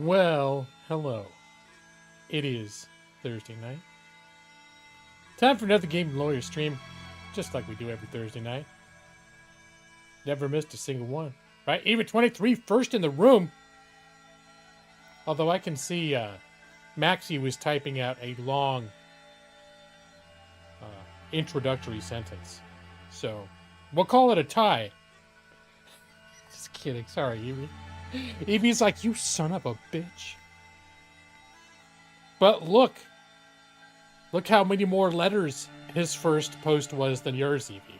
Well, hello. It is Thursday night. Time for another Game Lawyer stream, just like we do every Thursday night. Never missed a single one. Right? Even 23 first in the room. Although I can see Maxie was typing out a long introductory sentence. So, we'll call it a tie. Just kidding. Sorry, Evie. Evie's like, you son of a bitch. But look how many more letters his first post was than yours, Evie.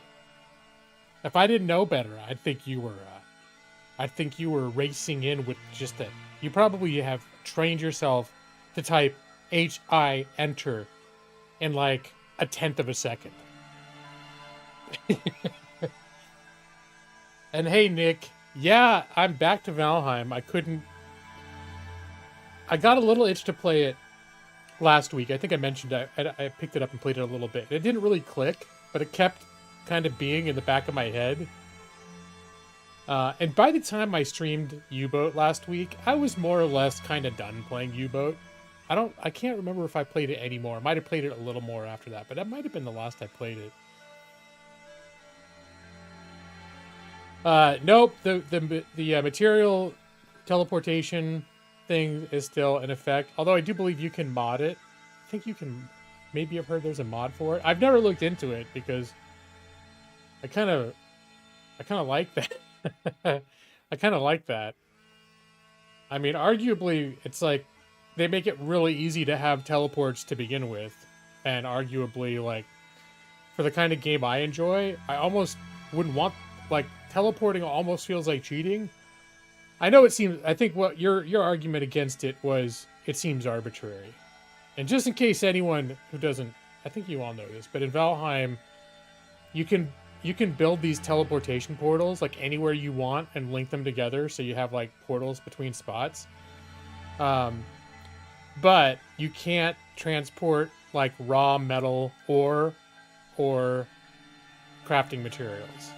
If I didn't know better, I'd think you were racing in with just that. You probably have trained yourself to type HI enter in like a tenth of a second. And hey, Nick, yeah, I'm back to Valheim. I got a little itch to play it last week. I think I mentioned I picked it up and played it a little bit. It didn't really click, but it kept kind of being in the back of my head. And by the time I streamed U-Boat last week, I was more or less kind of done playing U-Boat. I can't remember if I played it anymore. I might have played it a little more after that, but that might have been the last I played it. Nope. The material teleportation thing is still in effect. Although I do believe you can mod it. I think you can. Maybe I've heard there's a mod for it. I've never looked into it because I kind of like that. I kind of like that. I mean, arguably, it's like they make it really easy to have teleports to begin with, and arguably, like for the kind of game I enjoy, I almost wouldn't want like teleporting. Almost feels like cheating. I know it seems. I think what your argument against it was it seems arbitrary, and just in case anyone who doesn't, I think you all know this, but in Valheim, you can build these teleportation portals like anywhere you want and link them together so you have like portals between spots. But you can't transport like raw metal or crafting materials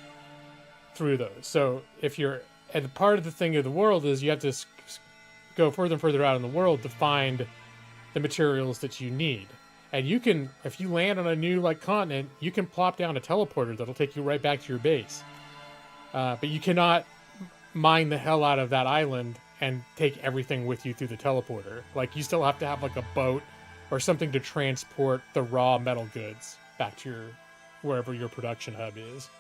through those. So if you're and part of the thing of the world is you have to go further and further out in the world to find the materials that you need. And you can, if you land on a new like continent, you can plop down a teleporter that'll take you right back to your base. But you cannot mine the hell out of that island and take everything with you through the teleporter. Like you still have to have like a boat or something to transport the raw metal goods back to your wherever your production hub is.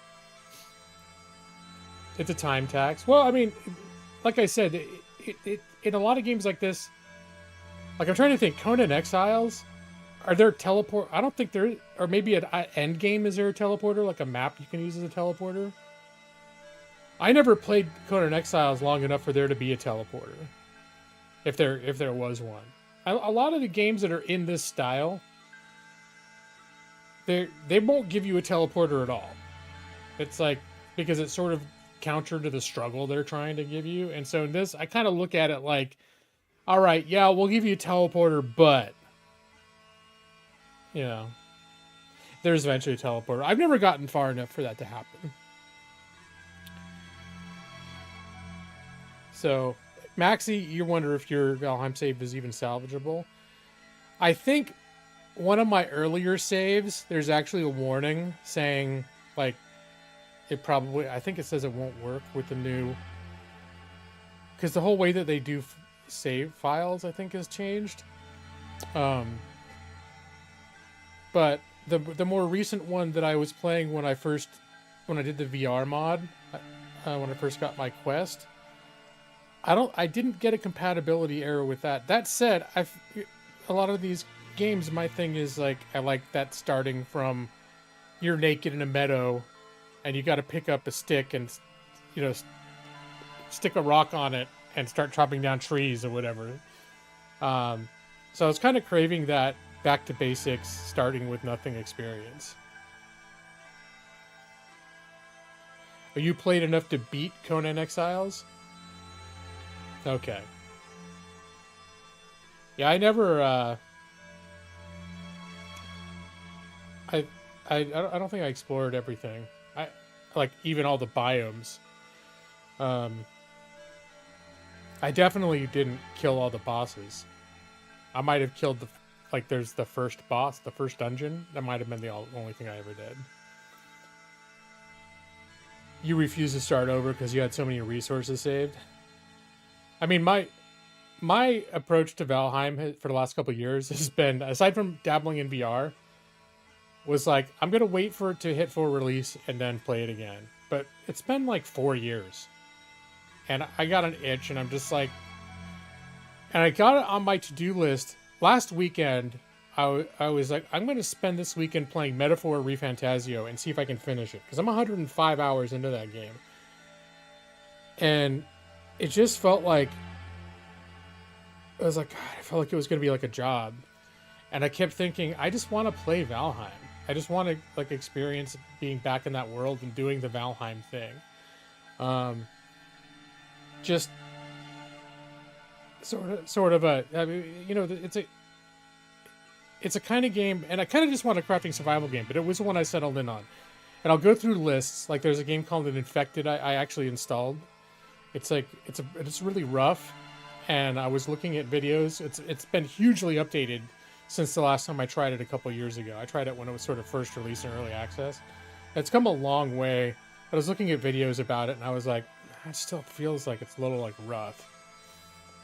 It's a time tax. Well, I mean, like I said, it in a lot of games like this, like I'm trying to think, Conan Exiles. Are there teleport? I don't think there is. Or maybe at end game, is there a teleporter? Like a map you can use as a teleporter? I never played Conan Exiles long enough for there to be a teleporter. If there was one. A lot of the games that are in this style, they won't give you a teleporter at all. It's like, because it's sort of counter to the struggle they're trying to give you. And so in this, I kind of look at it like, all right, yeah, we'll give you a teleporter, but you know, there's eventually a teleporter. I've never gotten far enough for that to happen. So, Maxie, you wonder if your Valheim save is even salvageable. I think one of my earlier saves, there's actually a warning saying, like, it probably, I think it says it won't work with the new, because the whole way that they do save files, I think, has changed. But the more recent one that I was playing when I did the VR mod, when I first got my Quest, I didn't get a compatibility error with that. That said, a lot of these games, my thing is like, I like that starting from you're naked in a meadow and you got to pick up a stick and, you know, stick a rock on it and start chopping down trees or whatever. So I was kind of craving that back to basics, starting with nothing experience. Are you played enough to beat Conan Exiles? Okay. Yeah, I never. I don't think I explored everything. I like even all the biomes. I definitely didn't kill all the bosses. I might have killed the, like, there's the first boss, the first dungeon. That might have been the only thing I ever did. You refuse to start over because you had so many resources saved. I mean, my approach to Valheim for the last couple of years has been, aside from dabbling in VR, was like, I'm going to wait for it to hit full release and then play it again. But it's been like 4 years. And I got an itch, and I'm just like... And I got it on my to-do list. Last weekend, I was like, I'm going to spend this weekend playing Metaphor ReFantazio and see if I can finish it. Because I'm 105 hours into that game. And it just felt like... I was like, God, I felt like it was going to be like a job. And I kept thinking, I just want to play Valheim. I just want to like experience being back in that world and doing the Valheim thing. Just sort of a, I mean, you know, it's a kind of game, and I kind of just want a crafting survival game, but it was the one I settled in on. And I'll go through lists. Like there's a game called Infected I actually installed. It's like it's really rough, and I was looking at videos. It's been hugely updated since the last time I tried it a couple years ago. I tried it when it was sort of first released in early access. It's come a long way. I was looking at videos about it, and I was like, it still feels like it's a little like rough.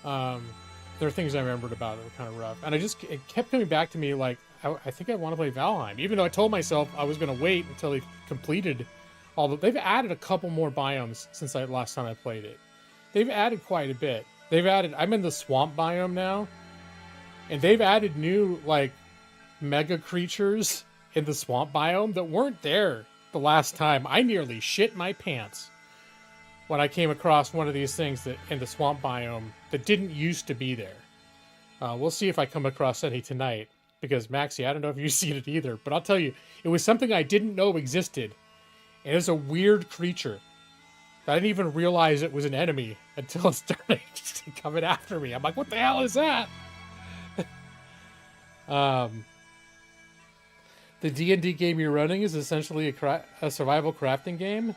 There are things I remembered about it that were kind of rough, and it kept coming back to me like, I think I want to play Valheim, even though I told myself I was going to wait until they completed all the... They've added a couple more biomes since the last time I played it. They've added quite a bit. I'm in the swamp biome now, and they've added new like mega creatures in the swamp biome that weren't there the last time. I nearly shit my pants when I came across one of these things that in the swamp biome that didn't used to be there. We'll see if I come across any tonight, because Maxie, I don't know if you've seen it either, but I'll tell you, it was something I didn't know existed. And it's a weird creature. I didn't even realize it was an enemy until it started coming after me. I'm like, what the hell is that? The D&D game you're running is essentially a survival crafting game.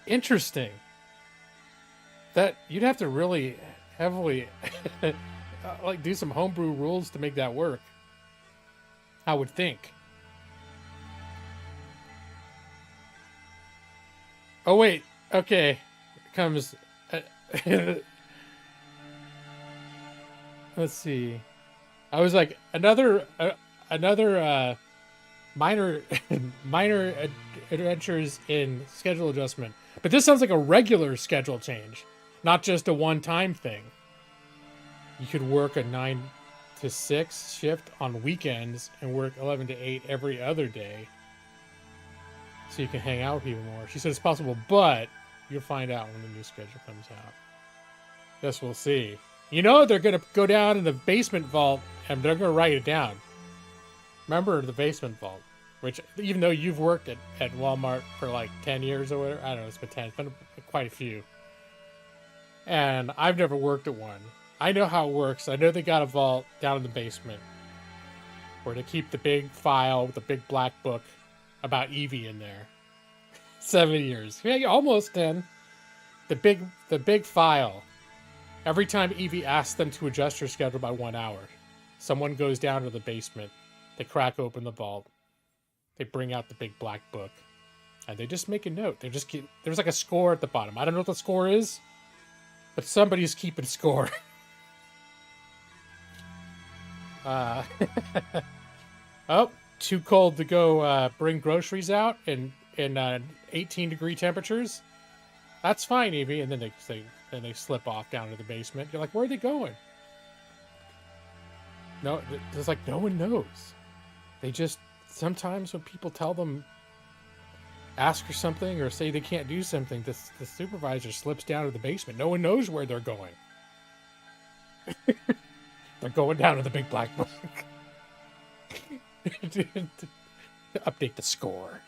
Interesting. That you'd have to really heavily like do some homebrew rules to make that work, I would think. Oh wait, okay. Comes let's see. I was like, another minor adventures in schedule adjustment. But this sounds like a regular schedule change, not just a one-time thing. You could work a 9 to 6 shift on weekends and work 11 to 8 every other day, so you can hang out with people more. She said it's possible, but you'll find out when the new schedule comes out. Guess we'll see. You know they're going to go down in the basement vault, and they're going to write it down. Remember the basement vault, which, even though you've worked at Walmart for like 10 years or whatever, I don't know, it's been 10, it's been quite a few. And I've never worked at one. I know how it works. I know they got a vault down in the basement where they keep the big file with the big black book about Eevee in there. 7 years. Yeah, almost 10. The big file. Every time Eevee asks them to adjust her schedule by 1 hour, someone goes down to the basement. They crack open the vault. They bring out the big black book, and they just make a note. There's like a score at the bottom. I don't know what the score is, but somebody's keeping score. Oh, too cold to go bring groceries out in 18-degree temperatures. That's fine, Evie. And then they slip off down to the basement. You're like, where are they going? No, it's like no one knows. They just, sometimes when people tell them, ask for something or say they can't do something, the supervisor slips down to the basement. No one knows where they're going. They're going down to the big black book. To update the score.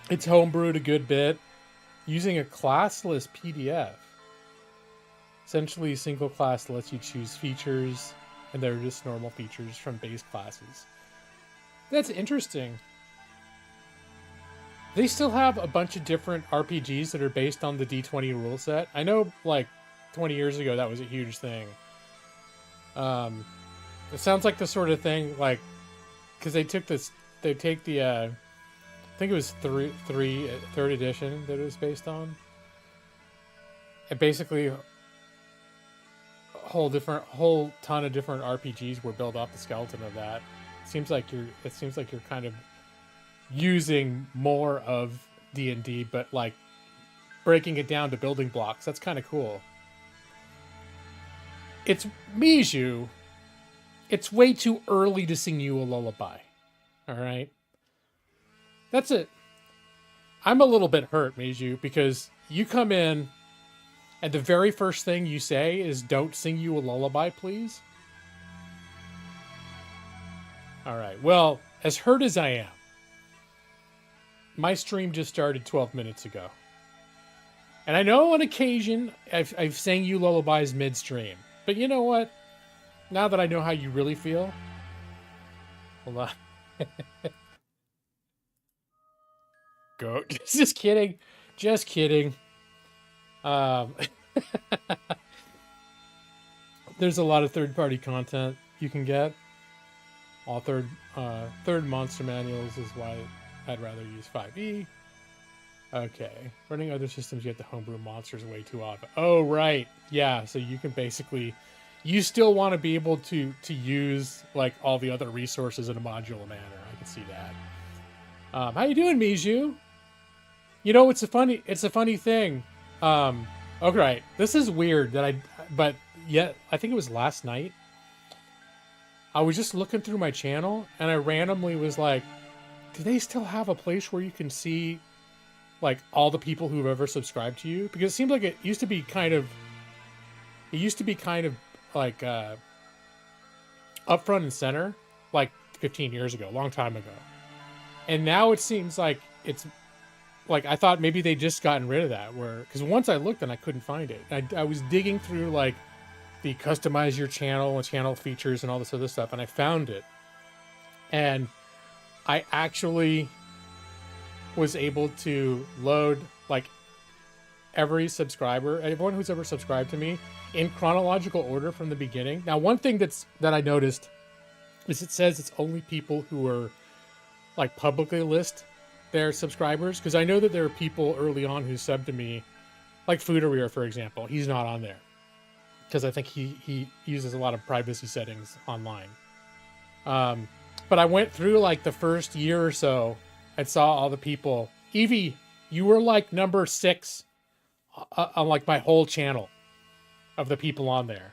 It's homebrewed a good bit using a classless PDF. Essentially, single class lets you choose features, and they're just normal features from base classes. That's interesting. They still have a bunch of different RPGs that are based on the D20 rule set. I know, like, 20 years ago, that was a huge thing. It sounds like the sort of thing, like, because they take the, I think it was third edition that it was based on. And basically, a whole ton of different RPGs were built off the skeleton of that. It seems like you're kind of using more of D&D, but like breaking it down to building blocks. That's kind of cool. It's Miju. It's way too early to sing you a lullaby. All right. That's it. I'm a little bit hurt, Miju, because you come in and the very first thing you say is, "Don't sing you a lullaby, please." All right. Well, as hurt as I am, my stream just started 12 minutes ago. And I know on occasion I've sang you lullabies mid-stream. But you know what? Now that I know how you really feel... Hold on. Go. Just kidding. Just kidding. There's a lot of third-party content you can get. All third monster manuals is why I'd rather use 5e. Okay. Running other systems, you have to homebrew monsters way too often. Oh, right. Yeah, so you can basically... You still want to be able to use, like, all the other resources in a modular manner. I can see that. How you doing, Miju? You know, it's a funny thing. Okay, this is weird but yet, I think it was last night. I was just looking through my channel, and I randomly was like, do they still have a place where you can see, like, all the people who've ever subscribed to you? Because it seems like it used to be kind of like up front and center, like 15 years ago, a long time ago. And now it seems like it's like, I thought maybe they just gotten rid of that, because once I looked and I couldn't find it. I was digging through, like, the customize your channel and channel features and all this other stuff, and I found it. And I actually was able to load, like, everyone who's ever subscribed to me in chronological order from the beginning. Now, one thing that I noticed is it says it's only people who are, like, publicly list their subscribers, because I know that there are people early on who subbed to me, like Foodereer, for example. He's not on there because I think he uses a lot of privacy settings online. But I went through, like, the first year or so and saw all the people. Evie, you were, like, number 6 on, like, my whole channel of the people on there.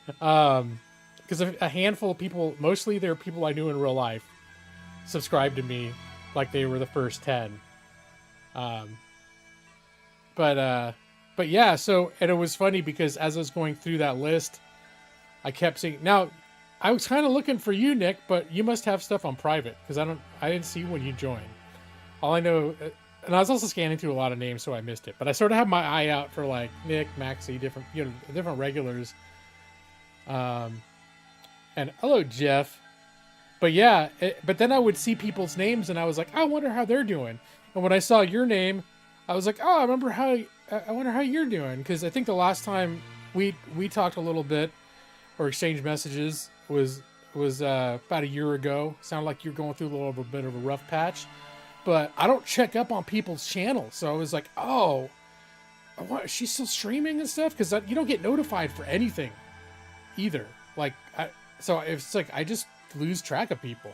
Because a handful of people, mostly they're people I knew in real life, subscribed to me like they were the first 10. But yeah, so, and it was funny because as I was going through that list, I kept seeing, now I was kind of looking for you, Nick, but you must have stuff on private, because I didn't see when you joined. All I know, and I was also scanning through a lot of names, so I missed it, but I sort of have my eye out for, like, Nick, Maxie, different regulars. And hello, Jeff. But yeah, but then I would see people's names and I was like, I wonder how they're doing. And when I saw your name, I was like, oh, I wonder how you're doing. Because I think the last time we talked a little bit or exchanged messages was about a year ago. Sounded like you're going through a little bit of a rough patch. But I don't check up on people's channels. So I was like, oh, what, she's still streaming and stuff? Because you don't get notified for anything either. Like, so it's like I just lose track of people.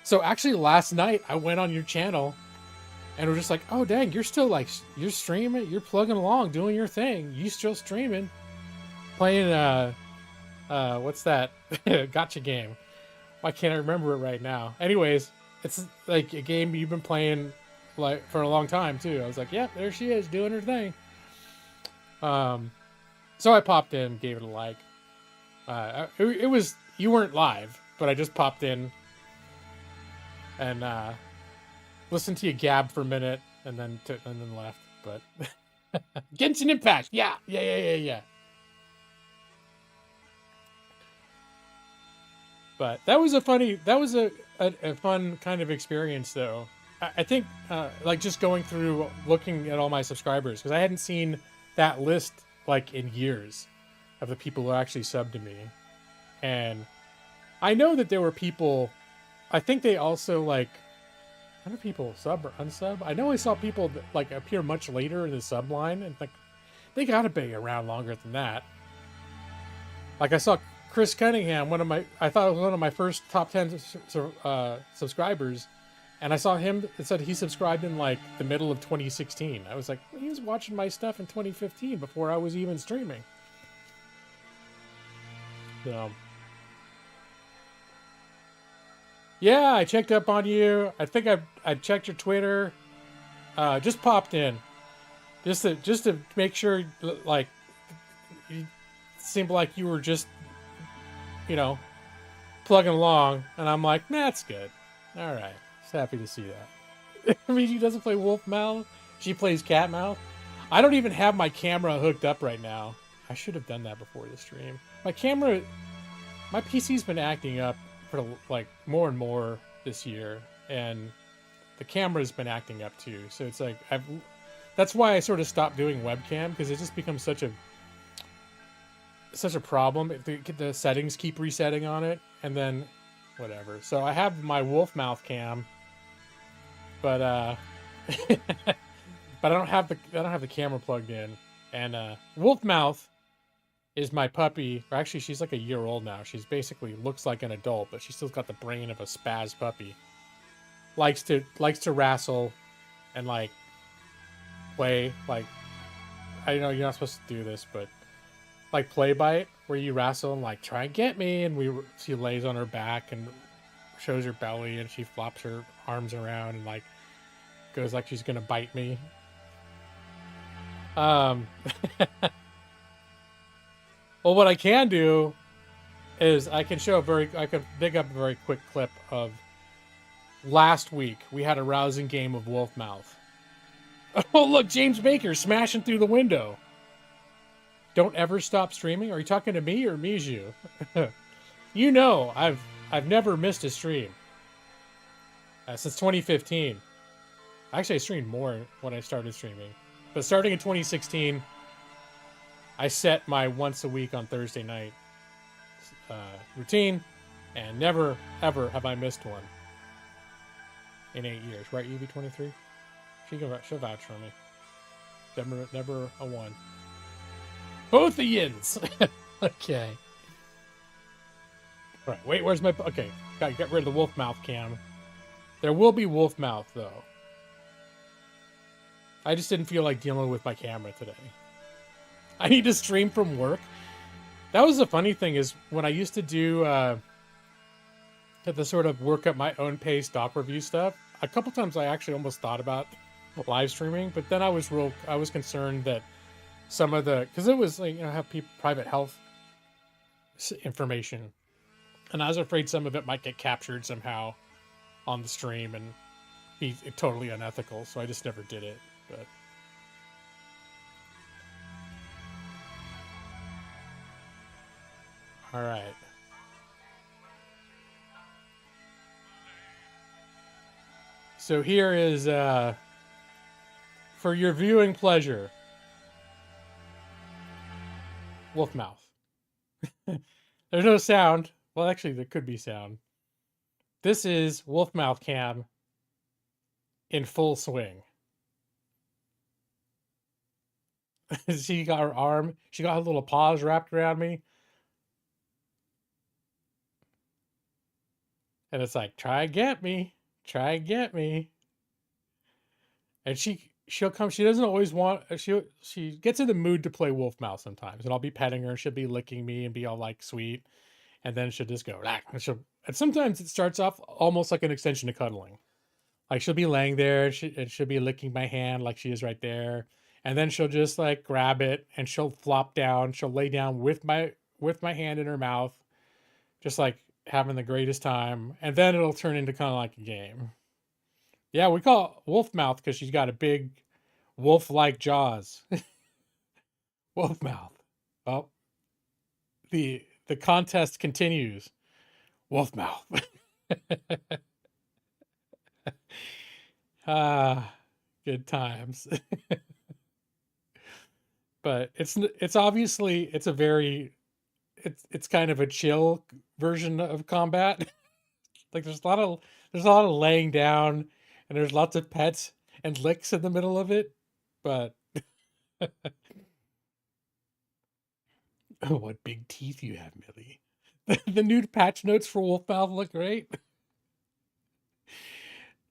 So actually last night I went on your channel and was just like, oh dang, you're still, like, you're streaming, you're plugging along, doing your thing, you still streaming, playing what's that gotcha game. Why can't I remember it right now? Anyways, it's like a game you've been playing, like, for a long time too. I was like, yep, there she is doing her thing. So I popped in, gave it a like. It was, you weren't live, but I just popped in and listened to you gab for a minute and then left. But Genshin Impact, yeah. But that was a fun kind of experience though. I think like just going through looking at all my subscribers, because I hadn't seen that list like in years of the people who actually subbed to me. And I know that there were people, I think they also like, how do people sub or unsub? I know I saw people that like appear much later in the sub line, and like they gotta be around longer than that. Like I saw Chris Cunningham, I thought it was one of my first top 10 subscribers, and I saw him, it said he subscribed in like the middle of 2016. I was like, well, he was watching my stuff in 2015 before I was even streaming. So, yeah, I checked up on you. I think I checked your Twitter. Just popped in, just to make sure, like, you seemed like you were just, you know, plugging along, and I'm like, nah, that's good. All right, just happy to see that. I mean, she doesn't play wolf mouth. She plays cat mouth. I don't even have my camera hooked up right now. I should have done that before the stream. My PC's been acting up for like more and more this year, and the camera's been acting up too. So it's like that's why I sort of stopped doing webcam, because it just becomes such a problem. The settings keep resetting on it, and then whatever. So I have my wolf mouth cam, but but I don't have the camera plugged in. And wolf mouth is my puppy. Or actually, she's like a year old now. She's basically looks like an adult, but she's still got the brain of a spaz puppy. Likes to wrestle and like play, like, I know you're not supposed to do this, but like play bite, where you wrestle and like try and get me, and she lays on her back and shows her belly, and she flops her arms around and like goes like she's gonna bite me. Well, what I can do is I can dig up a very quick clip of last week. We had a rousing game of wolf mouth. Oh, look, James Baker smashing through the window. Don't ever stop streaming? Are you talking to me or Miju? You know, I've never missed a stream since 2015. Actually, I streamed more when I started streaming, but starting in 2016, I set my once a week on Thursday night routine, and never ever have I missed one in 8 years. Right, UV23? She'll vouch for me. Never a one. Both the yins. Okay. All right. Wait. Where's my? Okay. Gotta get rid of the wolf mouth cam. There will be wolf mouth though. I just didn't feel like dealing with my camera today. I need to stream from work. That was the funny thing, is when I used to do the sort of work at my own pace doc review stuff, a couple times I actually almost thought about live streaming, but then I was concerned that some of because it was like, have private health information, and I was afraid some of it might get captured somehow on the stream and be totally unethical, so I just never did it. But all right. So here is, for your viewing pleasure, wolf mouth. There's no sound. Well, actually, there could be sound. This is wolf mouth cam in full swing. She got her arm. She got her little paws wrapped around me. And it's like, try and get me. Try and get me. And she'll come. She doesn't always want. She gets in the mood to play wolf mouth sometimes, and I'll be petting her. She'll be licking me and be all like sweet, and then she'll just go. And sometimes it starts off almost like an extension of cuddling. Like she'll be laying there, and she'll be licking my hand like she is right there, and then she'll just like grab it and she'll flop down. She'll lay down with my hand in her mouth, just like having the greatest time, and then it'll turn into kind of like a game. Yeah, we call it wolf mouth because she's got a big wolf-like jaws. Wolf mouth. Well, the contest continues. Wolf mouth. Ah, good times. But it's obviously it's a very it's kind of a chill version of combat. Like there's a lot of laying down and there's lots of pets and licks in the middle of it. But oh, what big teeth you have, Millie. The new patch notes for Wolfmouth look great.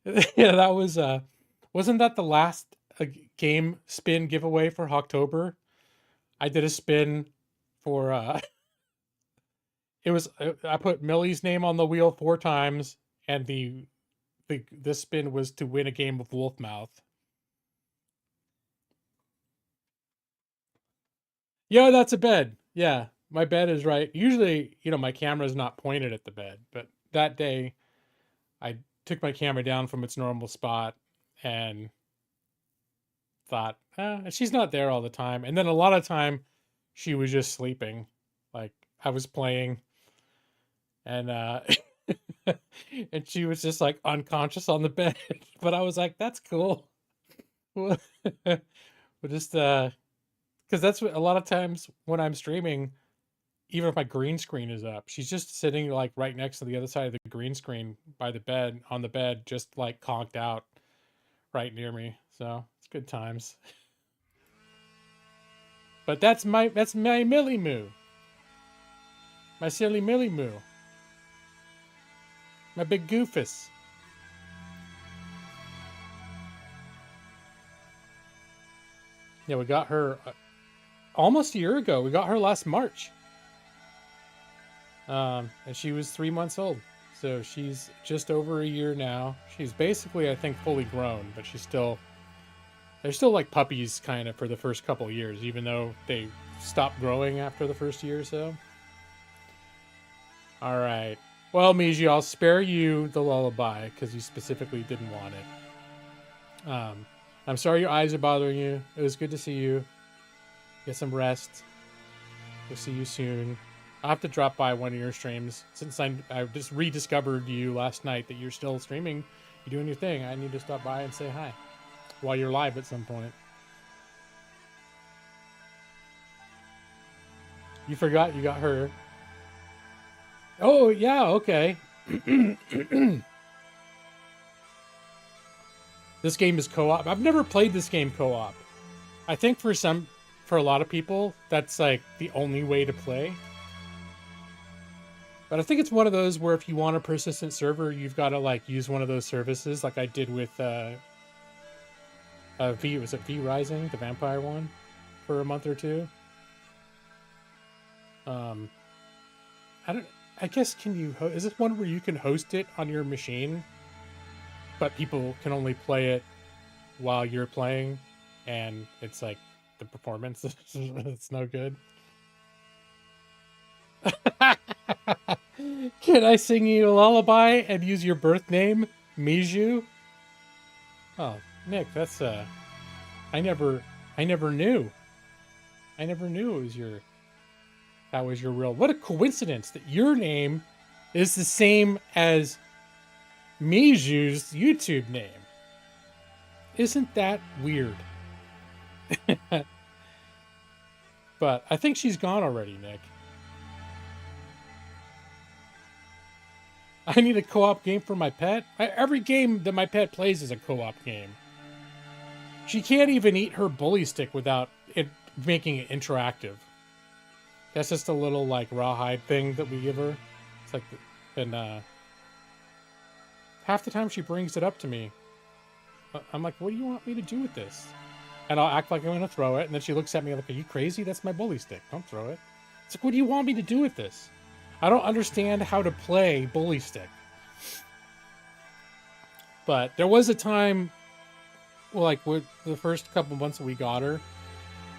Yeah, that was wasn't that the last game spin giveaway for October? I did a spin for it was I put Millie's name on the wheel 4 times and the spin was to win a game of Wolfmouth. Yeah, that's a bed. Yeah, my bed is right. Usually, my camera's not pointed at the bed, but that day I took my camera down from its normal spot and thought, she's not there all the time. And then a lot of time she was just sleeping. Like I was playing and and she was just like unconscious on the bed. But I was like, that's cool. We'll just because that's what a lot of times when I'm streaming, even if my green screen is up, she's just sitting like right next to the other side of the green screen by the bed on the bed, just like conked out right near me. So it's good times. But that's my Millie Moo. My silly Millie Moo. My big goofus. Yeah, we got her almost a year ago. We got her last March. And she was 3 months old. So she's just over a year now. She's basically, I think, fully grown, but they're still like puppies kind of for the first couple years, even though they stop growing after the first year or so. All right. Well, Miji, I'll spare you the lullaby because you specifically didn't want it. I'm sorry your eyes are bothering you. It was good to see you. Get some rest. We'll see you soon. I'll have to drop by one of your streams since I just rediscovered you last night that you're still streaming. You're doing your thing. I need to stop by and say hi while you're live at some point. You forgot you got her. Oh, yeah, okay. This game is co-op. I've never played this game co-op. I think for a lot of people, that's like the only way to play. But I think it's one of those where if you want a persistent server, you've got to like use one of those services like I did with was it V Rising, the vampire one, for a month or two. I guess is this one where you can host it on your machine, but people can only play it while you're playing, and it's like the performance it's no good. Can I sing you a lullaby and use your birth name, Miju? Oh, Nick, that's I never knew. I never knew that was your real. What a coincidence that your name is the same as Miju's YouTube name. Isn't that weird? But I think she's gone already, Nick. I need a co-op game for my pet. Every game that my pet plays is a co-op game. She can't even eat her bully stick without it making it interactive. That's just a little like rawhide thing that we give her. It's like, and half the time she brings it up to me. I'm like, what do you want me to do with this? And I'll act like I'm going to throw it. And then she looks at me like, are you crazy? That's my bully stick. Don't throw it. It's like, what do you want me to do with this? I don't understand how to play bully stick. But there was a time, like with the first couple months that we got her,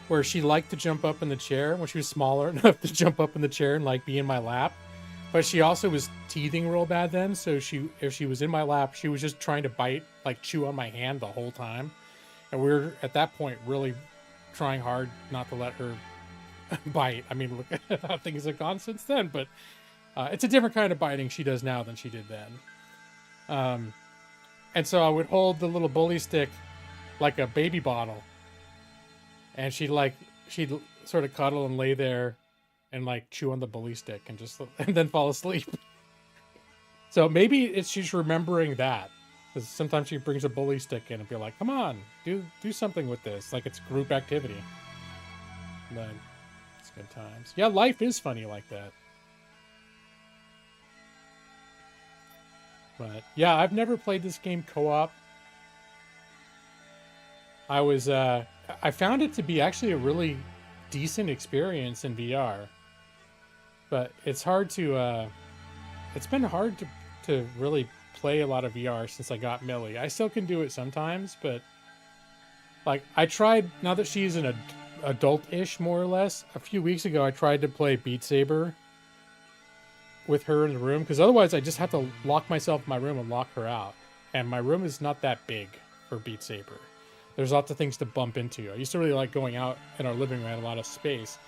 where she liked to jump up in the chair when she was smaller enough to jump up in the chair and like be in my lap. But she also was teething real bad then, so if she was in my lap, she was just trying to bite, like chew on my hand the whole time. And we were at that point really trying hard not to let her bite. I mean, look at how things have gone since then, but It's a different kind of biting she does now than she did then. And so I would hold the little bully stick like a baby bottle, and she'd sort of cuddle and lay there and like chew on the bully stick and then fall asleep. So maybe she's remembering that, because sometimes she brings a bully stick in and be like, "Come on, do something with this," like it's group activity. But it's good times. Yeah, life is funny like that. But yeah, I've never played this game co-op. I found it to be actually a really decent experience in VR. But it's hard to it's been hard to really play a lot of VR since I got Millie. I still can do it sometimes, but like I tried, now that she's an adult-ish more or less, a few weeks ago I tried to play Beat Saber with her in the room, because otherwise I just have to lock myself in my room and lock her out. And my room is not that big for Beat Saber. There's lots of things to bump into. I used to really like going out in our living room. I had a lot of space.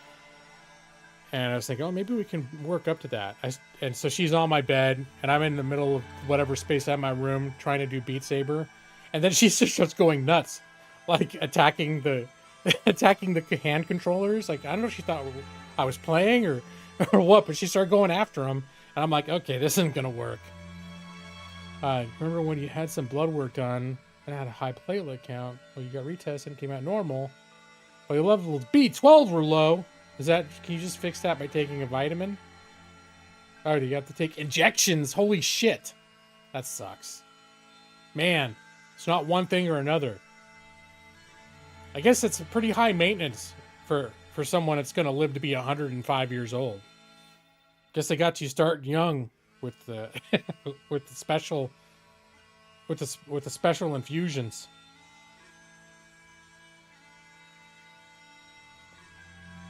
And I was thinking, oh, maybe we can work up to that. And so she's on my bed, and I'm in the middle of whatever space I have in my room trying to do Beat Saber. And then she just starts going nuts, like attacking the hand controllers. Like, I don't know if she thought I was playing or what, but she started going after him. And I'm like, okay, this isn't going to work. Remember when you had some blood work done and had a high platelet count? Well, you got retested and came out normal. Well, your levels B12 were low. Can you just fix that by taking a vitamin? Oh, you have to take injections. Holy shit. That sucks. Man, it's not one thing or another. I guess it's a pretty high maintenance for someone that's going to live to be 105 years old. Guess they got you starting young with the with the special infusions.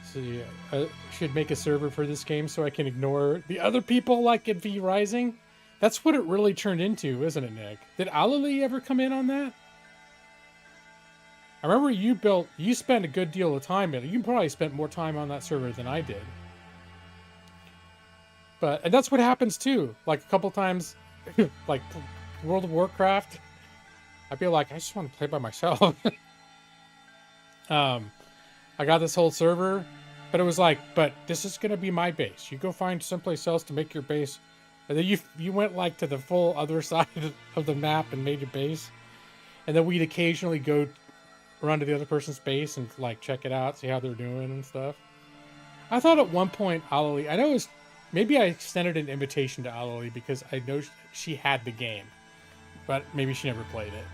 See, I should make a server for this game so I can ignore the other people like at V Rising. That's what it really turned into, isn't it, Nick? Did Alali ever come in on that? I remember you spent a good deal of time in it. You probably spent more time on that server than I did. And that's what happens too. Like a couple times, like World of Warcraft, I'd be like, I just want to play by myself. I got this whole server, but it was like, but this is going to be my base. You go find someplace else to make your base. And then you went like to the full other side of the map and made your base. And then we'd occasionally go run to the other person's base and like check it out, see how they're doing and stuff. I thought at one point, Alali, I know maybe I extended an invitation to Alali because I know she had the game, but maybe she never played it.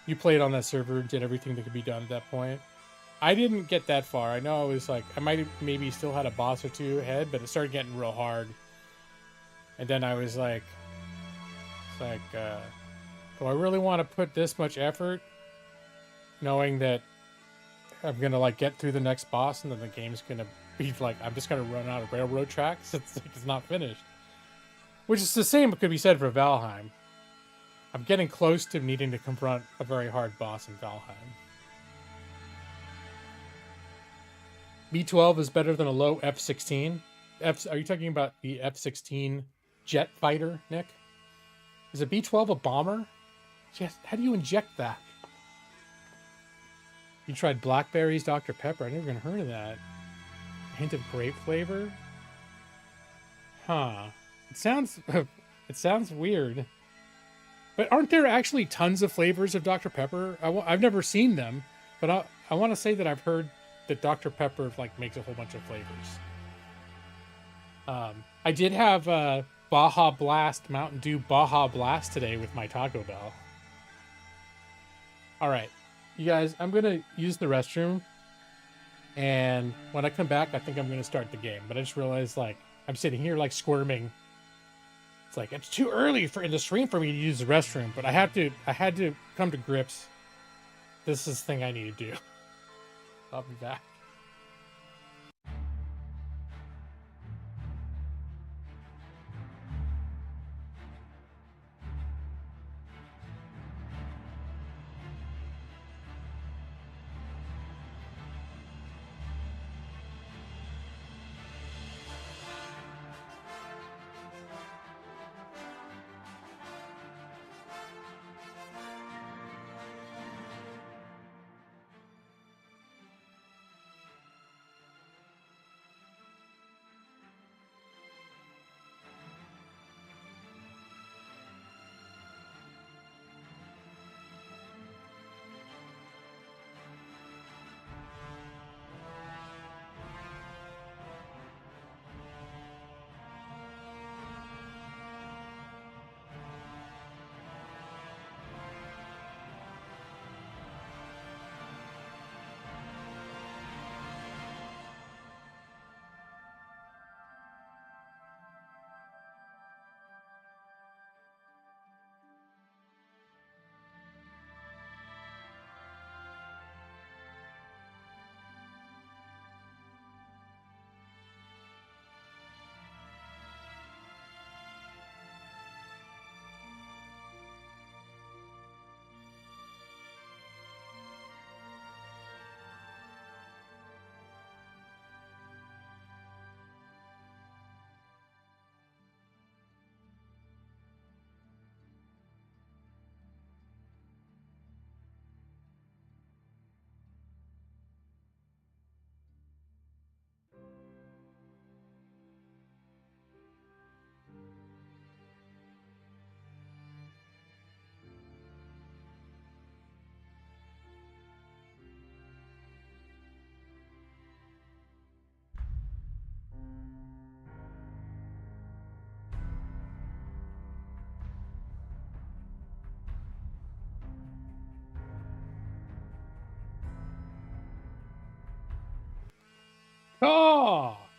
You played on that server, did everything that could be done at that point. I didn't get that far. I know I was like, I might have maybe still had a boss or two ahead, but it started getting real hard. And then I was like, do I really want to put this much effort knowing that I'm going to like get through the next boss and then the game's going to be like, I'm just going to run out of railroad tracks? It's not finished. Which is the same could be said for Valheim. I'm getting close to needing to confront a very hard boss in Valheim. B12 is better than a low F-16. Are you talking about the F-16 jet fighter, Nick? Is a B12 a bomber? Yes. How do you inject that? You tried Blackberries Dr. Pepper? I never even heard of that. A hint of grape flavor? Huh. It sounds weird. But aren't there actually tons of flavors of Dr. Pepper? I've never seen them, but I want to say that I've heard that Dr. Pepper like makes a whole bunch of flavors. I did have Baja Blast, Mountain Dew Baja Blast today with my Taco Bell. All right, you guys, I'm going to use the restroom. And when I come back, I think I'm going to start the game. But I just realized like I'm sitting here like squirming. It's like, it's too early in the stream for me to use the restroom, but I had to come to grips. This is the thing I need to do. I'll be back.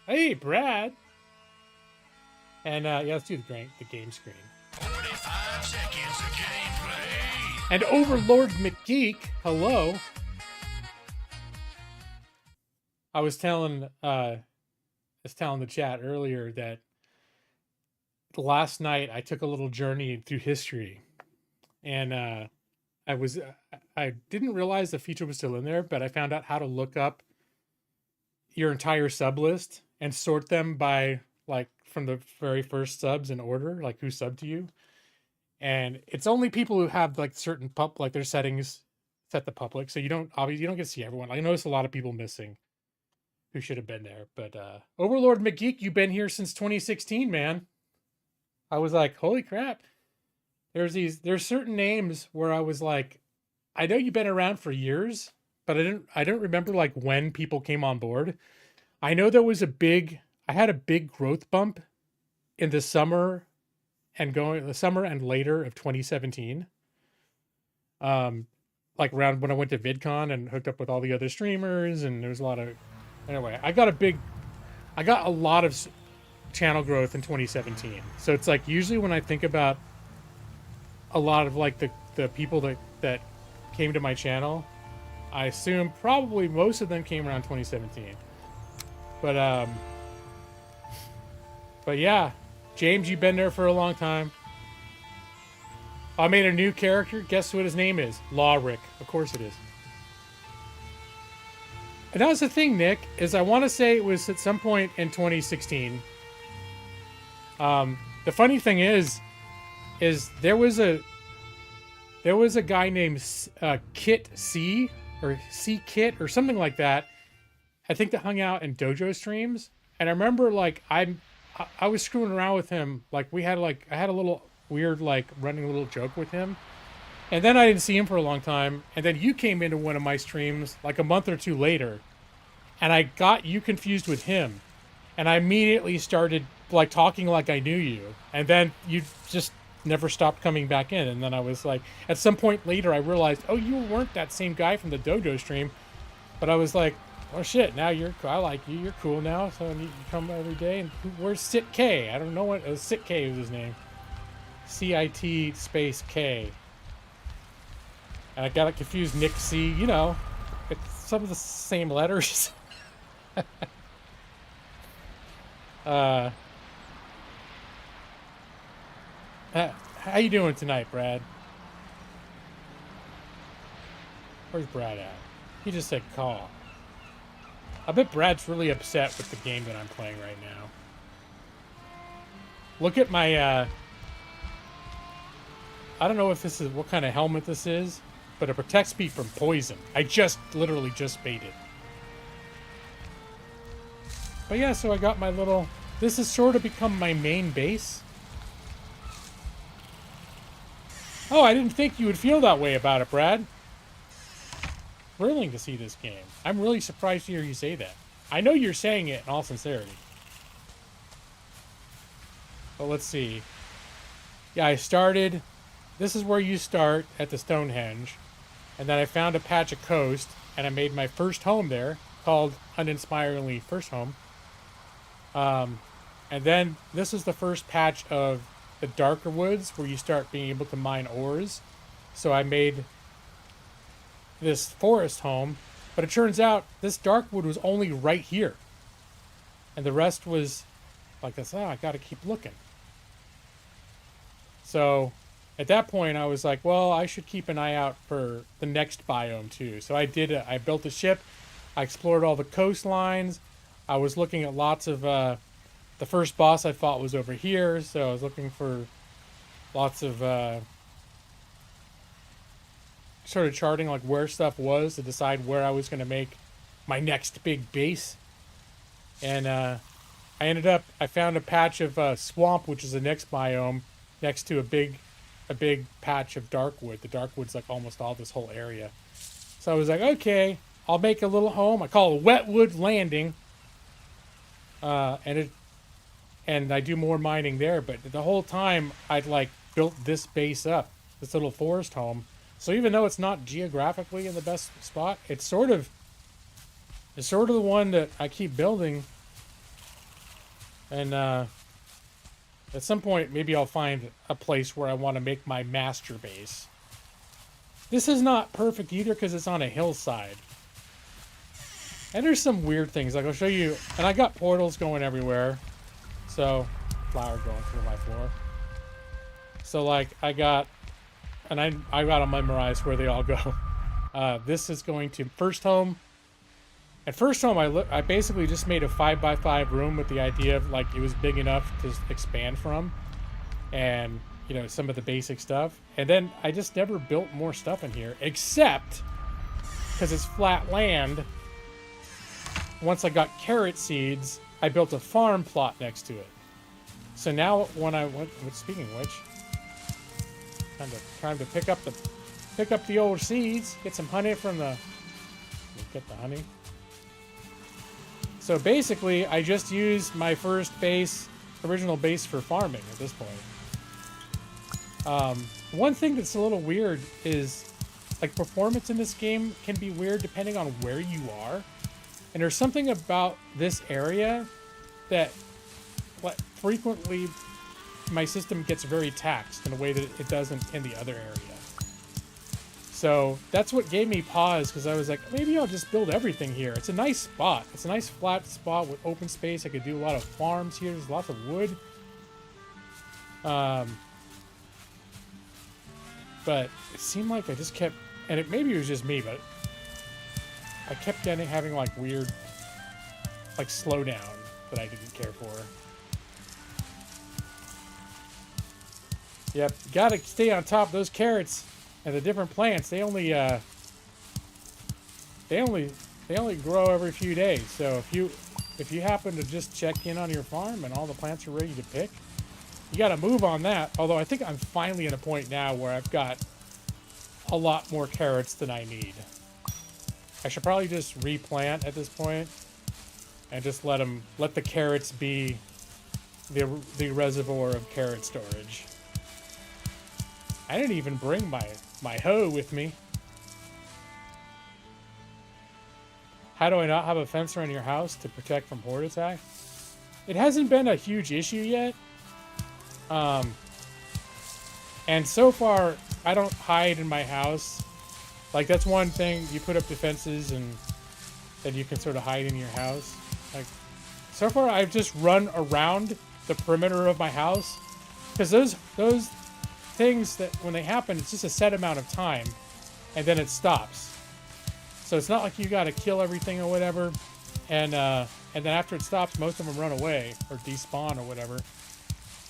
Hey, Brad. And yeah, let's do the game screen. 45 seconds of gameplay. And Overlord McGeek, hello. I was telling the chat earlier that last night I took a little journey through history, and I didn't realize the feature was still in there, but I found out how to look up your entire sub list and sort them by like from the very first subs in order, like who subbed to you. And it's only people who have like certain like their settings set to public, so you don't get to see everyone. I noticed a lot of people missing who should have been there, but Overlord McGeek, you've been here since 2016, man. I was like, holy crap. There's certain names where I was like, I know you've been around for years, but I don't remember like when people came on board. I know there was I had a big growth bump in the summer and later of 2017. Like around when I went to VidCon and hooked up with all the other streamers, and there was a lot of, anyway, I got a lot of channel growth in 2017. So it's like usually when I think about a lot of like the people that came to my channel, I assume probably most of them came around 2017. But yeah, James, you've been there for a long time. I made a new character. Guess what his name is? Lawrick. Of course it is. And that was the thing, Nick, is I want to say it was at some point in 2016. The funny thing is there was a guy named Kit C or C Kit or something like that. I think that hung out in dojo streams, and I remember like I was screwing around with him. Like I had a little weird like running a little joke with him, and then I didn't see him for a long time, and then you came into one of my streams like a month or two later, and I got you confused with him, and I immediately started like talking like I knew you, and then you just never stopped coming back in. And then I was like, at some point later, I realized, oh, you weren't that same guy from the dojo stream. But I was like, oh shit, now I like you, you're cool now, so you come every day. And where's Sit K? I don't know what Sit K was his name. CIT space K. And I got it confused. Nick C, you know, it's some of the same letters. How you doing tonight, Brad? Where's Brad at? He just said call. I bet Brad's really upset with the game that I'm playing right now. Look at my, I don't know if this is what kind of helmet this is, but it protects me from poison. I literally just baited. But yeah, so I got my little, this has sort of become my main base. Oh, I didn't think you would feel that way about it, Brad. Thrilling to see this game. I'm really surprised to hear you say that. I know you're saying it in all sincerity. But let's see. Yeah, I started... This is where you start, at the Stonehenge. And then I found a patch of coast, and I made my first home there, called uninspiringly First Home. And then this is the first patch of the darker woods where you start being able to mine ores. So I made this forest home, but it turns out this dark wood was only right here. And the rest was like this, I gotta keep looking. So at that point I was like, well, I should keep an eye out for the next biome too. So I did, I built a ship, I explored all the coastlines, I was looking at lots of, the first boss I fought was over here, so I was looking for lots of, sort of charting like where stuff was to decide where I was going to make my next big base. And I found a patch of swamp, which is the next biome, next to a big patch of darkwood. The darkwood's like almost all this whole area. So I was like, okay, I'll make a little home. I call it Wetwood Landing. And I do more mining there, but the whole time I'd like built this base up, this little forest home. So even though it's not geographically in the best spot, it's sort of the one that I keep building And at some point, maybe I'll find a place where I want to make my master base. This is not perfect either because it's on a hillside. And there's some weird things. Like, I'll show you. And I got portals going everywhere. So, flower going through my floor. So, like, I got to memorize where they all go. This is going to first home. At first home, I basically just made a 5x5 room with the idea of, like, it was big enough to expand from. And, you know, some of the basic stuff. And then I just never built more stuff in here. Except, because it's flat land, once I got carrot seeds, I built a farm plot next to it. So now when I went, speaking of which, time to pick up the old seeds, get some honey from the, get the honey. So basically, I just used my first original base for farming at this point. One thing that's a little weird is, like, performance in this game can be weird depending on where you are. And there's something about this area that frequently my system gets very taxed in a way that it doesn't in the other area. So that's what gave me pause, because I was like, maybe I'll just build everything here. It's a nice spot. It's a nice flat spot with open space. I could do a lot of farms here. There's lots of wood. But it seemed like I just kept, and maybe it was just me, but I kept having like weird, like, slowdown that I didn't care for. Yep, gotta stay on top of those carrots and the different plants. They only grow every few days. So if you happen to just check in on your farm and all the plants are ready to pick, you got to move on that. Although I think I'm finally at a point now where I've got a lot more carrots than I need. I should probably just replant at this point and just let the carrots be the reservoir of carrot storage. I didn't even bring my hoe with me. How do I not have a fence around your house to protect from horde attack? It hasn't been a huge issue yet. And so far, I don't hide in my house. Like, that's one thing. You put up defenses and then you can sort of hide in your house. Like, so far, I've just run around the perimeter of my house. Because those things that, when they happen, it's just a set amount of time. And then it stops. So it's not like you got to kill everything or whatever. And then after it stops, most of them run away or despawn or whatever.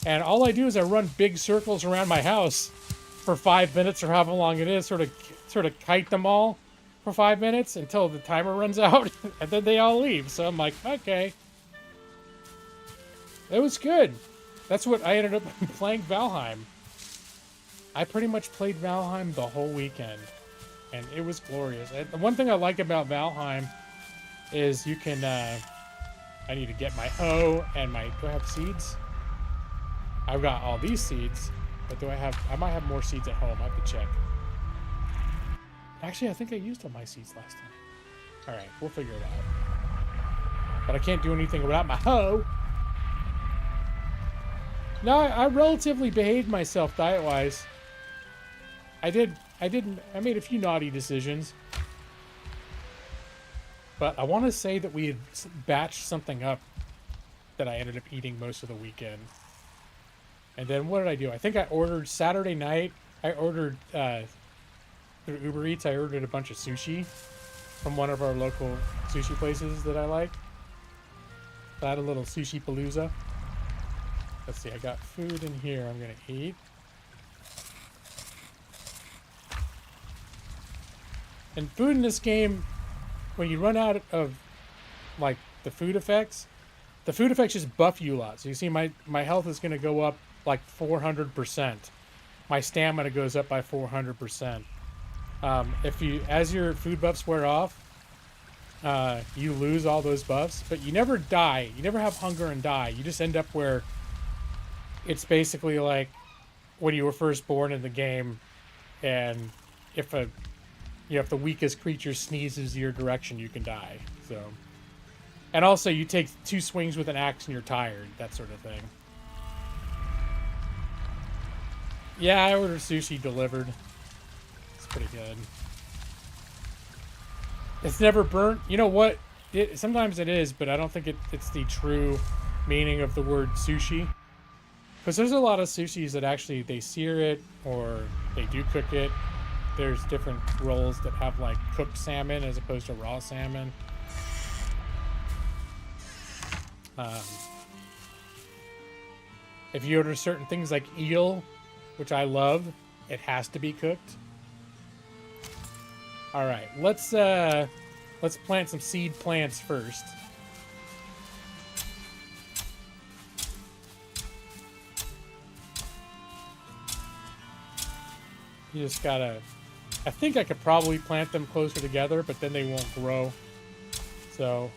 And all I do is I run big circles around my house for 5 minutes or however long it is, sort of kite them all for 5 minutes until the timer runs out, and then they all leave. So I'm like, okay. It was good. That's what I ended up playing Valheim. I pretty much played Valheim the whole weekend, and it was glorious. And the one thing I like about Valheim is you can, I need to get my hoe and do I have seeds? I've got all these seeds, but I might have more seeds at home. I have to check. Actually, I think I used all my seeds last time. All right, we'll figure it out. But I can't do anything without my hoe. No, I relatively behaved myself diet-wise. I made a few naughty decisions. But I want to say that we had batched something up that I ended up eating most of the weekend. And then what did I do? I think I ordered Saturday night. I ordered through Uber Eats. I ordered a bunch of sushi from one of our local sushi places that I like. So I had a little sushi palooza. Let's see. I got food in here. I'm gonna eat. And food in this game, when you run out of like the food effects just buff you a lot. So you see my health is gonna go up like 400%. My stamina goes up by 400%. As your food buffs wear off, you lose all those buffs, but you never die. You never have hunger and die. You just end up where it's basically like when you were first born in the game, and if the weakest creature sneezes your direction, you can die. So And also, you take 2 swings with an axe and you're tired, that sort of thing. Yeah, I ordered sushi delivered. It's pretty good. It's never burnt. You know what? Sometimes it is, but I don't think it's the true meaning of the word sushi. Because there's a lot of sushis that actually, they sear it or they do cook it. There's different rolls that have like cooked salmon as opposed to raw salmon. If you order certain things like eel, which I love, it has to be cooked. All right, let's plant some seed plants first. You just gotta. I think I could probably plant them closer together, but then they won't grow. So,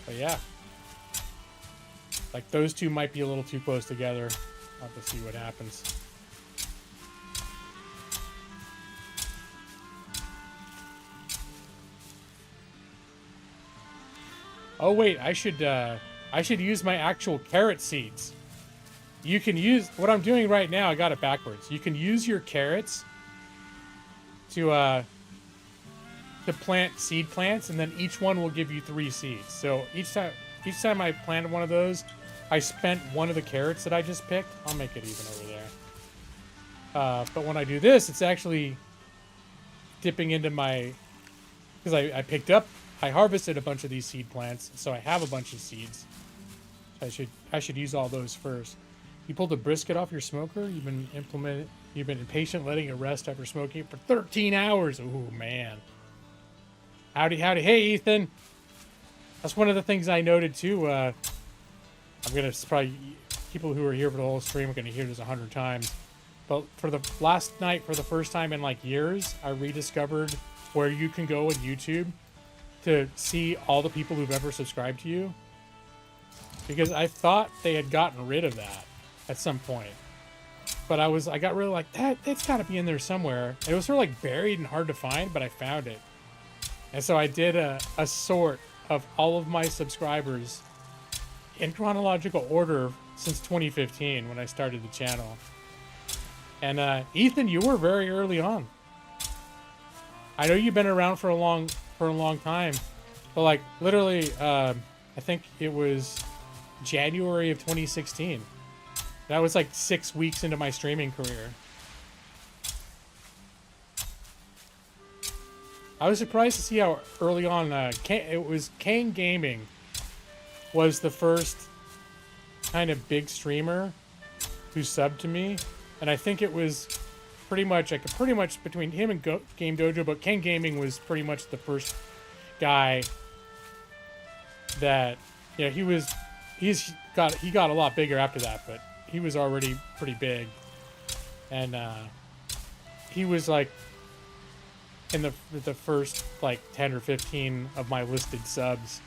but yeah. Like, those two might be a little too close together. I'll have to see what happens. Oh wait, I should use my actual carrot seeds. You can use what I'm doing right now. I got it backwards. You can use your carrots to plant seed plants, and then each one will give you 3 seeds. So each time I planted one of those, I spent one of the carrots that I just picked. I'll make it even over there. But when I do this, it's actually dipping into my, because I harvested a bunch of these seed plants, so I have a bunch of seeds. I should use all those first. You pulled the brisket off your smoker. You've been impatient letting it rest after smoking it for 13 hours. Oh man. Howdy, howdy. Hey, Ethan. That's one of the things I noted too. I'm gonna probably, people who are here for the whole stream are gonna hear this 100 times. But for the last night, for the first time in like years, I rediscovered where you can go with YouTube to see all the people who've ever subscribed to you. Because I thought they had gotten rid of that at some point. But I got really like, it's gotta be in there somewhere. It was sort of like buried and hard to find, but I found it. And so I did a sort of all of my subscribers in chronological order since 2015 when I started the channel. And Ethan, you were very early on. I know you've been around for a long time, but like literally, I think it was January of 2016. That was like 6 weeks into my streaming career. I was surprised to see how early on it was a.k.a. Gaming was the first kind of big streamer who subbed to me, and I think it was pretty much between him and Game Dojo, but a.k.a. Gaming was pretty much the first guy that, you know, he got a lot bigger after that, but he was already pretty big, and he was like in the first like 10 or 15 of my listed subs.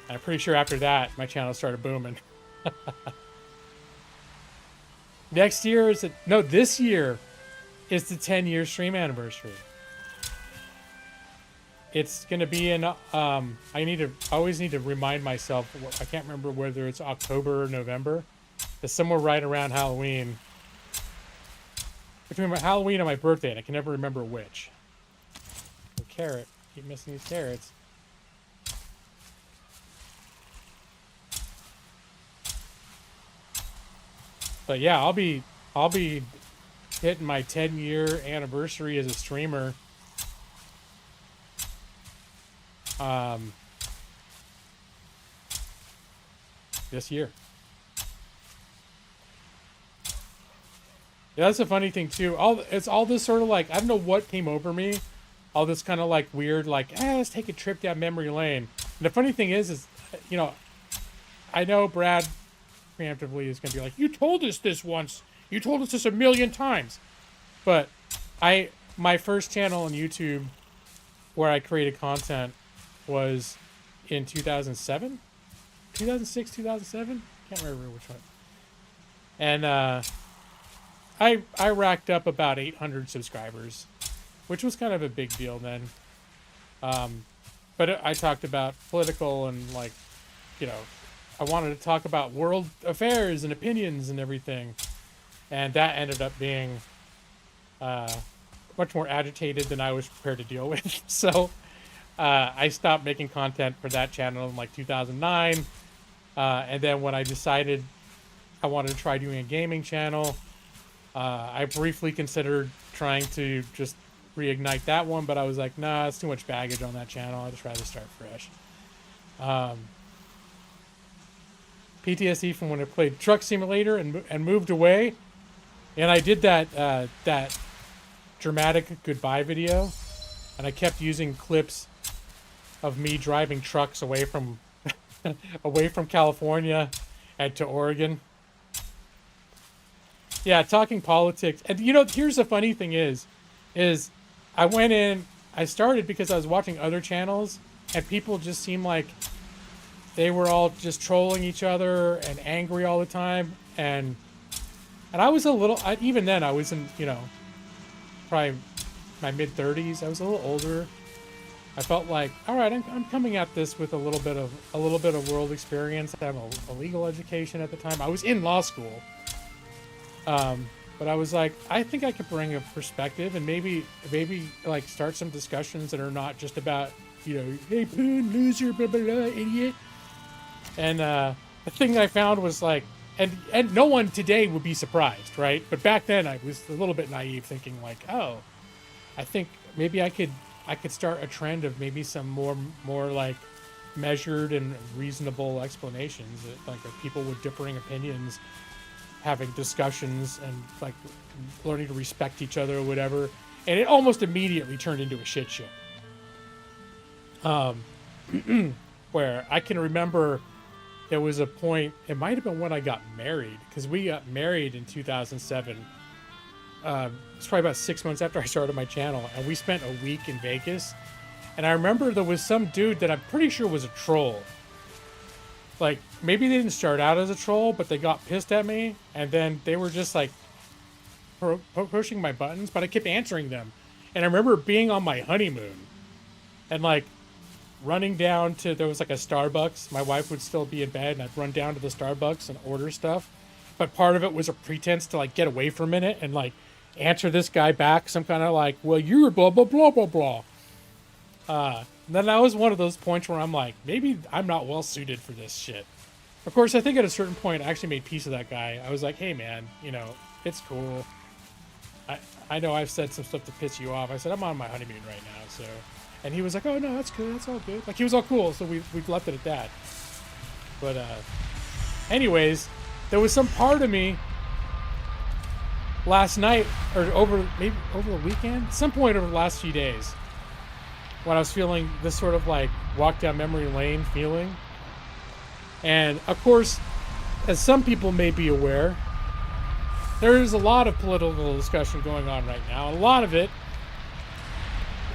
And I'm pretty sure after that my channel started booming. This year is the 10-year stream anniversary. It's gonna be in I always need to remind myself, I can't remember whether it's October or November. It's somewhere right around Halloween. Between my Halloween and my birthday, and I can never remember which. The carrot. Keep missing these carrots. But yeah, I'll be hitting my 10-year anniversary as a streamer. This year. Yeah, that's a funny thing too. It's all this sort of like, I don't know what came over me. All this kind of like weird, like, let's take a trip down memory lane. And the funny thing is, you know, I know Brad preemptively is going to be like, you told us this once. You told us this 1,000,000 times. But my first channel on YouTube where I created content was in 2007? 2006, 2007? Can't remember which one. And, I racked up about 800 subscribers, which was kind of a big deal then. but I talked about political and like, you know, I wanted to talk about world affairs and opinions and everything, and that ended up being much more agitated than I was prepared to deal with. So I stopped making content for that channel in like 2009, and then when I decided I wanted to try doing a gaming channel, I briefly considered trying to just reignite that one, but I was like, nah, it's too much baggage on that channel. I'd just rather start fresh. PTSD from when I played Truck Simulator and moved away, and I did that that dramatic goodbye video, and I kept using clips of me driving trucks away from away from California and to Oregon. Yeah, talking politics. And you know, here's the funny thing is I went in, I started because I was watching other channels and people just seemed like they were all just trolling each other and angry all the time. And I was a little, even then I was in, you know, probably my mid 30s. I was a little older. I felt like, all right, I'm coming at this with a little bit of world experience. I have a legal education at the time. I was in law school. But I was like, I think I could bring a perspective and maybe like start some discussions that are not just about, you know, hey, poon, loser, blah, blah, blah, idiot. And the thing I found was like, and no one today would be surprised, right? But back then I was a little bit naive, thinking like, oh, I think maybe I could start a trend of maybe some more like measured and reasonable explanations, that, like people with differing opinions having discussions and like learning to respect each other or whatever. And it almost immediately turned into a shit show. Where I can remember there was a point, it might have been when I got married, because we got married in 2007. It's probably about 6 months after I started my channel, and we spent a week in Vegas. And I remember there was some dude that I'm pretty sure was a troll. Like, maybe they didn't start out as a troll, but they got pissed at me, and then they were just like pushing my buttons, but I kept answering them. And I remember being on my honeymoon and like running down to, there was like a Starbucks. My wife would still be in bed, and I'd run down to the Starbucks and order stuff. But part of it was a pretense to like get away for a minute and like answer this guy back, some kind of like, well, you're blah, blah, blah, blah, blah. Then that was one of those points where I'm like, maybe I'm not well suited for this shit. Of course, I think at a certain point I actually made peace with that guy. I was like, hey man, you know, it's cool. I know I've said some stuff to piss you off. I said, I'm on my honeymoon right now, so. And he was like, oh no, that's good, that's all good. Like, he was all cool, so we've left it at that. But anyways, there was some part of me last night, or maybe over the weekend, some point over the last few days, when I was feeling this sort of like walk down memory lane feeling. And of course, as some people may be aware, there is a lot of political discussion going on right now. A lot of it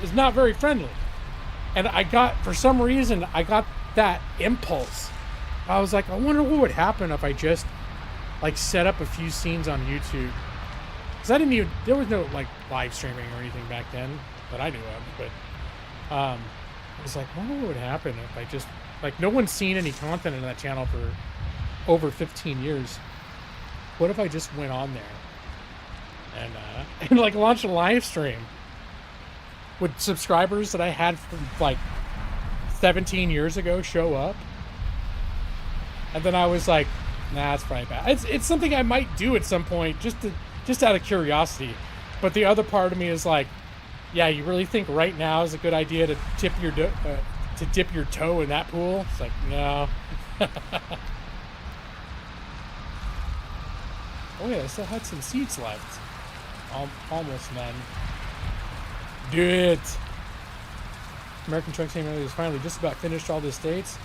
is not very friendly. And for some reason, I got that impulse. I was like, I wonder what would happen if I just like set up a few scenes on YouTube. Because there was no like live streaming or anything back then that I knew of, but I was like, I wonder what would happen if I just, like, no one's seen any content in that channel for over 15 years. What if I just went on there and like launched a live stream? Would subscribers that I had from like 17 years ago show up? And then I was like, nah, it's probably bad. It's something I might do at some point, just out of curiosity. But the other part of me is like, yeah, you really think right now is a good idea to dip your toe in that pool? It's like, no. Oh yeah, I still had some seats left. Almost none. Do it. American Truck Simulator is finally just about finished all the states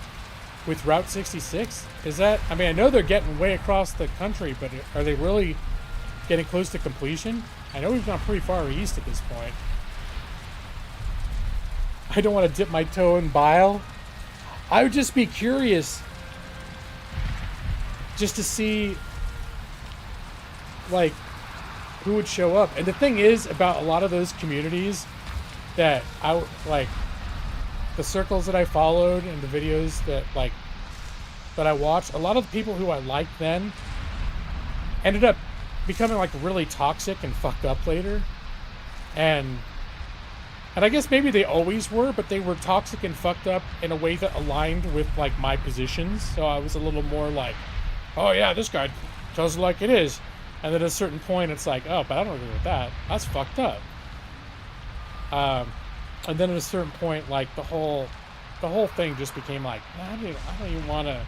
with Route 66. Is that, I mean, I know they're getting way across the country, but are they really getting close to completion? I know we've gone pretty far east at this point. I don't want to dip my toe in bile. I would just be curious just to see like who would show up. And the thing is about a lot of those communities that I like, the circles that I followed and the videos that I watched, a lot of the people who I liked then ended up becoming like really toxic and fucked up later. And I guess maybe they always were, but they were toxic and fucked up in a way that aligned with like my positions. So I was a little more like, oh yeah, this guy tells it like it is. And then at a certain point it's like, oh, but I don't agree with that. That's fucked up. And then at a certain point, like the whole thing just became like, I don't even want to,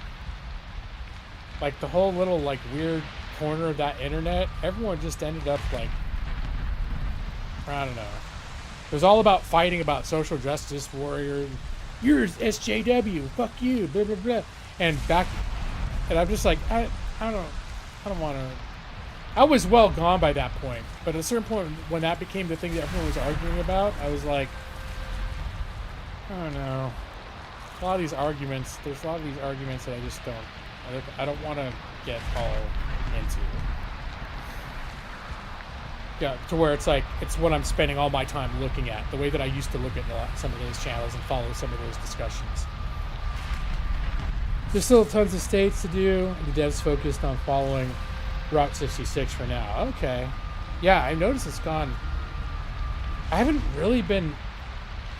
like the whole little like weird corner of that internet, everyone just ended up like, I don't know. It was all about fighting about social justice warrior. You're SJW, fuck you, blah blah blah. And I'm just like, I don't want to. I was well gone by that point, but at a certain point when that became the thing that everyone was arguing about, I was like, I don't know. There's a lot of these arguments that I just don't want to get all into. Yeah, to where it's like, it's what I'm spending all my time looking at, the way that I used to look at some of those channels and follow some of those discussions. There's still tons of states to do, and the devs focused on following Route 66 for now. Okay. Yeah, I noticed it's gone. I haven't really been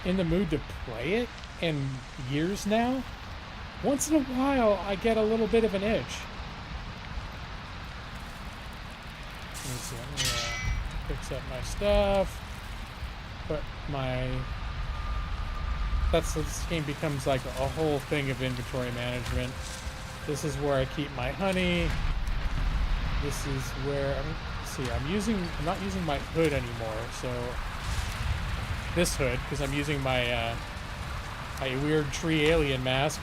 in the mood to play it in years now. Once in a while, I get a little bit of an itch. Let me see. Let me fix up my stuff. Put my... This game becomes like a whole thing of inventory management. This is where I keep my honey. This is where, let's see, I'm not using my hood anymore, so this hood, because I'm using my my weird tree alien mask.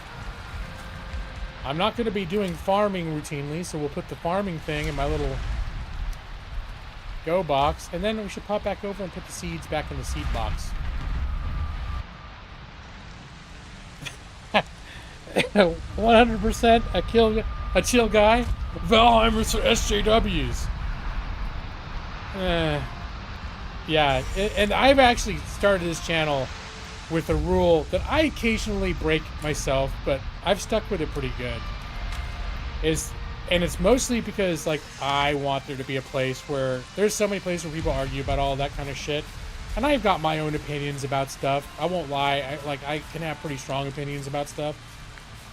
I'm not going to be doing farming routinely, so we'll put the farming thing in my little go box, and then we should pop back over and put the seeds back in the seed box. 100% a chill guy. Valheim for SJWs. Yeah, and I've actually started this channel with a rule that I occasionally break myself, but I've stuck with it pretty good. And it's mostly because like I want there to be a place where there's so many places where people argue about all that kind of shit, and I've got my own opinions about stuff. I won't lie, I can have pretty strong opinions about stuff.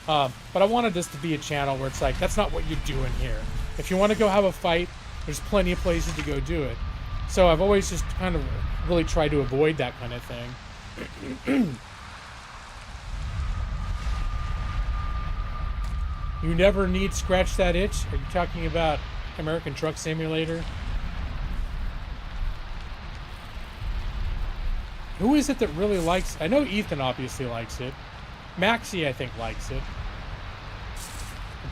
But I wanted this to be a channel where it's like, that's not what you're doing here. If you want to go have a fight, there's plenty of places to go do it. So I've always just kind of really tried to avoid that kind of thing. You never need scratch that itch? Are you talking about American Truck Simulator? Who is it that really likes... I know Ethan obviously likes it. Maxie, I think, likes it.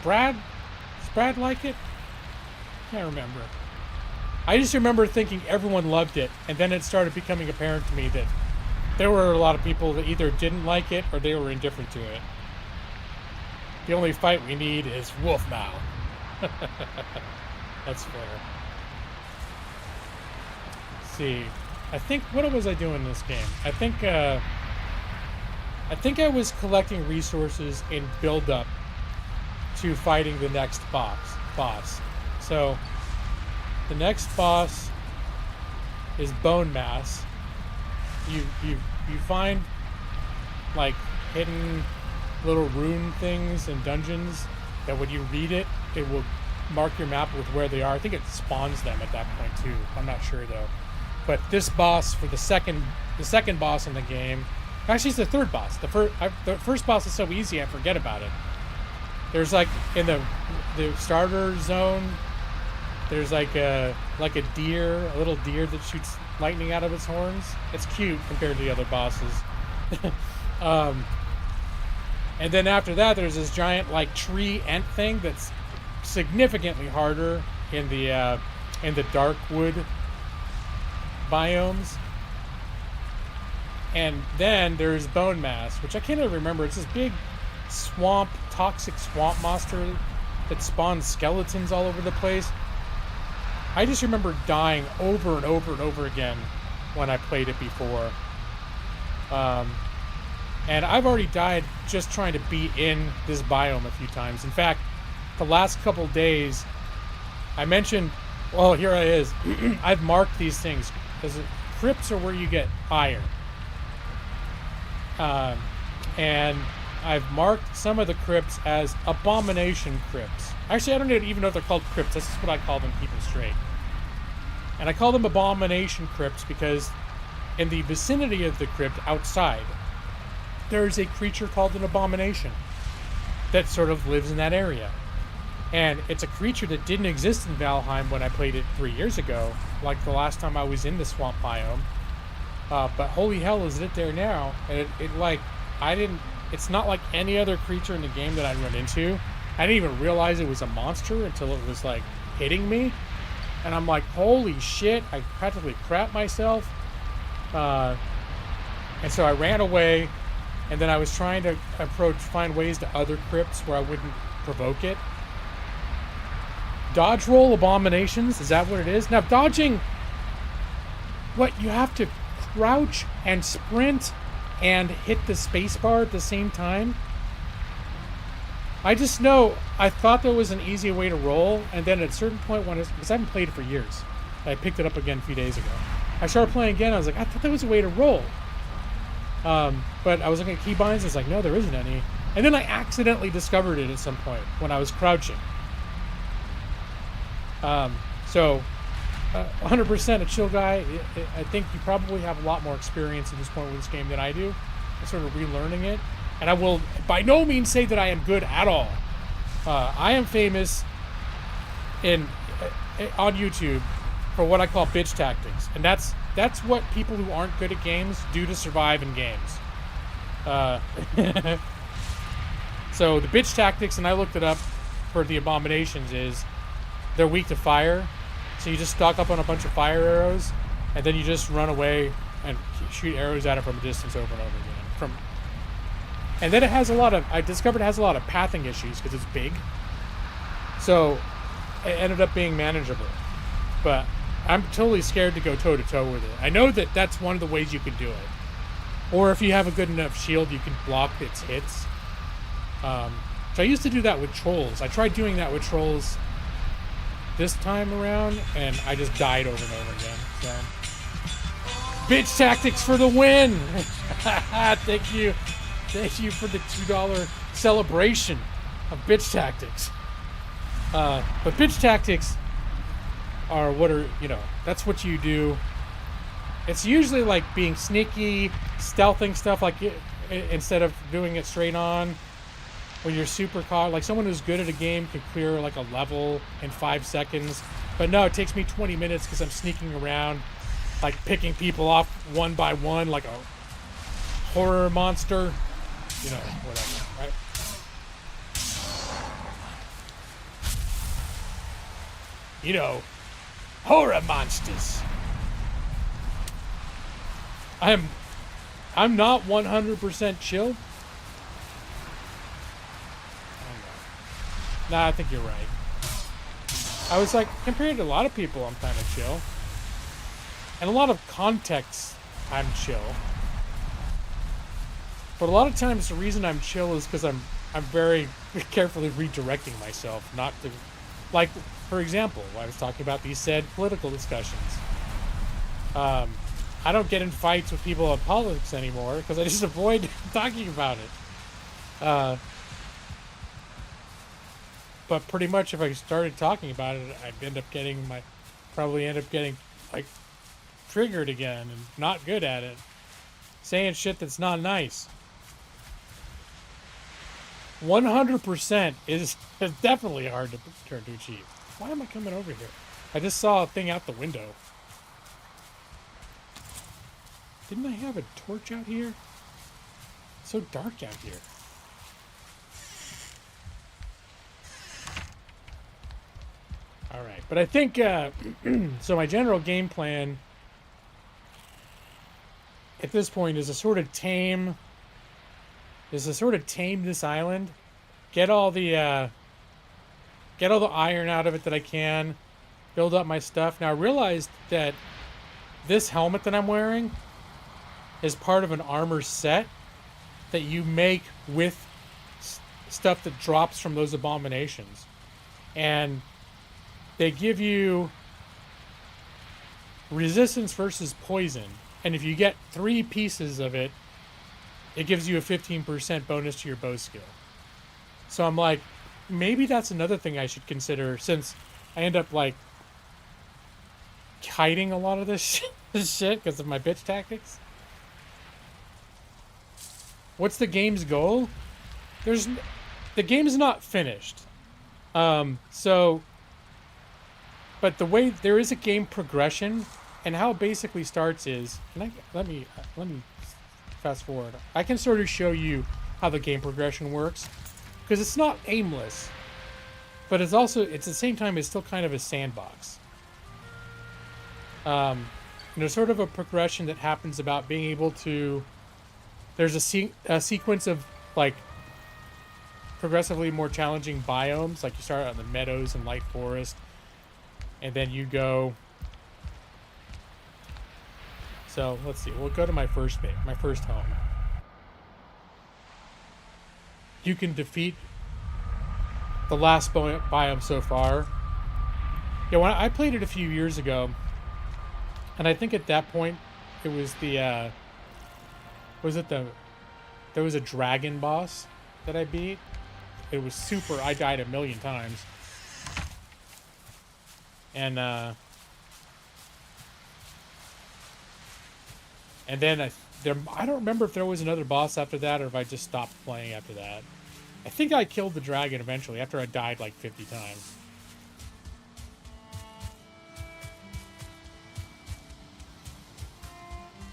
Brad? Does Brad like it? Can't remember. I just remember thinking everyone loved it, and then it started becoming apparent to me that there were a lot of people that either didn't like it or they were indifferent to it. The only fight we need is Wolfmouth. That's fair. Let's see. I think, what was I doing in this game? I think I was collecting resources in build-up to fighting the next boss. So, the next boss is Bone Mass. You find like hidden little rune things in dungeons that when you read it, it will mark your map with where they are. I think it spawns them at that point too. I'm not sure though. But this boss for the second boss in the game, actually it's the third boss. The first boss is so easy I forget about it. There's like in the starter zone, there's like a deer, a little deer that shoots lightning out of its horns. It's cute compared to the other bosses. And then after that, there's this giant like tree ant thing that's significantly harder in the dark wood biomes. And then there's Bone Mass, which I can't even remember. It's this big toxic swamp monster that spawns skeletons all over the place. I just remember dying over and over and over again when I played it before. And I've already died just trying to be in this biome a few times. In fact, the last couple days, I mentioned, well, here it is. I've marked these things because crypts are where you get iron. And I've marked some of the crypts as abomination crypts. Actually, I don't even know if they're called crypts. This is what I call them, keep them straight. And I call them abomination crypts because in the vicinity of the crypt outside, there's a creature called an abomination that sort of lives in that area. And it's a creature that didn't exist in Valheim when I played it 3 years ago, like the last time I was in the swamp biome. But holy hell, is it there now? And it's not like any other creature in the game that I'd run into. I didn't even realize it was a monster until it was like hitting me. And I'm like, holy shit, I practically crapped myself. And so I ran away, and then I was trying to find ways to other crypts where I wouldn't provoke it. Dodge roll abominations, is that what it is? Now dodging, what, you have to crouch and sprint and hit the spacebar at the same time? I just know, I thought there was an easy way to roll, and then at a certain point because I haven't played it for years. I picked it up again a few days ago. I started playing again, I was like, I thought there was a way to roll. But I was looking at keybinds, I was like, no, there isn't any. And then I accidentally discovered it at some point when I was crouching. So 100% a chill guy. I think you probably have a lot more experience at this point with this game than I do. I'm sort of relearning it. And I will by no means say that I am good at all. I am famous on YouTube for what I call bitch tactics. And that's what people who aren't good at games do to survive in games. So the bitch tactics, and I looked it up for the abominations, is they're weak to fire. So you just stock up on a bunch of fire arrows, and then you just run away and shoot arrows at it from a distance over and over again. And then I discovered it has a lot of pathing issues because it's big. So it ended up being manageable. But I'm totally scared to go toe-to-toe with it. I know that that's one of the ways you can do it. Or if you have a good enough shield, you can block its hits. So I used to do that with trolls. I tried doing that with trolls this time around, and I just died over and over again. So, bitch tactics for the win! Thank you for the $2 celebration of bitch tactics. But bitch tactics are that's what you do. It's usually like being sneaky, stealthing stuff, like instead of doing it straight on. When you're super caught, like someone who's good at a game can clear like a level in 5 seconds. But no, it takes me 20 minutes because I'm sneaking around, like picking people off one by one like a horror monster. Whatever, right? Horror monsters. I'm not 100% chill. Nah, I think you're right. I was like, compared to a lot of people, I'm kind of chill. And a lot of contexts, I'm chill. But a lot of times the reason I'm chill is because I'm very carefully redirecting myself, not to, like, for example, I was talking about these said political discussions. I don't get in fights with people on politics anymore because I just avoid talking about it. But pretty much if I started talking about it, I'd probably end up getting like triggered again and not good at it. Saying shit that's not nice. 100% is definitely hard to achieve. Why am I coming over here? I just saw a thing out the window. Didn't I have a torch out here? It's so dark out here. Alright, but I think, so my general game plan at this point is to sort of tame this island, get all the iron out of it that I can, build up my stuff. Now I realized that this helmet that I'm wearing is part of an armor set, that you make with stuff that drops from those abominations. And they give you resistance versus poison. And if you get 3 pieces of it, it gives you a 15% bonus to your bow skill. So I'm like, maybe that's another thing I should consider, since I end up like hiding a lot of this shit because of my bitch tactics. What's the game's goal? The game is not finished. But the way there is a game progression, and how it basically starts is, and let me fast forward. I can sort of show you how the game progression works, because it's not aimless, but it's also, at the same time, it's still kind of a sandbox. Sort of a progression that happens about being able to. There's a sequence of like progressively more challenging biomes. Like you start on the meadows and light forest, and then you go. So let's see. We'll go to my first home. You can defeat the last biome so far. Yeah, when I played it a few years ago, and I think at that point it was the there was a dragon boss that I beat. It was super. I died a million times, and then I don't remember if there was another boss after that, or if I just stopped playing after that. I think I killed the dragon eventually after I died like 50 times.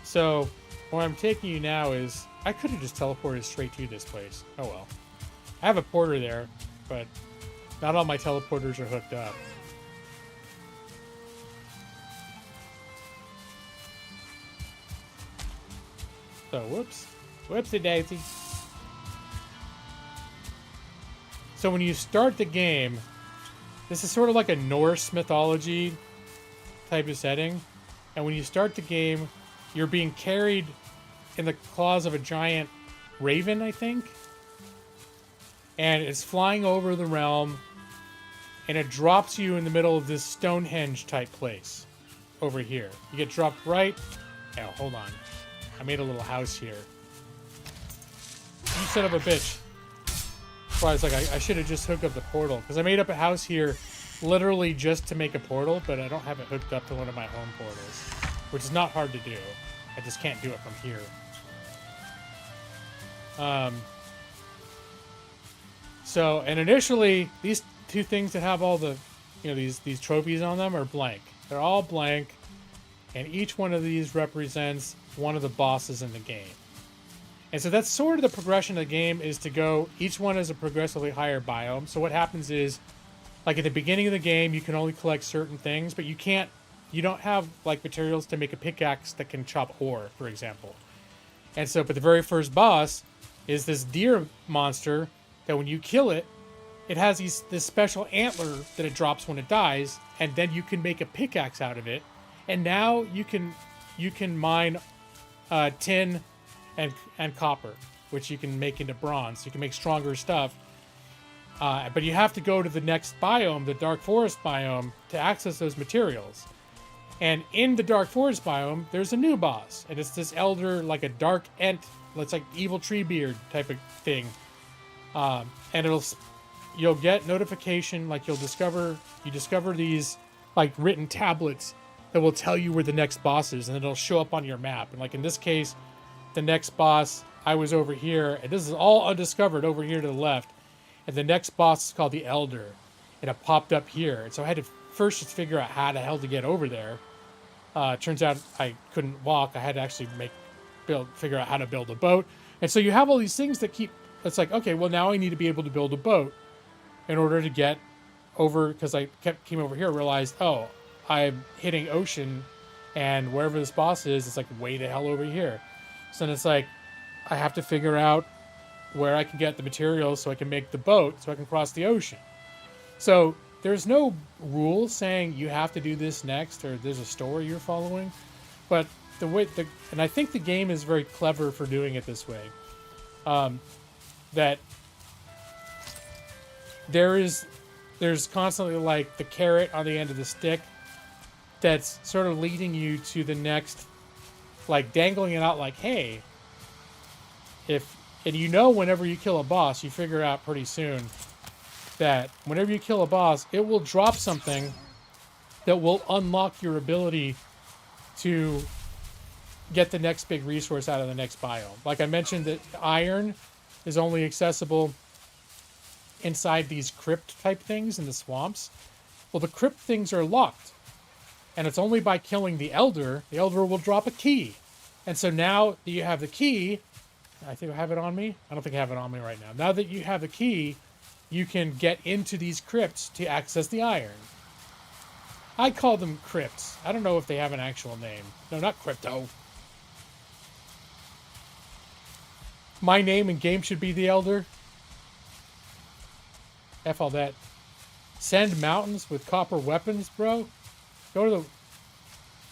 So, where I'm taking you now is, I could have just teleported straight to this place. Oh well. I have a porter there, but not all my teleporters are hooked up. So, whoopsie daisy. So when you start the game, this is sort of like a Norse mythology type of setting. And when you start the game, you're being carried in the claws of a giant raven, I think. And it's flying over the realm, and it drops you in the middle of this Stonehenge type place over here. You get dropped right. Oh, hold on. I made a little house here. You son of a bitch. That's why I was like, I should have just hooked up the portal, because I made up a house here literally just to make a portal, but I don't have it hooked up to one of my home portals, which is not hard to do. I just can't do it from here. So, and initially, these 2 things that have all the, these trophies on them are blank. They're all blank, and each one of these represents one of the bosses in the game. And so that's sort of the progression of the game, is to go, each one is a progressively higher biome. So what happens is, like at the beginning of the game, you can only collect certain things, but you don't have like materials to make a pickaxe that can chop ore, for example. And so, but the very first boss is this deer monster that when you kill it, it has this special antler that it drops when it dies, and then you can make a pickaxe out of it. And now you can mine tin and copper, which you can make into bronze. You can make stronger stuff. But you have to go to the next biome, the Dark Forest biome, to access those materials. And in the Dark Forest biome, there's a new boss. And it's this elder, like a dark ent, that's like evil Treebeard type of thing. And you'll get notification, like you discover these like written tablets that will tell you where the next boss is, and it'll show up on your map. And like in this case, the next boss, I was over here, and this is all undiscovered over here to the left. And the next boss is called the Elder, and it popped up here. And so I had to first just figure out how the hell to get over there. Turns out I couldn't walk. I had to actually figure out how to build a boat. And so you have all these things that it's like, okay, well now I need to be able to build a boat in order to get over, because I came over here and realized, oh, I'm hitting ocean, and wherever this boss is, it's like way the hell over here. So then it's like, I have to figure out where I can get the materials so I can make the boat so I can cross the ocean. So there's no rule saying you have to do this next, or there's a story you're following. But and I think the game is very clever for doing it this way. that there's constantly like the carrot on the end of the stick that's sort of leading you to the next, like dangling it out like, hey, and whenever you kill a boss, you figure out pretty soon that whenever you kill a boss, it will drop something that will unlock your ability to get the next big resource out of the next biome. Like I mentioned, that iron is only accessible inside these crypt type things in the swamps. Well, the crypt things are locked, and it's only by killing the elder will drop a key. And so now that you have the key, I think I have it on me. I don't think I have it on me right now. Now that you have the key, you can get into these crypts to access the iron. I call them crypts. I don't know if they have an actual name. No, not crypto. My name in game should be the Elder. F all that. Send mountains with copper weapons, bro. Go to the.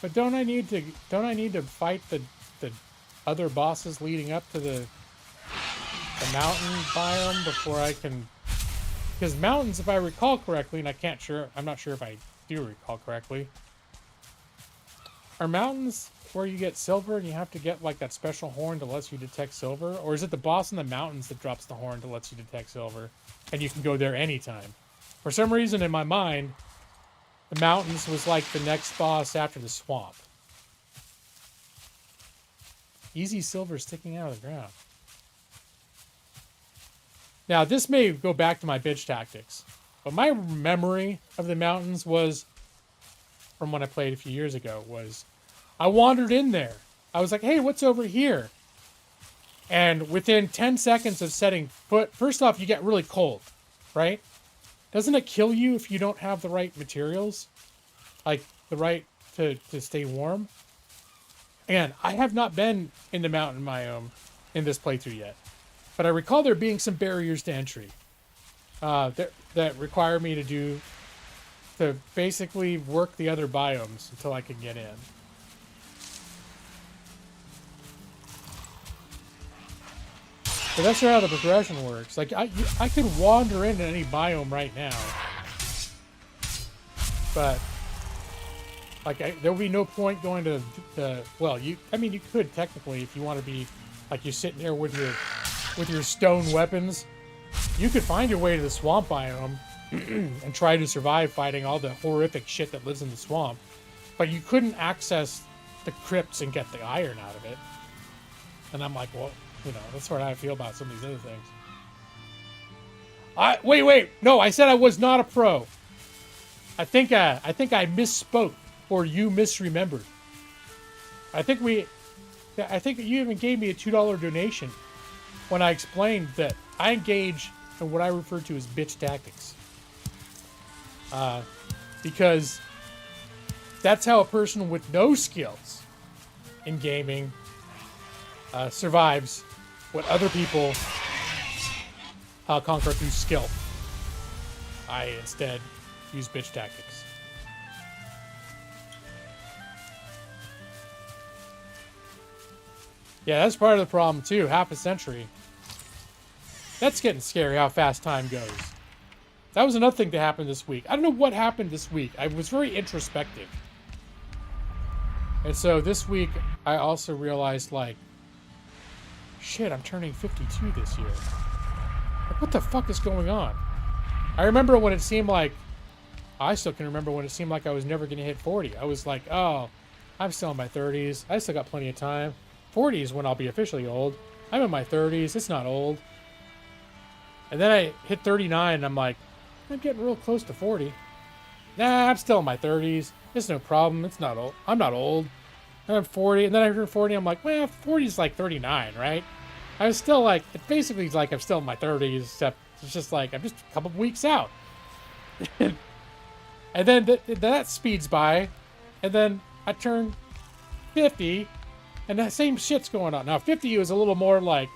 But don't I need to fight the other bosses leading up to the mountain biome before I can? Because mountains, if I recall correctly, and I'm not sure if I do recall correctly, are mountains where you get silver and you have to get like that special horn that lets you detect silver? Or is it the boss in the mountains that drops the horn that lets you detect silver and you can go there anytime? For some reason in my mind, the mountains was like the next boss after the swamp. Easy silver sticking out of the ground. Now, this may go back to my bitch tactics, but my memory of the mountains was, from when I played a few years ago, was I wandered in there. I was like, hey, what's over here? And within 10 seconds of setting foot, first off, you get really cold, right? Doesn't it kill you if you don't have the right materials? Like, the right to stay warm? And I have not been in the mountain biome in this playthrough yet. But I recall there being some barriers to entry that require me to basically work the other biomes until I can get in. But that's how the progression works. Like I could wander into any biome right now, but like there would be no point going to the. Well, you could technically if you want to be like you're sitting there with your stone weapons, you could find your way to the swamp biome and try to survive fighting all the horrific shit that lives in the swamp. But you couldn't access the crypts and get the iron out of it. And I'm like, well, that's sort of how I feel about some of these other things. Wait. No, I said I was not a pro. I think I misspoke, or you misremembered. I think you even gave me a $2 donation when I explained that I engage in what I refer to as bitch tactics. Because that's how a person with no skills in gaming survives what other people conquer through skill. I instead use bitch tactics. Yeah, that's part of the problem too. Half a century. That's getting scary how fast time goes. That was another thing that happened this week. I don't know what happened this week. I was very introspective. And so this week, I also realized, like, shit, I'm turning 52 this year. Like, what the fuck is going on? I remember when it seemed like, I still can remember when it seemed like I was never going to hit 40. I was like, oh, I'm still in my 30s. I still got plenty of time. 40 is when I'll be officially old. I'm in my 30s. It's not old. And then I hit 39, and I'm like, I'm getting real close to 40. Nah, I'm still in my 30s. It's no problem. It's not old. I'm not old. And I'm 40, and then I heard 40. I'm like, well, 40 is like 39, right? I was still like, it basically is like I'm still in my 30s, except it's just like I'm just a couple of weeks out. And then that speeds by, and then I turn 50, and that same shit's going on. Now, 50 was a little more like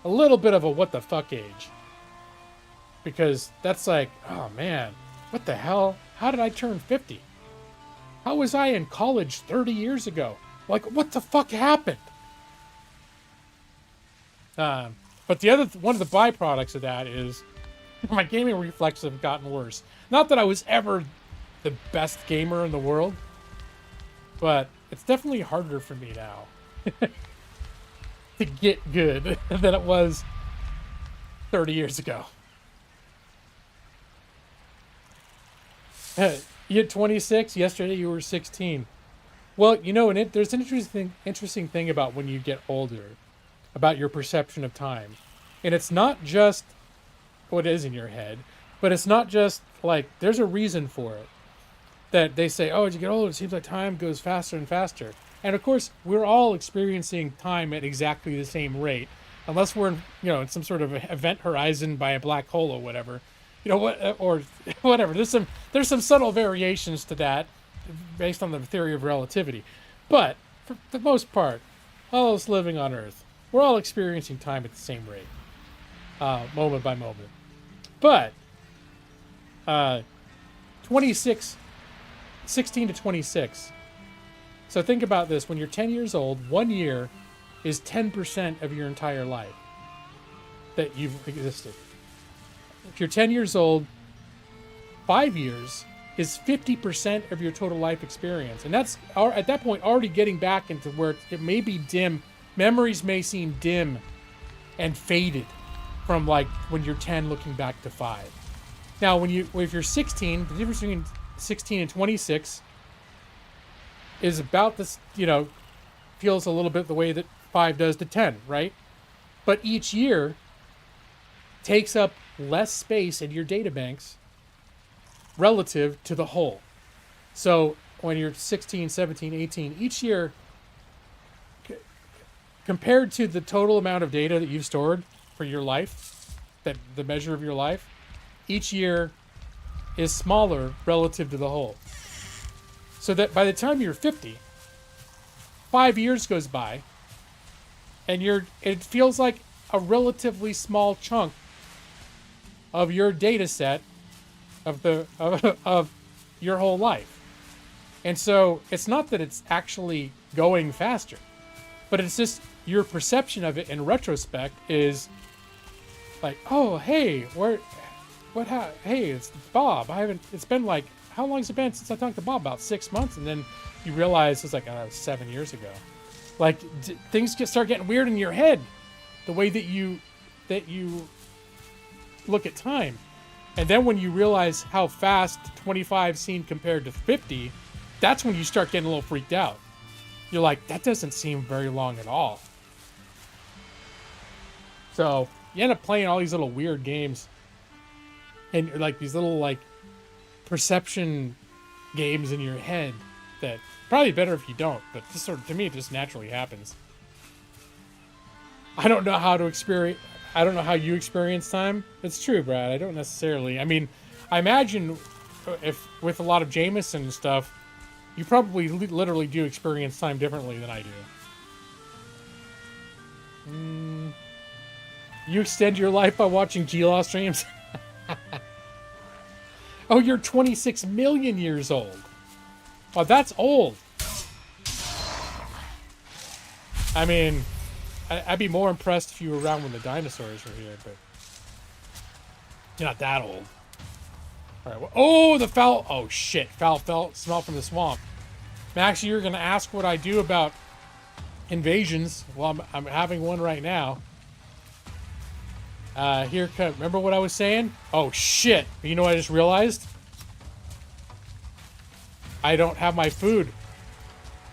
a little bit of a what the fuck age. Because that's like, oh man, what the hell? How did I turn 50? How was I in college 30 years ago? Like, what the fuck happened? But But the other one of the byproducts of that is my gaming reflexes have gotten worse. Not that I was ever the best gamer in the world, but it's definitely harder for me now to get good than it was 30 years ago. You hit 26. Yesterday you were 16. Well, you know, and there's an interesting thing about when you get older, about your perception of time. And it's not just what is in your head, but it's not just like, there's a reason for it. That they say, oh, as you get older, it seems like time goes faster and faster. And of course, we're all experiencing time at exactly the same rate, unless we're in some sort of event horizon by a black hole or whatever. Or whatever. There's some subtle variations to that based on the theory of relativity. But for the most part, all of us living on Earth, we're all experiencing time at the same rate, moment by moment. But 16 to 26. So think about this. When you're 10 years old, 1 year is 10% of your entire life that you've existed. If you're 10 years old, 5 years is 50% of your total life experience. And that's, at that point, already getting back into where it may be dim. Memories may seem dim and faded from like when you're 10 looking back to 5. Now, if you're 16, the difference between 16 and 26 is about this, feels a little bit the way that 5 does to 10, right? But each year takes up less space in your data banks relative to the whole. So when you're 16, 17, 18, each year, compared to the total amount of data that you've stored for your life, that the measure of your life, each year is smaller relative to the whole. So that by the time you're 50, 5 years goes by, and it feels like a relatively small chunk of your data set of your whole life. And so it's not that it's actually going faster, but it's just your perception of it in retrospect is like, oh, hey, hey, it's Bob. It's been like, how long has it been since I talked to Bob? About 6 months. And then you realize it's like 7 years ago. Like things start getting weird in your head, the way that you look at time. And then when you realize how fast 25 seemed compared to 50, that's when you start getting a little freaked out. You're like, that doesn't seem very long at all. So you end up playing all these little weird games, and like these little like perception games in your head that probably better if you don't, but this sort of, to me, it just naturally happens. I don't know how you experience time. It's true, Brad. I don't necessarily. I mean, I imagine if with a lot of Jameson and stuff, you probably literally do experience time differently than I do. You extend your life by watching G-Law streams? Oh, you're 26 million years old. Oh, that's old. I mean, I'd be more impressed if you were around when the dinosaurs were here, but you're not that old. All right. Well, oh, the foul. Oh, shit. Foul smell from the swamp. Max, you're going to ask what I do about invasions. Well, I'm having one right now. Remember what I was saying? Oh, shit. You know what I just realized? I don't have my food.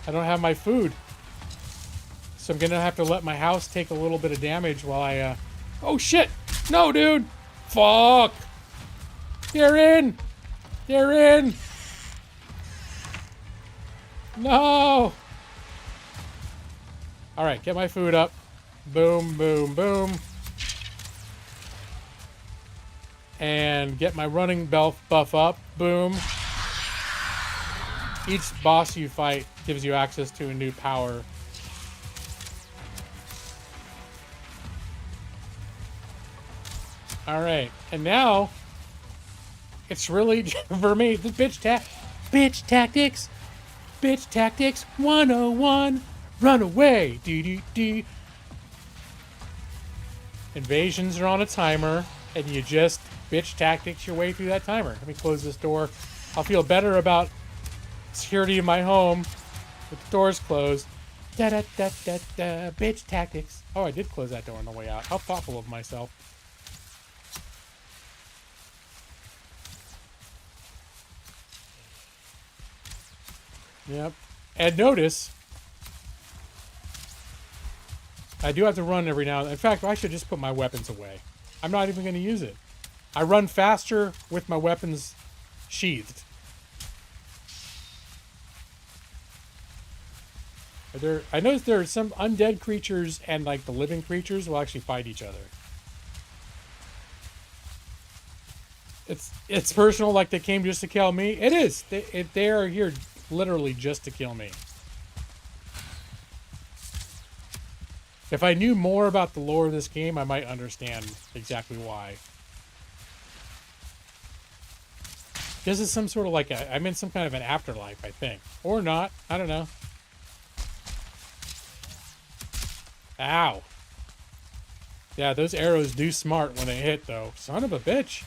So I'm going to have to let my house take a little bit of damage while I, Oh, shit! No, dude! Fuck! They're in! No! Alright, get my food up. Boom, boom, boom. And get my running buff up. Boom. Each boss you fight gives you access to a new power. Alright, and now it's really for me the bitch tactics 101, run away, do. Invasions are on a timer, and you just bitch tactics your way through that timer. Let me close this door. I'll feel better about security in my home with the doors closed. Da da da da da. Bitch tactics. Oh, I did close that door on the way out. How thoughtful of myself. Yep. And notice, I do have to run every now and then. In fact, I should just put my weapons away. I'm not even going to use it. I run faster with my weapons sheathed. I noticed there are some undead creatures and like the living creatures will actually fight each other. It's personal, like they came just to kill me. It is. They are here literally just to kill me. If I knew more about the lore of this game, I might understand exactly why. This is some sort of like I'm in some kind of an afterlife, I think. Or not. I don't know. Ow. Yeah, those arrows do smart when they hit, though. Son of a bitch.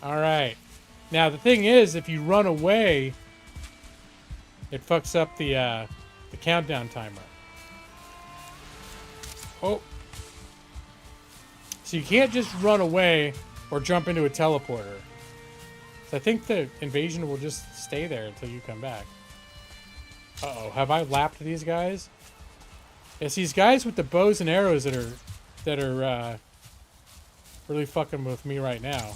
Alright. Now, the thing is, if you run away, it fucks up the countdown timer. Oh. So you can't just run away or jump into a teleporter. So I think the invasion will just stay there until you come back. Uh-oh, have I lapped these guys? It's these guys with the bows and arrows that are really fucking with me right now.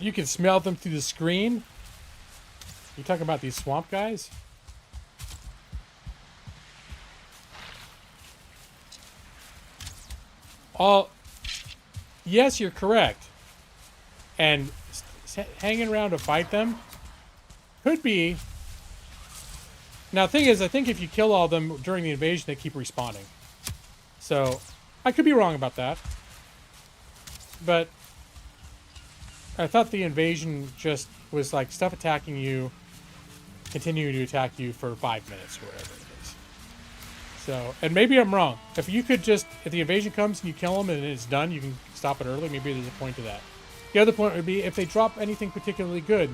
You can smell them through the screen. You talking about these swamp guys? Yes, you're correct. And hanging around to fight them could be. Now, the thing is, I think if you kill all of them during the invasion, they keep respawning. So, I could be wrong about that. But I thought the invasion just was like stuff attacking you, continuing to attack you for 5 minutes or whatever it is. So, and maybe I'm wrong. If you could just, if the invasion comes and you kill them and it's done, you can stop it early. Maybe there's a point to that. The other point would be if they drop anything particularly good,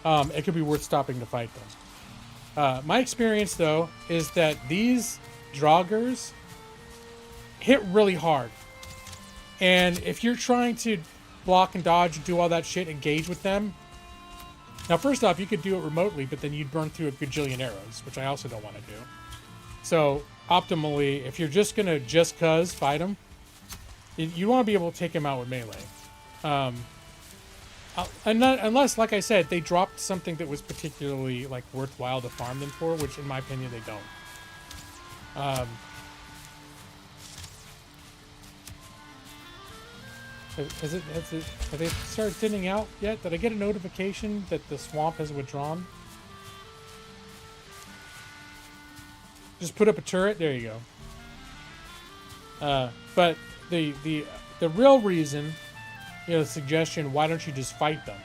it could be worth stopping to fight them. My experience, though, is that these Draugrs hit really hard. And if you're trying to block and dodge and do all that shit, engage with them. Now, first off, you could do it remotely, but then you'd burn through a gajillion arrows, which I also don't want to do. So, optimally, if you're just going to just cuz fight them, you want to be able to take them out with melee. Unless, like I said, they dropped something that was particularly like worthwhile to farm them for, which in my opinion, they don't. Have they started thinning out yet? Did I get a notification that the swamp has withdrawn? Just put up a turret. There you go. But the real reason, the suggestion, why don't you just fight them,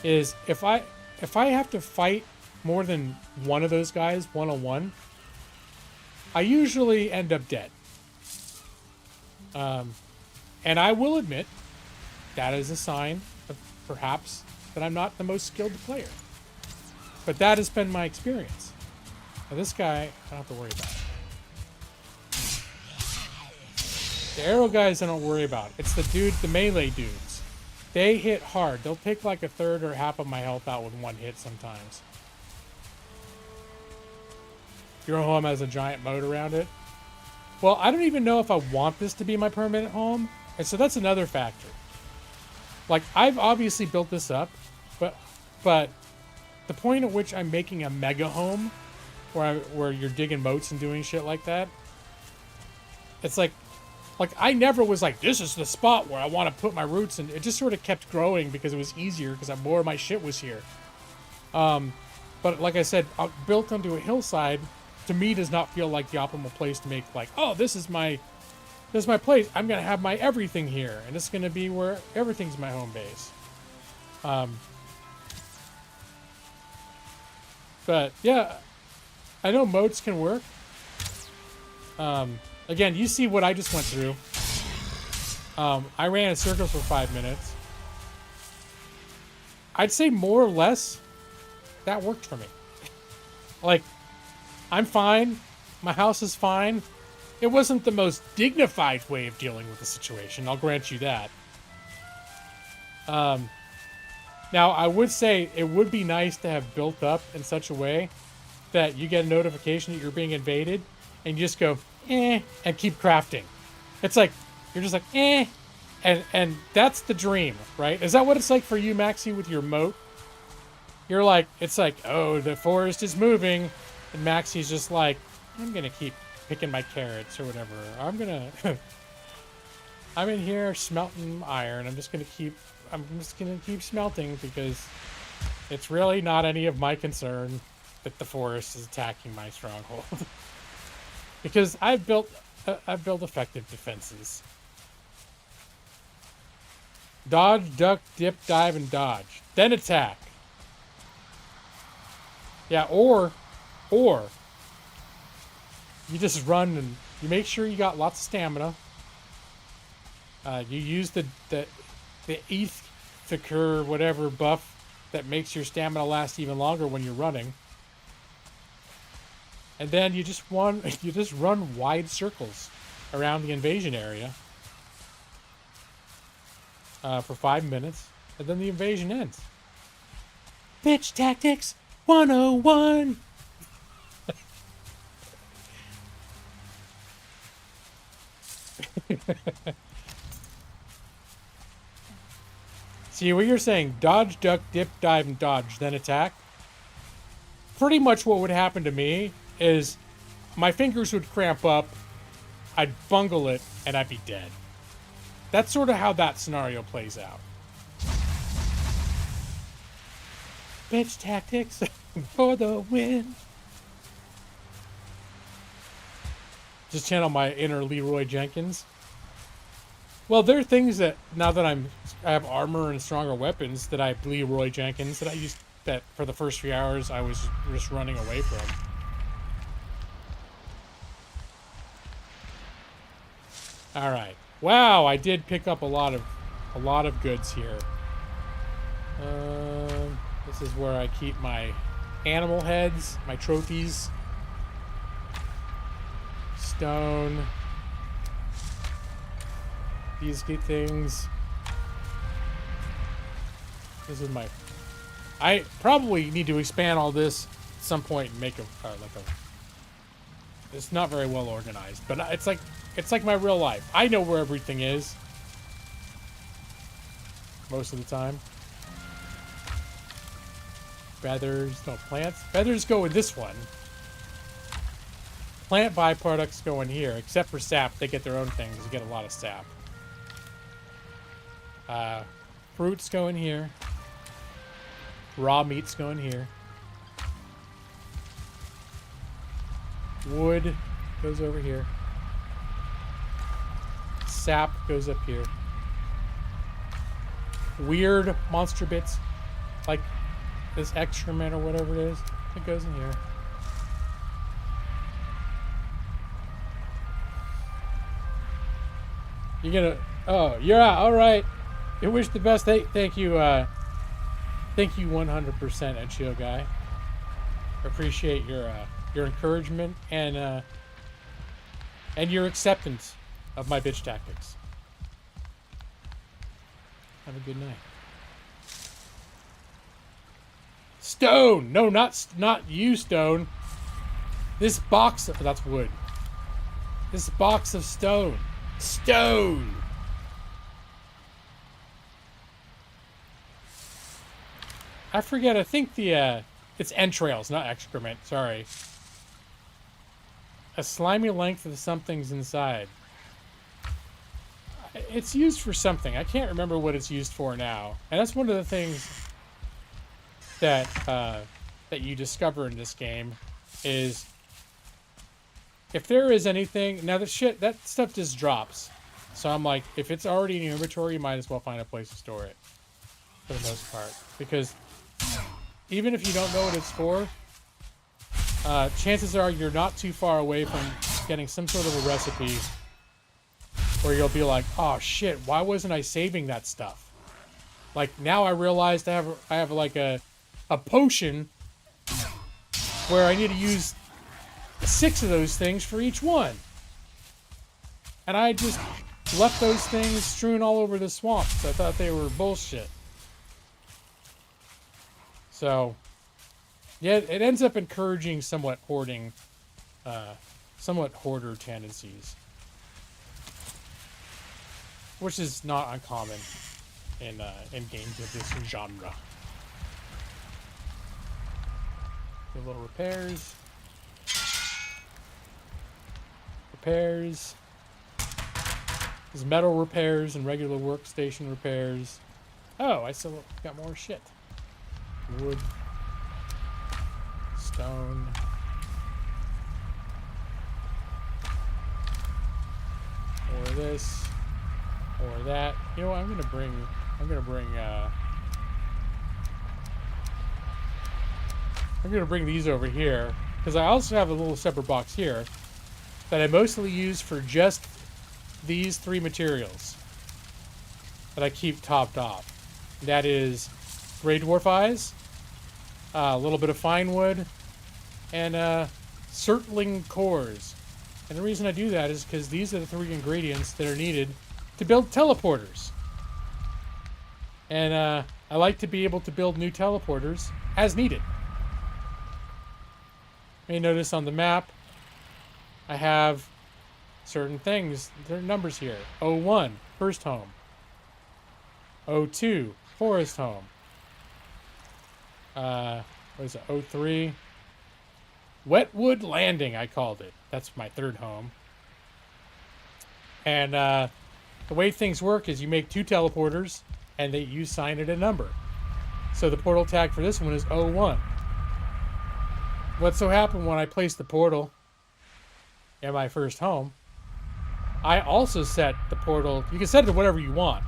is if I have to fight more than one of those guys one-on-one, I usually end up dead. And I will admit, that is a sign of perhaps that I'm not the most skilled player. But that has been my experience. Now this guy, I don't have to worry about it. The arrow guys I don't worry about. It's the melee dudes. They hit hard. They'll take like a third or half of my health out with one hit sometimes. Your home has a giant moat around it. Well, I don't even know if I want this to be my permanent home. And so that's another factor. Like, I've obviously built this up, but the point at which I'm making a mega home, where you're digging moats and doing shit like that, it's like I never was like, this is the spot where I want to put my roots, and it just sort of kept growing because it was easier because more of my shit was here. But like I said, built onto a hillside, to me does not feel like the optimal place to make like, oh, this is my place. I'm gonna have my everything here, and it's gonna be where everything's my home base. But yeah, I know modes can work. Again, you see what I just went through. I ran in circles for 5 minutes. I'd say more or less that worked for me. Like, I'm fine. My house is fine. It wasn't the most dignified way of dealing with the situation, I'll grant you that. Now, I would say it would be nice to have built up in such a way that you get a notification that you're being invaded, and you just go, and keep crafting. It's like, you're just like, and that's the dream, right? Is that what it's like for you, Maxie, with your moat? You're like, it's like, oh, the forest is moving, and Maxie's just like, I'm gonna keep picking my carrots or whatever. I'm gonna, I'm in here smelting iron. I'm just gonna keep smelting because it's really not any of my concern that the forest is attacking my stronghold. Because I've built effective defenses. Dodge, duck, dip, dive, and dodge. Then attack. Yeah, or you just run and you make sure you got lots of stamina. You use the ethiker whatever buff that makes your stamina last even longer when you're running. And then you just run wide circles around the invasion area for 5 minutes, and then the invasion ends. Bitch tactics 101. See what you're saying? Dodge, duck, dip, dive, and dodge, then attack. Pretty much what would happen to me is my fingers would cramp up, I'd bungle it, and I'd be dead. That's sort of how that scenario plays out. Bitch tactics for the win. Just channel my inner Leroy Jenkins. Well, there are things that, now that I have armor and stronger weapons, that I Leroy Jenkins, that I used, that for the first 3 hours I was just running away from. Alright. Wow, I did pick up a lot of goods here. This is where I keep my animal heads, my trophies. Stone. These good things. This is my... I probably need to expand all this at some point and make it's not very well organized, but it's like my real life. I know where everything is most of the time. Feathers, no, plants. Feathers go in this one. Plant byproducts go in here, except for sap. They get their own things. You get a lot of sap. Fruits go in here. Raw meats go in here. Wood goes over here. Sap goes up here. Weird monster bits, like this excrement or whatever it is, it goes in here. You're gonna... Oh, you're out. All right. You wish the best. Thank you. Thank you 100%, Edgio guy. Appreciate your encouragement and your acceptance of my bitch tactics. Have a good night. Stone. No, not you, Stone. This box of... That's wood. This box of stone. Stone. I forget. I think it's entrails, not excrement. Sorry. A slimy length of something's inside. It's used for something. I can't remember what it's used for now. And that's one of the things... that that you discover in this game is if there is anything. Now that stuff just drops. So I'm like, if it's already in your inventory, you might as well find a place to store it for the most part, because even if you don't know what it's for, chances are you're not too far away from getting some sort of a recipe where you'll be like, oh shit, why wasn't I saving that stuff? Like now I realized I have like a potion where I need to use 6 of those things for each one. And I just left those things strewn all over the swamp, so I thought they were bullshit. So, yeah, it ends up encouraging somewhat hoarder tendencies, which is not uncommon in games of this genre. A little repairs. There's metal repairs and regular workstation repairs. Oh, I still got more shit. Wood. Stone. Or this. Or that. You know what, I'm gonna bring these over here, because I also have a little separate box here that I mostly use for just these 3 materials that I keep topped off. That is Grey Dwarf Eyes, a little bit of fine wood, and Surtling cores. And the reason I do that is because these are the 3 ingredients that are needed to build teleporters. And I like to be able to build new teleporters as needed. You may notice on the map I have certain things, there are numbers here. 01, first home. 02, forest home. What is it, 03? Wetwood Landing, I called it. That's my 3rd home. And the way things work is you make 2 teleporters, and you assign it a number. So the portal tag for this one is 01. What so happened when I placed the portal in my first home, I also set the portal, you can set it to whatever you want,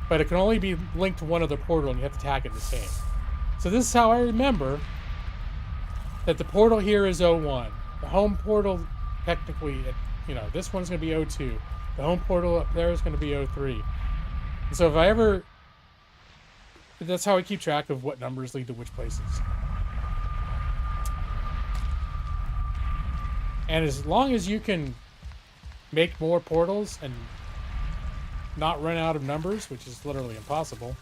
but it can only be linked to one other portal and you have to tag it the same. So this is how I remember that the portal here is 01. The home portal, technically, this one's going to be 02. The home portal up there is going to be 03. And so if I ever, that's how I keep track of what numbers lead to which places. And as long as you can make more portals and not run out of numbers, which is literally impossible,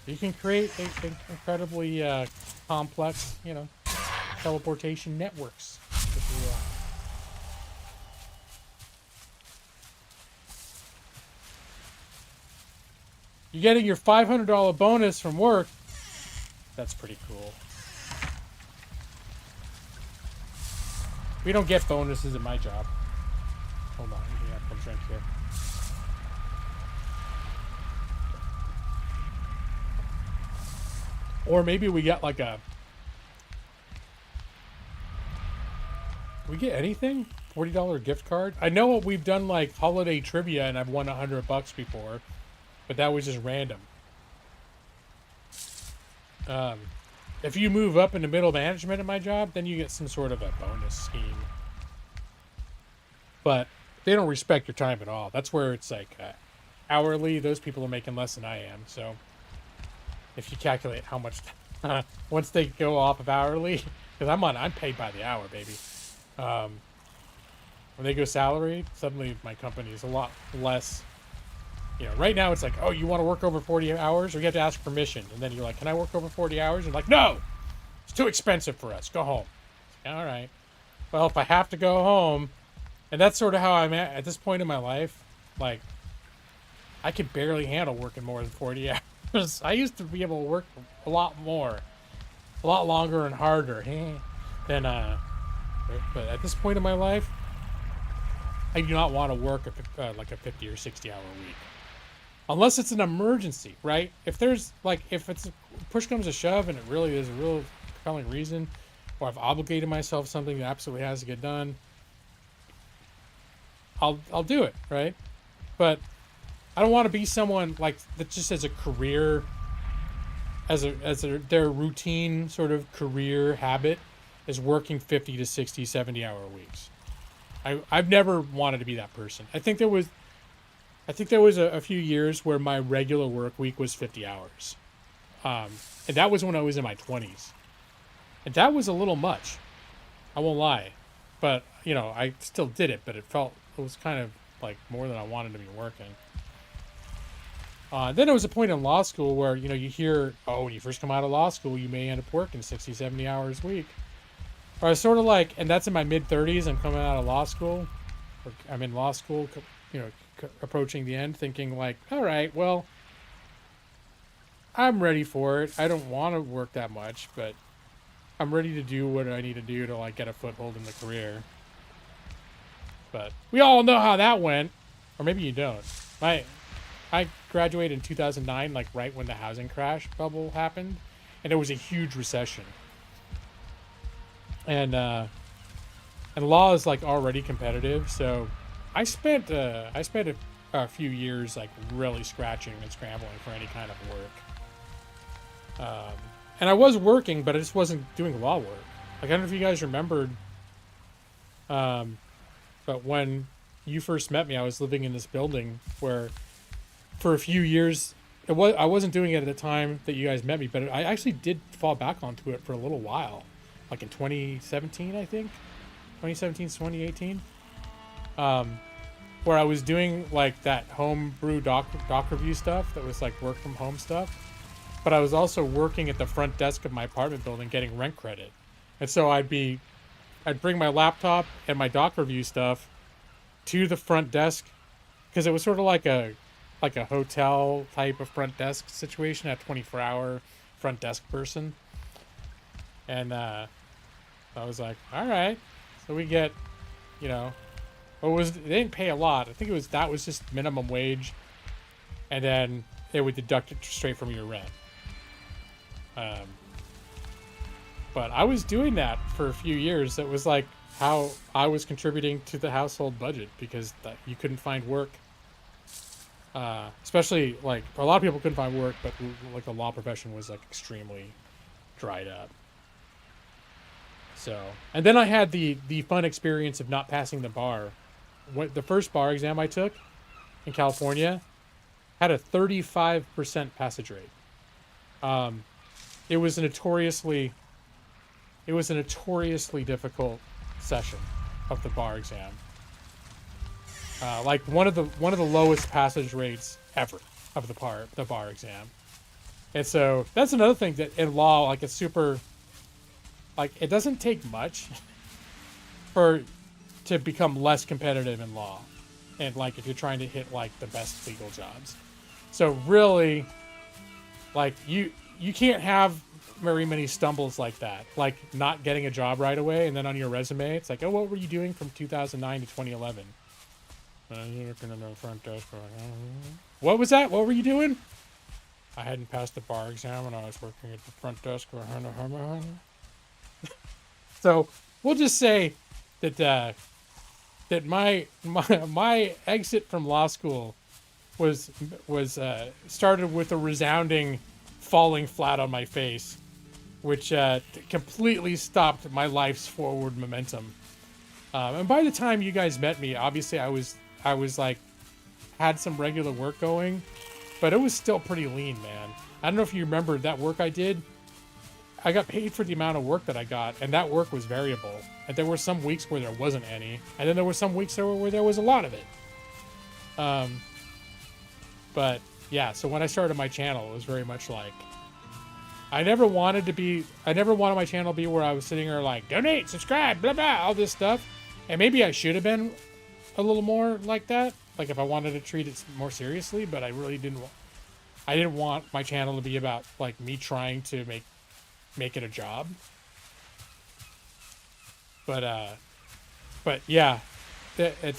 you can create incredibly complex, teleportation networks. You're getting your $500 bonus from work. That's pretty cool. We don't get bonuses at my job. Hold on, let me have a drink here. Or maybe we get like a... Do we get anything? $40 gift card? I know we've done like holiday trivia and I've won $100 before, but that was just random. If you move up into middle management at my job, then you get some sort of a bonus scheme. But they don't respect your time at all. That's where it's like hourly. Those people are making less than I am. So if you calculate how much, once they go off of hourly, because I'm paid by the hour, baby. When they go salary, suddenly my company is a lot less. Right now it's like, oh, you want to work over 40 hours? Or you have to ask permission. And then you're like, can I work over 40 hours? And like, no! It's too expensive for us. Go home. All right. Well, if I have to go home, and that's sort of how I'm at this point in my life, like, I could barely handle working more than 40 hours. I used to be able to work a lot more, a lot longer and harder than, but at this point in my life, I do not want to work like a 50 or 60 hour week. unless it's an emergency, right? If there's like, if it's push comes to shove and it really is a real compelling reason, or I've obligated myself something that absolutely has to get done, I'll do it, right? But I don't want to be someone like that just as a career, their routine sort of career habit is working 50 to 60, 70 hour weeks. I've never wanted to be that person. I think there was a few years where my regular work week was 50 hours. And that was when I was in my 20s. And that was a little much. I won't lie. But, you know, I still did it, but it was kind of like more than I wanted to be working. Then there was a point in law school where, you know, you hear, oh, when you first come out of law school, you may end up working 60, 70 hours a week. Or I was sort of like, and that's in my mid-30s, I'm coming out of law school. Or I'm in law school, you know, approaching the end, thinking like, all right, well, I'm ready for it. I don't want to work that much, but I'm ready to do what I need to do to like get a foothold in the career. But we all know how that went, or maybe you don't. I graduated in 2009, like right when the housing crash bubble happened, and there was a huge recession. And law is like already competitive, so I spent a few years like really scratching and scrambling for any kind of work. And I was working, but I just wasn't doing law work. Like I don't know if you guys remembered, but when you first met me, I was living in this building where, for a few years, I wasn't doing it at the time that you guys met me, but I actually did fall back onto it for a little while, like in 2017, I think, 2017 to 2018, where I was doing like that homebrew doc review stuff that was like work from home stuff, but I was also working at the front desk of my apartment building getting rent credit, and so I'd bring my laptop and my doc review stuff to the front desk, because it was sort of like a hotel type of front desk situation, a 24-hour front desk person. And I was like, all right. So we get, you know, they didn't pay a lot. I think that was just minimum wage. And then they would deduct it straight from your rent. But I was doing that for a few years. That was like how I was contributing to the household budget, because you couldn't find work. Especially like a lot of people couldn't find work, but like the law profession was like extremely dried up. So, and then I had the fun experience of not passing the bar. The first bar exam I took in California had a 35% passage rate. It was a notoriously difficult session of the bar exam. Like one of the lowest passage rates ever of the bar exam. And so that's another thing that in law, like it's super, like it doesn't take much to become less competitive in law. And like if you're trying to hit like the best legal jobs. So really, like you can't have very many stumbles like that. Like not getting a job right away, and then on your resume it's like, oh, what were you doing from 2009 to 2011? I was working on the front desk. What was that? What were you doing? I hadn't passed the bar exam, and I was working at the front desk. So we'll just say that my exit from law school was started with a resounding falling flat on my face, which completely stopped my life's forward momentum. And by the time you guys met me, obviously I was like had some regular work going, but it was still pretty lean, man. I don't know if you remember that work I did. I got paid for the amount of work that I got, and that work was variable. And there were some weeks where there wasn't any, and then there were some weeks where there was a lot of it. But yeah, so when I started my channel, it was very much like I never wanted my channel to be where I was sitting there like donate, subscribe, blah blah, all this stuff. And maybe I should have been a little more like that, like if I wanted to treat it more seriously, but I really didn't. I didn't want my channel to be about like me trying to make it a job. But yeah, at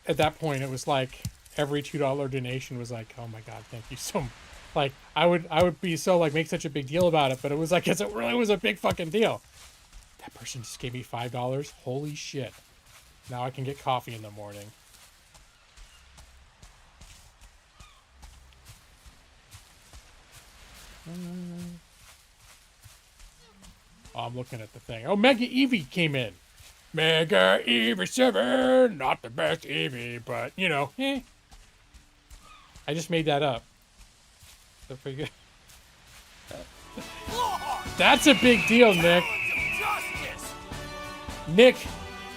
that point it was like every $2 donation was like, oh my god, thank you so much. Like I would be so like make such a big deal about it, but it was like it really was a big fucking deal. That person just gave me $5. Holy shit! Now I can get coffee in the morning. Oh, I'm looking at the thing. Oh, Mega Eevee came in. Mega Eevee 7, not the best Eevee, but you know, I just made that up. That's pretty good. That's a big deal, Nick. Nick,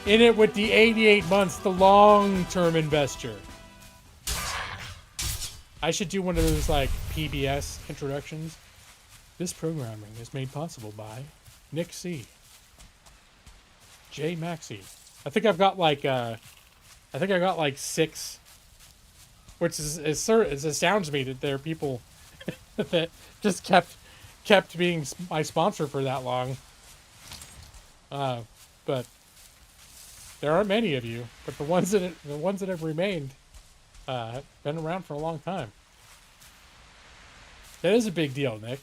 in it with the 88 months, the long-term investor. I should do one of those like PBS introductions. This programming is made possible by Nick C. J Maxey. I think I've got like I got like 6, which is it astounds me that there are people that just kept being my sponsor for that long. But there aren't many of you. But the ones that have remained have been around for a long time. That is a big deal, Nick.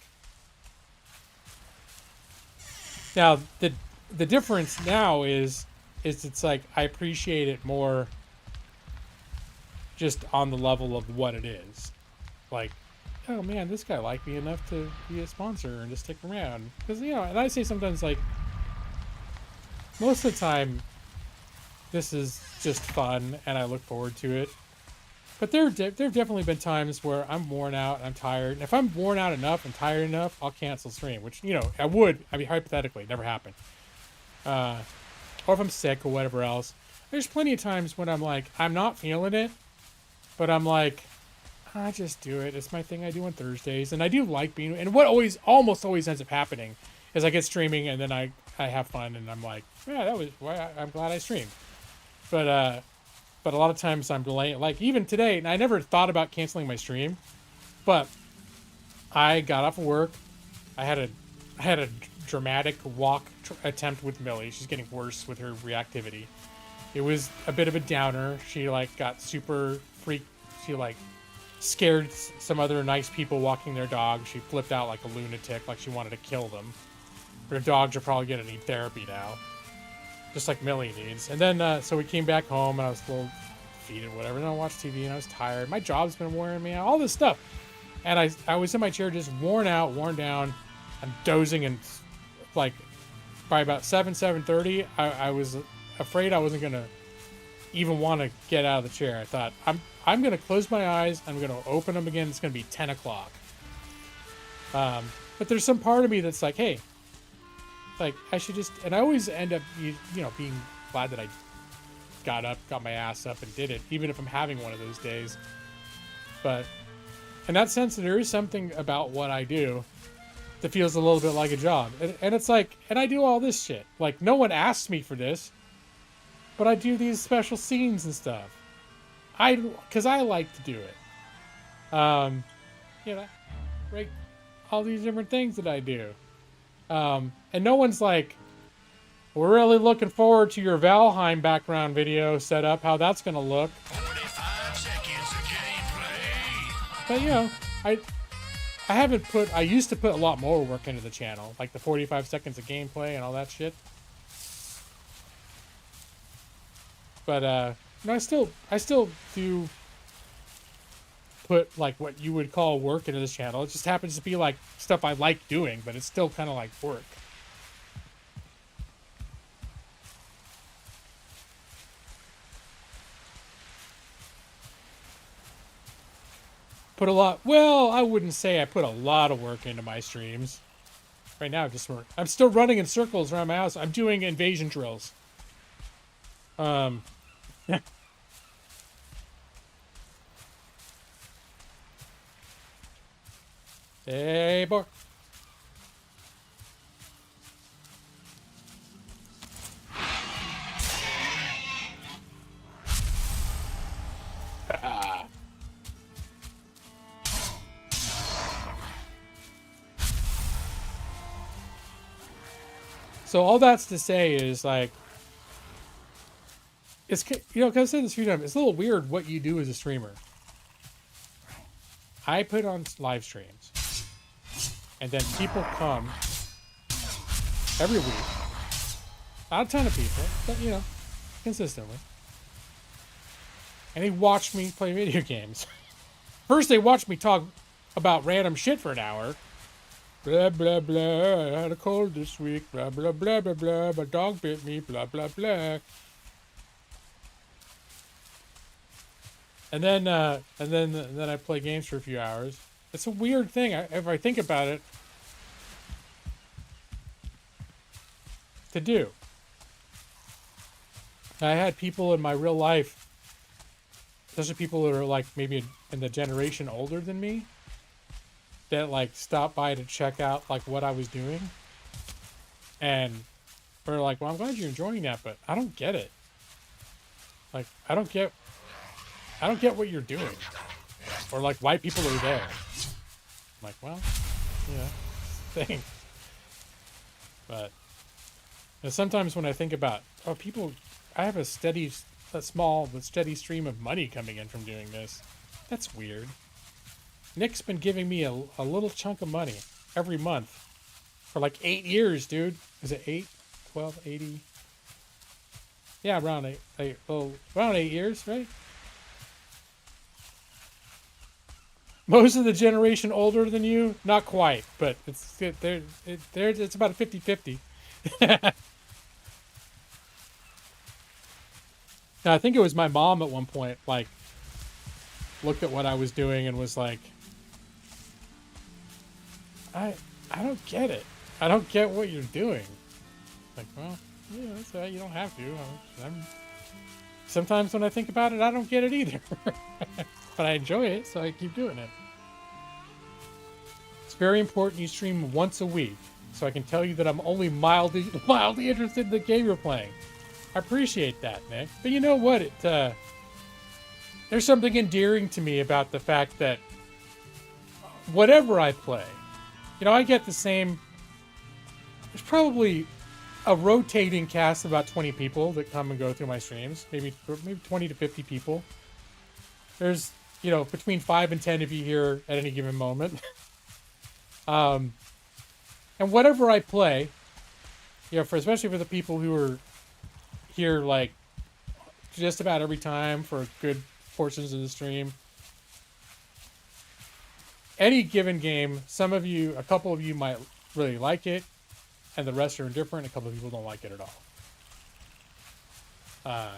Now the difference now is it's like I appreciate it more just on the level of what it is. Like, oh man, this guy liked me enough to be a sponsor and just stick around. Because, you know, and I say sometimes, like, most of the time, this is just fun and I look forward to it. But there have definitely been times where I'm worn out and I'm tired. And if I'm worn out enough and tired enough, I'll cancel stream, which, you know, I mean, hypothetically, never happened. Or if I'm sick or whatever else. There's plenty of times when I'm like, I'm not feeling it, but I'm like, I just do it. It's my thing I do on Thursdays. And I do like being, and what almost always ends up happening is I get streaming and then I have fun and I'm like, yeah, I'm glad I streamed. But a lot of times I'm delaying, like even today, and I never thought about canceling my stream, but I got off of work. I had a dramatic walk attempt with Millie. She's getting worse with her reactivity. It was a bit of a downer. She like got super freaked. She like scared some other nice people walking their dog. She flipped out like a lunatic, like she wanted to kill them. Her dogs are probably gonna need therapy now. Just like Millie needs. And then, so we came back home and I was a little defeated, whatever. And I watched TV and I was tired. My job's been wearing me out, all this stuff. And I was in my chair just worn out, worn down. I'm dozing and like by about 7:30, I was afraid I wasn't going to even want to get out of the chair. I thought, I'm going to close my eyes. I'm going to open them again. It's going to be 10 o'clock. But there's some part of me that's like, hey, like, I should just, and I always end up, you know, being glad that I got up, got my ass up and did it, even if I'm having one of those days. But in that sense, there is something about what I do that feels a little bit like a job. And it's like, and I do all this shit. Like, no one asks me for this, but I do these special scenes and stuff. Because I like to do it. You know, right? All these different things that I do. And no one's like, we're really looking forward to your Valheim background video set up, how that's going to look. 45 seconds of gameplay. But, you know, I used to put a lot more work into the channel, like the 45 seconds of gameplay and all that shit. But, no, I still do put, like, what you would call work into this channel. It just happens to be, like, stuff I like doing, but it's still kind of like work. Well, I wouldn't say I put a lot of work into my streams. Right now, I'm still running in circles around my house. I'm doing invasion drills. Hey, boy. So all that's to say is, like, it's, you know, because I said this a few times, it's a little weird what you do as a streamer. I put on live streams, and then people come every week. Not a ton of people, but you know, consistently. And they watch me play video games. First, they watch me talk about random shit for an hour. Blah, blah, blah. I had a cold this week. Blah, blah, blah, blah, blah. My dog bit me. Blah, blah, blah. And then I play games for a few hours. It's a weird thing. If I think about it, to do. I had people in my real life, especially people that are like maybe in the generation older than me, that like stopped by to check out like what I was doing, and were like, "Well, I'm glad you're enjoying that, but I don't get it. Like, I don't get what you're doing, or like why people are there." I'm like, well, yeah, thing. But and sometimes when I think about, oh, people, I have a small but steady stream of money coming in from doing this. That's weird. Nick's been giving me a little chunk of money every month for like 8 years, dude. Is it 8, 12, 80? Yeah, around around 8 years, right? Most of the generation older than you, not quite, but it's about a 50-50. Now, I think it was my mom at one point, like, looked at what I was doing and was like, I don't get it. I don't get what you're doing. Like, well, yeah, that's right. You don't have to. Sometimes when I think about it, I don't get it either. But I enjoy it, so I keep doing it. It's very important you stream once a week, so I can tell you that I'm only mildly interested in the game you're playing. I appreciate that, Nick. But you know what? There's something endearing to me about the fact that whatever I play, you know, I get the same. There's probably a rotating cast of about 20 people that come and go through my streams. Maybe 20 to 50 people. There's, you know, between 5 and 10 of you here at any given moment. And whatever I play, you know, especially for the people who are here like just about every time for good portions of the stream. Any given game, a couple of you might really like it, and the rest are indifferent. A couple of people don't like it at all.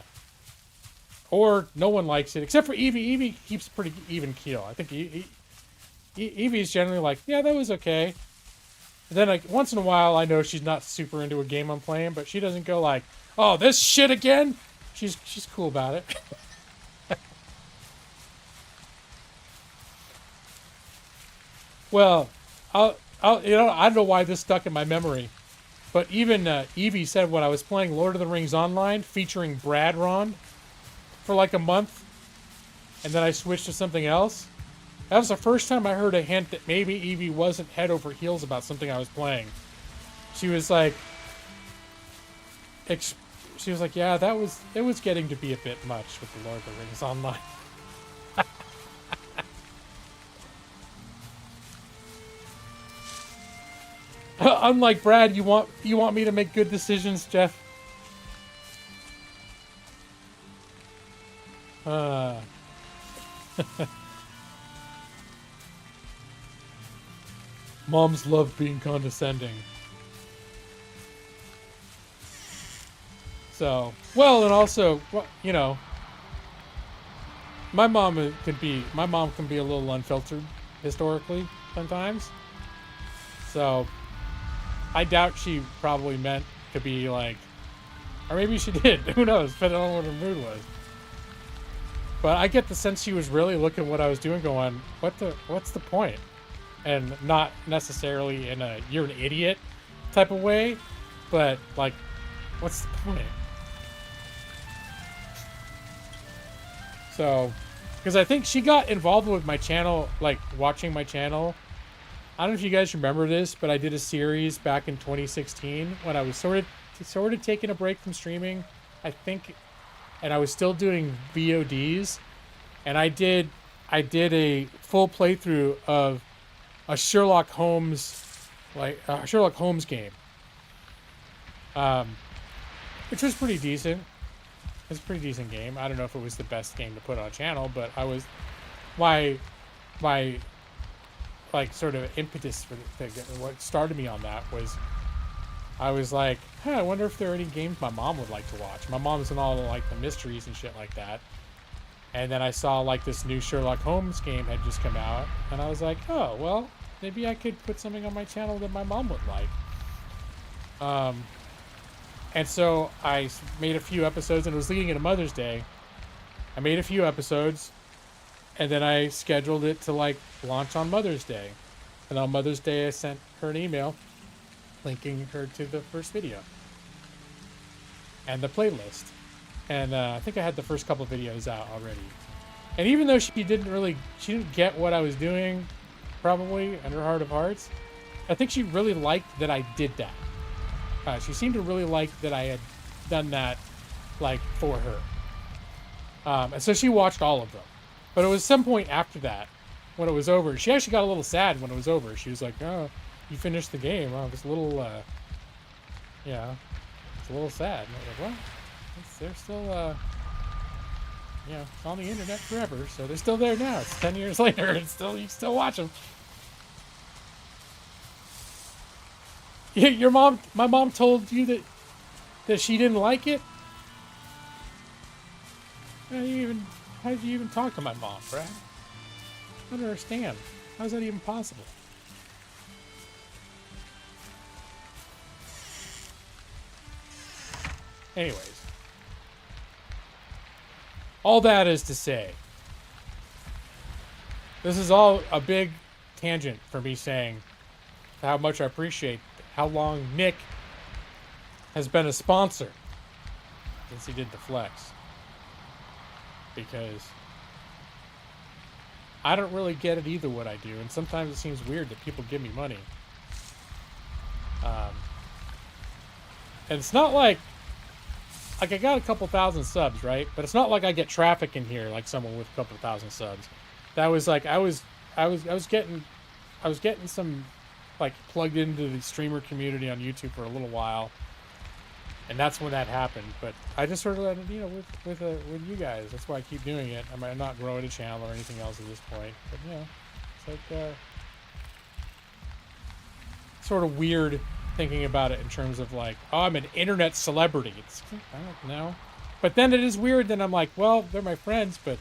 Or no one likes it, except for Evie. Evie keeps pretty even keel. I think Evie's generally like, yeah, that was okay. And then like once in a while, I know she's not super into a game I'm playing, but she doesn't go like, oh, this shit again? She's cool about it. Well, I don't know why this stuck in my memory, but even Evie said when I was playing Lord of the Rings Online, featuring Brad Ron, for like a month, and then I switched to something else. That was the first time I heard a hint that maybe Evie wasn't head over heels about something I was playing. She was like, yeah, it was getting to be a bit much with the Lord of the Rings Online. Unlike Brad, you want me to make good decisions, Jeff? Moms love being condescending. So, well, and also, well, you know, my mom can be a little unfiltered historically sometimes. So, I doubt she probably meant to be like, or maybe she did. Who knows? Depending on what her mood was. But I get the sense she was really looking at what I was doing, going, what's the point? And not necessarily in a you're an idiot type of way, but like, what's the point? So, because I think she got involved with my channel, like watching my channel. I don't know if you guys remember this, but I did a series back in 2016 when I was sort of taking a break from streaming. I think and I was still doing VODs, and I did a full playthrough of a Sherlock Holmes, like a Sherlock Holmes game, which was pretty decent. It's a pretty decent game. I don't know if it was the best game to put on a channel, but I was my like sort of impetus for the thing. What started me on that was I was like, I wonder if there are any games my mom would like to watch. My mom's in all like the mysteries and shit like that. And then I saw like this new Sherlock Holmes game had just come out, and I was like, oh well, maybe I could put something on my channel that my mom would like. And so I made a few episodes, and it was leading into Mother's Day. I made a few episodes, and then I scheduled it to like launch on Mother's Day. And on Mother's Day, I sent her an email linking her to the first video and the playlist. And I think I had the first couple videos out already. And even though she didn't get what I was doing, probably in her heart of hearts, I think she really liked that I did that. She seemed to really like that I had done that, like, for her. And so she watched all of them. But it was some point after that, when it was over. She actually got a little sad when it was over. She was like, oh, you finished the game. Oh, it was a little, yeah, it's a little sad. And I was like, well, they're still, you know, on the internet forever. So they're still there now. It's 10 years later, and still, you can still watch them. Your mom, my mom told you that she didn't like it? How did you even talk to my mom, Brad? I don't understand. How is that even possible? Anyways. All that is to say, this is all a big tangent for me saying how much I appreciate how long Nick has been a sponsor since he did the flex. Because I don't really get it either what I do, and sometimes it seems weird that people give me money. And it's not like I got a couple thousand subs, right? But it's not like I get traffic in here like someone with a couple thousand subs. That was like I was getting some like plugged into the streamer community on YouTube for a little while, and that's when that happened. But I just sort of, you know, with you guys, that's why I keep doing it. I might not grow a channel or anything else at this point, but you know, it's like sort of weird thinking about it in terms of like, oh, I'm an internet celebrity. I don't know, but then it is weird. Then I'm like, well, they're my friends, but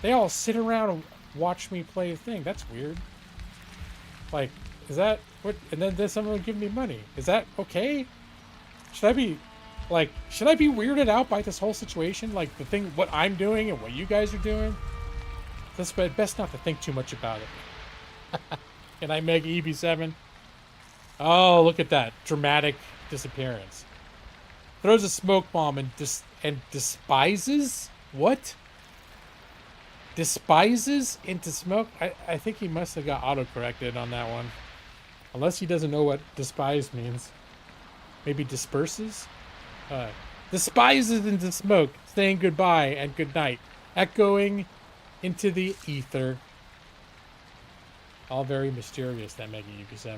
they all sit around and watch me play a thing. That's weird. Like, is that what? And then someone would give me money. Is that okay? Should I be weirded out by this whole situation? Like what I'm doing and what you guys are doing? That's best not to think too much about it. And I make EB7. Oh, look at that dramatic disappearance. Throws a smoke bomb and despises what? Despises into smoke? I think he must have got auto-corrected on that one. Unless he doesn't know what despise means. Maybe disperses? Despises into smoke, saying goodbye and good night, echoing into the ether. All very mysterious, that Mega UP7.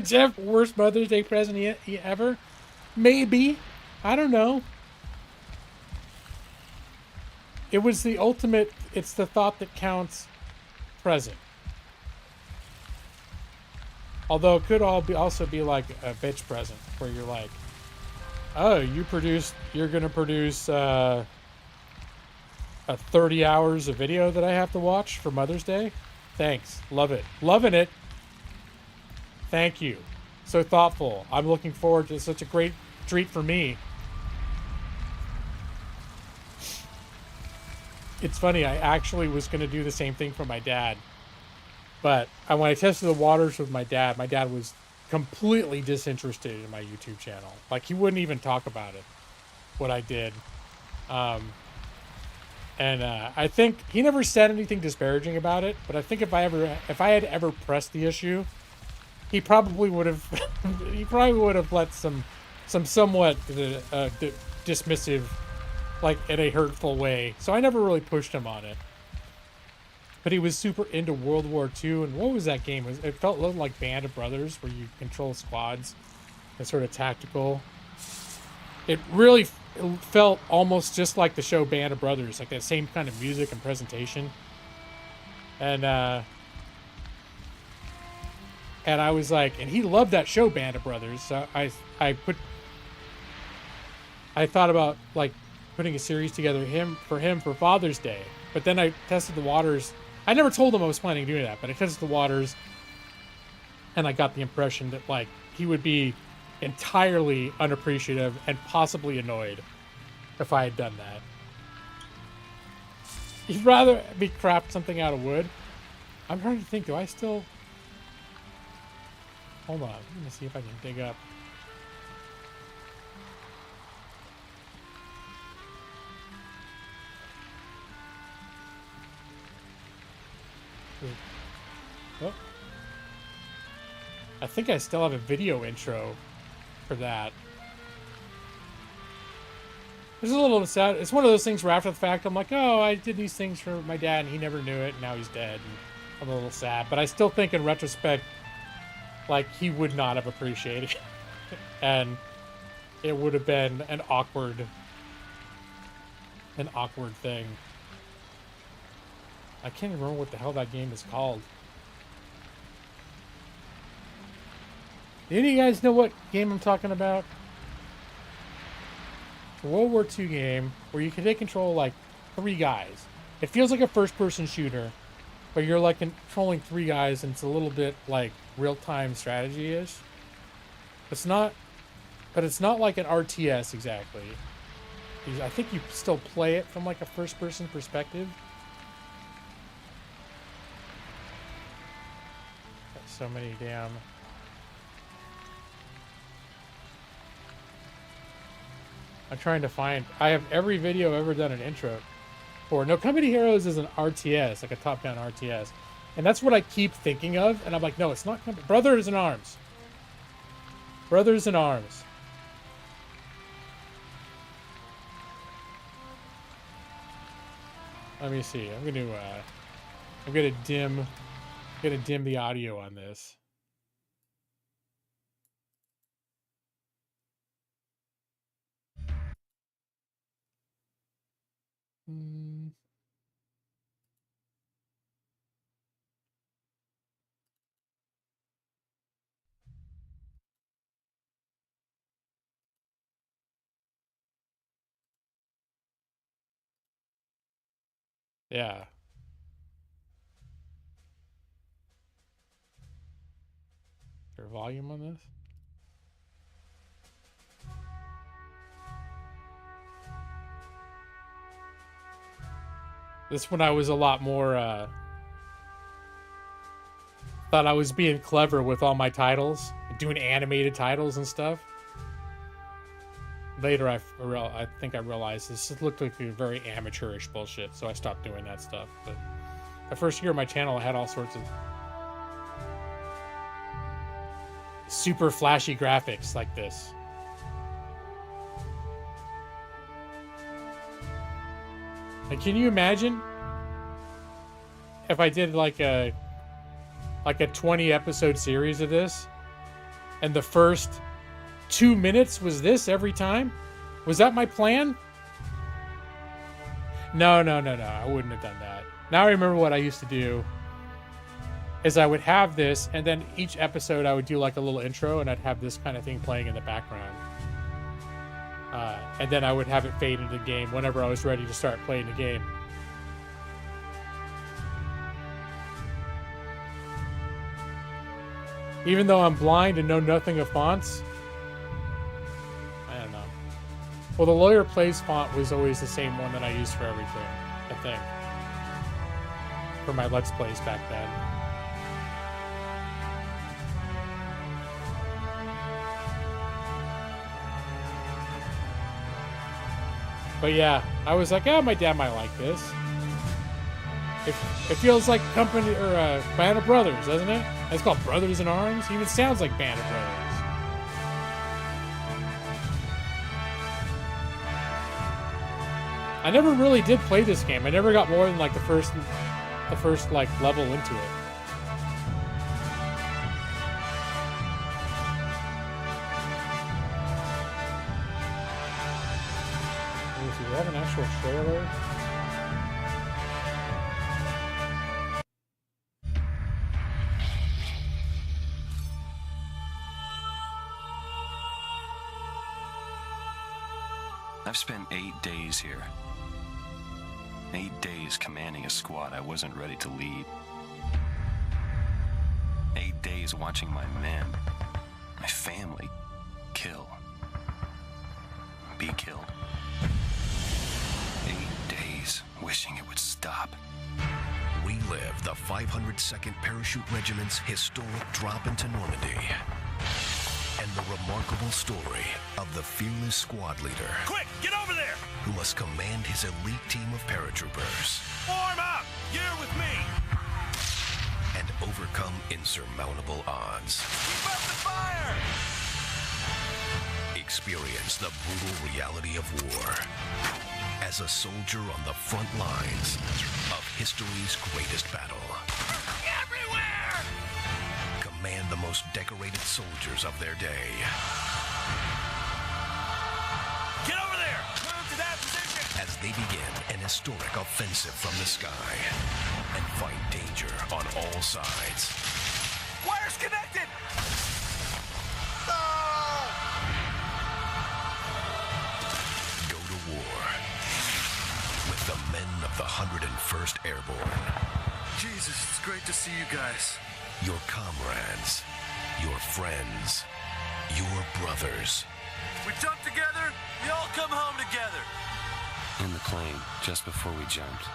Jeff, worst Mother's Day present ever? Maybe. I don't know. It was the ultimate, it's the thought that counts present. Although it could also be like a bitch present, where you're like, oh, you're going to produce 30 hours of video that I have to watch for Mother's Day? Thanks. Love it. Loving it. Thank you. So thoughtful. I'm looking forward to such a great treat for me. It's funny, I actually was going to do the same thing for my dad. But when I tested the waters with my dad was completely disinterested in my YouTube channel. Like, he wouldn't even talk about it, what I did. I think he never said anything disparaging about it, but I think if I had ever pressed the issue, he probably would have let some somewhat dismissive, like in a hurtful way. So I never really pushed him on it. But he was super into World War II, and what was that game? It felt a little like Band of Brothers, where you control squads. It's sort of tactical. It really felt almost just like the show Band of Brothers, like that same kind of music and presentation. And I was like, and he loved that show Band of Brothers. So I thought about like putting a series together for him for Father's Day. But then I tested the waters. I never told him I was planning to do that, but I tested the waters, and I got the impression that like he would be entirely unappreciative and possibly annoyed if I had done that. He'd rather me craft something out of wood. I'm trying to think, do I still... Hold on, let me see if I can dig up. Oh. I think I still have a video intro for that. It's a little sad. It's one of those things where after the fact, I'm like, oh, I did these things for my dad and he never knew it and now he's dead. And I'm a little sad. But I still think in retrospect, like, he would not have appreciated it. And it would have been an awkward thing. I can't even remember what the hell that game is called. Any of you guys know what game I'm talking about? It's a World War II game where you can take control of like 3 guys. It feels like a first-person shooter, but you're like controlling 3 guys, and it's a little bit like real-time strategy-ish. It's not like an RTS exactly. I think you still play it from like a first-person perspective. Got so many damn... I'm trying to find... I have every video I've ever done an intro for. No, Company Heroes is an RTS, like a top-down RTS. And that's what I keep thinking of, and I'm like, no, it's not... Brothers in Arms. Brothers in Arms. Let me see. I'm gonna dim the audio on this. Yeah. Is there volume on this? This one I was a lot more, thought I was being clever with all my titles, doing animated titles and stuff. Later, I think I realized this looked like a very amateurish bullshit, so I stopped doing that stuff. But the first year of my channel, I had all sorts of super flashy graphics like this. And can you imagine if I did like a 20 episode series of this, and the first 2 minutes was this every time? Was that my plan? No. I wouldn't have done that. Now I remember what I used to do is I would have this, and then each episode I would do like a little intro, and I'd have this kind of thing playing in the background. And then I would have it fade into the game whenever I was ready to start playing the game. Even though I'm blind and know nothing of fonts, I don't know. Well, the Lawyer Plays font was always the same one that I used for everything, I think. For my Let's Plays back then. But yeah, I was like, oh, my dad might like this. It feels like Company or Band of Brothers, doesn't it? It's called Brothers in Arms. It even sounds like Band of Brothers. I never really did play this game. I never got more than like the first like level into it. Let me see, do we have an actual trailer? I've spent 8 days here. 8 days commanding a squad I wasn't ready to lead. 8 days watching my men, my family, kill. Be killed. 8 days wishing it would stop. Relive the 502nd Parachute Regiment's historic drop into Normandy. And the remarkable story of the fearless squad leader. Quick, get over there! Who must command his elite team of paratroopers. Form up! You're with me! And overcome insurmountable odds. Keep up the fire! Experience the brutal reality of war. As a soldier on the front lines of history's greatest battle. Everywhere! Command the most decorated soldiers of their day. Get over there! Move to that position! As they begin an historic offensive from the sky and fight danger on all sides. Wire's connected! Go to war with the men of the 101st Airborne. Jesus, it's great to see you guys. Your comrades, your friends, your brothers. We jump together, we all come home together. In the plane, just before we jumped,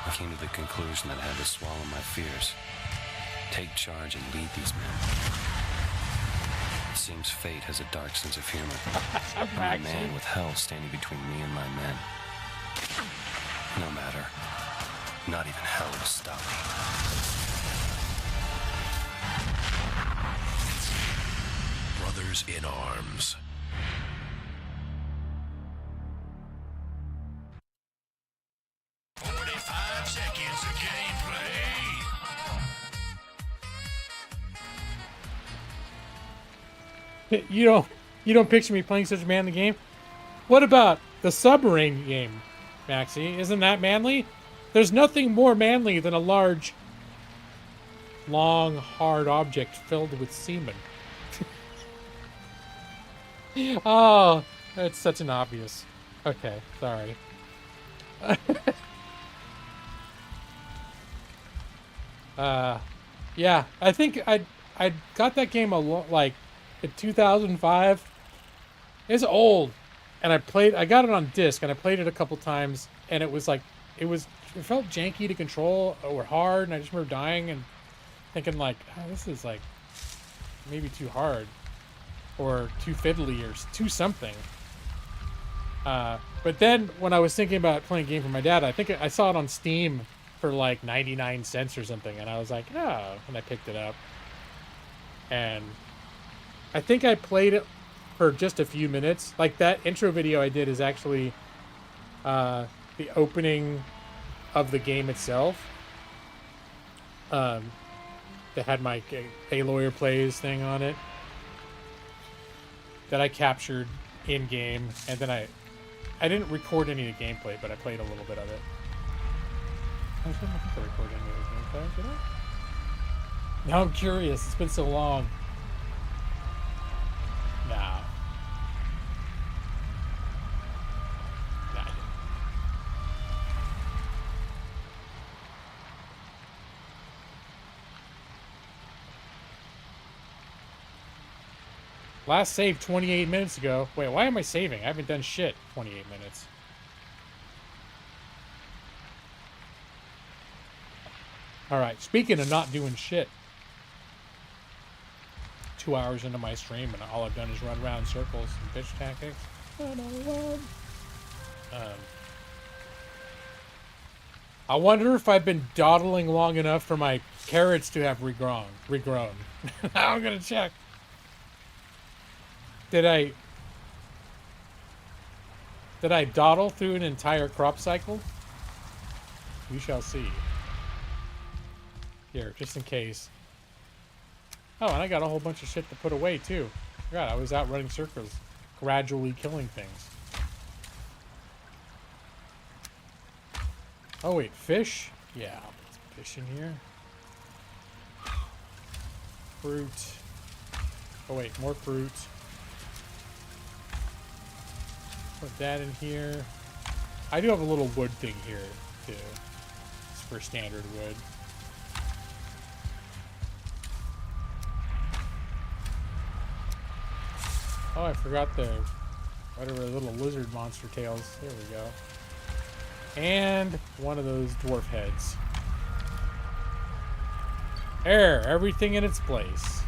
I came to the conclusion that I had to swallow my fears. Take charge and lead these men. It seems fate has a dark sense of humor. I'm a man with hell standing between me and my men. No matter. Not even hell will stop me. Brothers in Arms. Seconds of gameplay. You don't picture me playing such a manly game? What about the submarine game, Maxie? Isn't that manly? There's nothing more manly than a large, long, hard object filled with semen. Oh, it's such an obvious. Okay, sorry. Yeah, I think I got that game like in 2005. It's old, and I got it on disc, and I played it a couple times, and it felt janky to control or hard, and I just remember dying and thinking like, oh, this is like maybe too hard or too fiddly or too something. But then when I was thinking about playing a game for my dad, I think I saw it on Steam for like 99 cents or something, and I was like, oh, and I picked it up. And I think I played it for just a few minutes. Like, that intro video I did is actually the opening of the game itself. That had my A Lawyer Plays thing on it that I captured in game, and then I didn't record any of the gameplay, but I played a little bit of it. I don't think I recorded any of the gameplay, did I? Now I'm curious. It's been so long. No. No, I didn't. Last save 28 minutes ago. Wait, why am I saving? I haven't done shit 28 minutes. Alright, speaking of not doing shit. 2 hours into my stream and all I've done is run around in circles and bitch tactics. I wonder if I've been dawdling long enough for my carrots to have regrown. I'm gonna check. Did I dawdle through an entire crop cycle? We shall see. Here, just in case. Oh, and I got a whole bunch of shit to put away, too. God, I was out running circles, gradually killing things. Oh, wait, fish? Yeah, fish in here. Fruit. Oh, wait, more fruit. Put that in here. I do have a little wood thing here, too. It's for standard wood. Oh, I forgot the whatever little lizard monster tails. There we go. And one of those dwarf heads. There, everything in its place.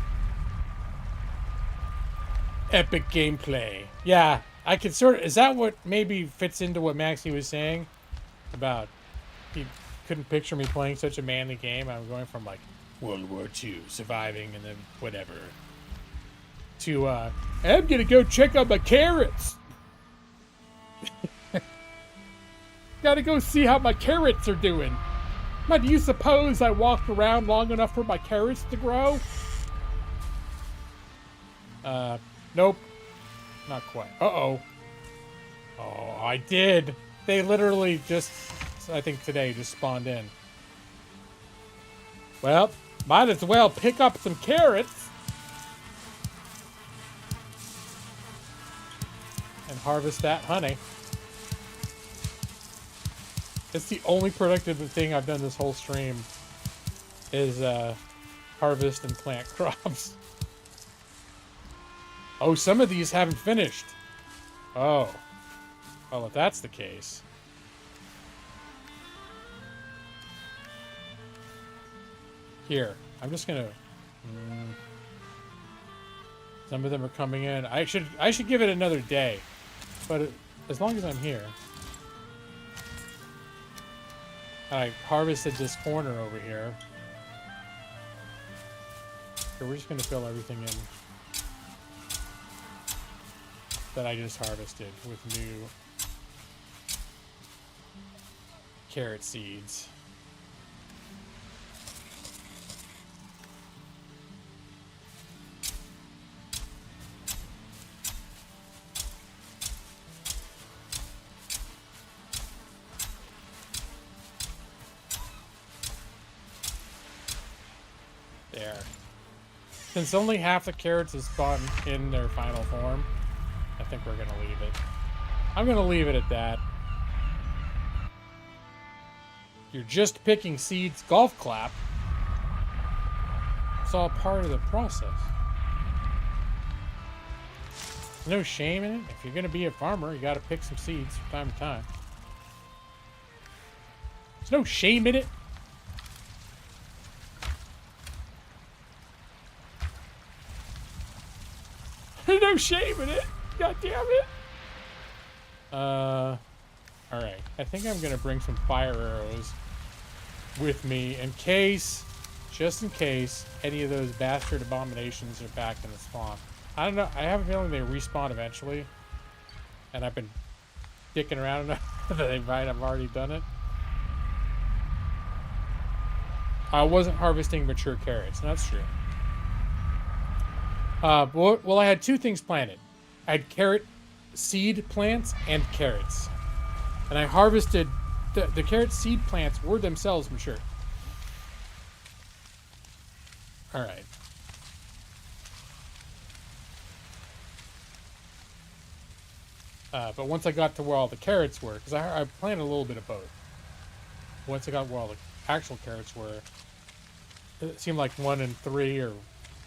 Epic gameplay. Yeah, I could sort of... Is that what maybe fits into what Maxie was saying? About he couldn't picture me playing such a manly game. I'm going from, like, World War II, surviving, and then whatever. To, I'm gonna go check on my carrots. Gotta go see how my carrots are doing. Now, do you suppose I walked around long enough for my carrots to grow? Nope. Not quite. Uh-oh. Oh, I did. They literally just, I think today, just spawned in. Well, might as well pick up some carrots. And harvest that honey. It's the only productive thing I've done this whole stream is harvest and plant crops. Oh, some of these haven't finished. Oh. Well, if that's the case. Here, I'm just gonna... Some of them are coming in. I should give it another day. But as long as I'm here... I harvested this corner over here. So we're just going to fill everything in that I just harvested with new carrot seeds. There. Since only half the carrots is spawned in their final form, I think we're gonna leave it. I'm gonna leave it at that. You're just picking seeds, golf clap. It's all part of the process. There's no shame in it. If you're gonna be a farmer, you gotta pick some seeds from time to time. There's no shame in it. No shame in it. God damn it. Alright. I think I'm gonna bring some fire arrows with me in case, just in case, any of those bastard abominations are back in the spawn. I don't know. I have a feeling they respawn eventually. And I've been dicking around enough that they might have already done it. I wasn't harvesting mature carrots, and that's true. Well, I had two things planted. I had carrot seed plants and carrots. And I harvested... The carrot seed plants were themselves mature. Alright. But once I got to where all the carrots were... Because I planted a little bit of both. Once I got where all the actual carrots were... It seemed like 1 and 3 or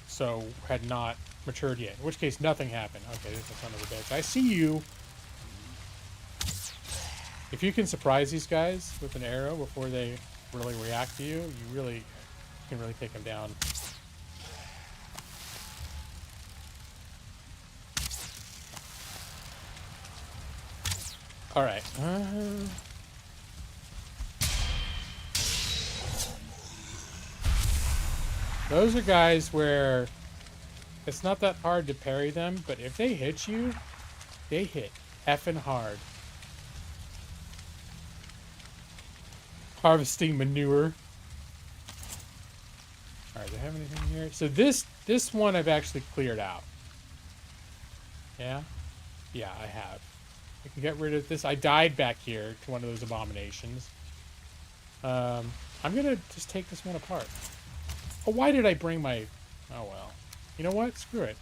so had not matured yet. In which case, nothing happened. Okay, there's a ton of the bitch. I see you. If you can surprise these guys with an arrow before they really react to you, you can really take them down. All right. Those are guys where it's not that hard to parry them, but if they hit you, they hit effing hard. Harvesting manure. Alright, do I have anything here? So this one I've actually cleared out. Yeah? Yeah, I have. I can get rid of this. I died back here to one of those abominations. I'm gonna just take this one apart. Oh, why did I bring my... Oh, well. You know what? Screw it.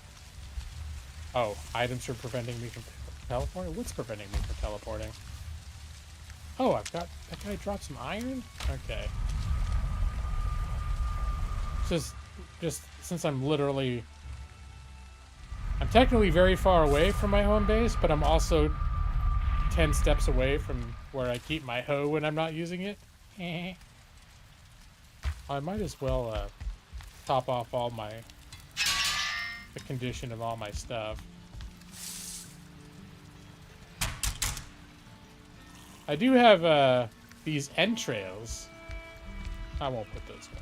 Oh, items are preventing me from teleporting? What's preventing me from teleporting? Oh, I've got... That guy dropped some iron? Okay. Just since I'm literally... I'm technically very far away from my home base, but I'm also 10 steps away from where I keep my hoe when I'm not using it. I might as well top off all my... the condition of all my stuff. I do have these entrails. I won't put those away.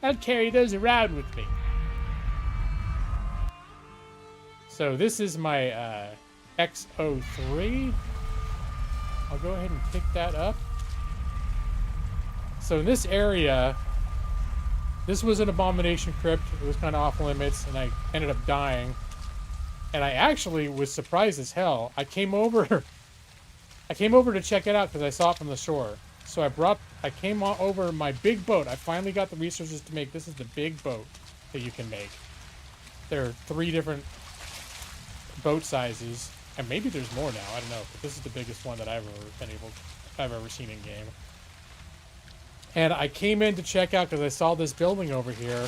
I'll carry those around with me. So this is my XO3. I'll go ahead and pick that up. So in this area, this was an abomination crypt. It was kind of off limits, and I ended up dying. And I actually was surprised as hell. I came over to check it out because I saw it from the shore. So I came over my big boat. I finally got the resources to make. This is the big boat that you can make. There are 3 different boat sizes, and maybe there's more now. I don't know, but this is the biggest one that I've ever seen in game. And I came in to check out because I saw this building over here,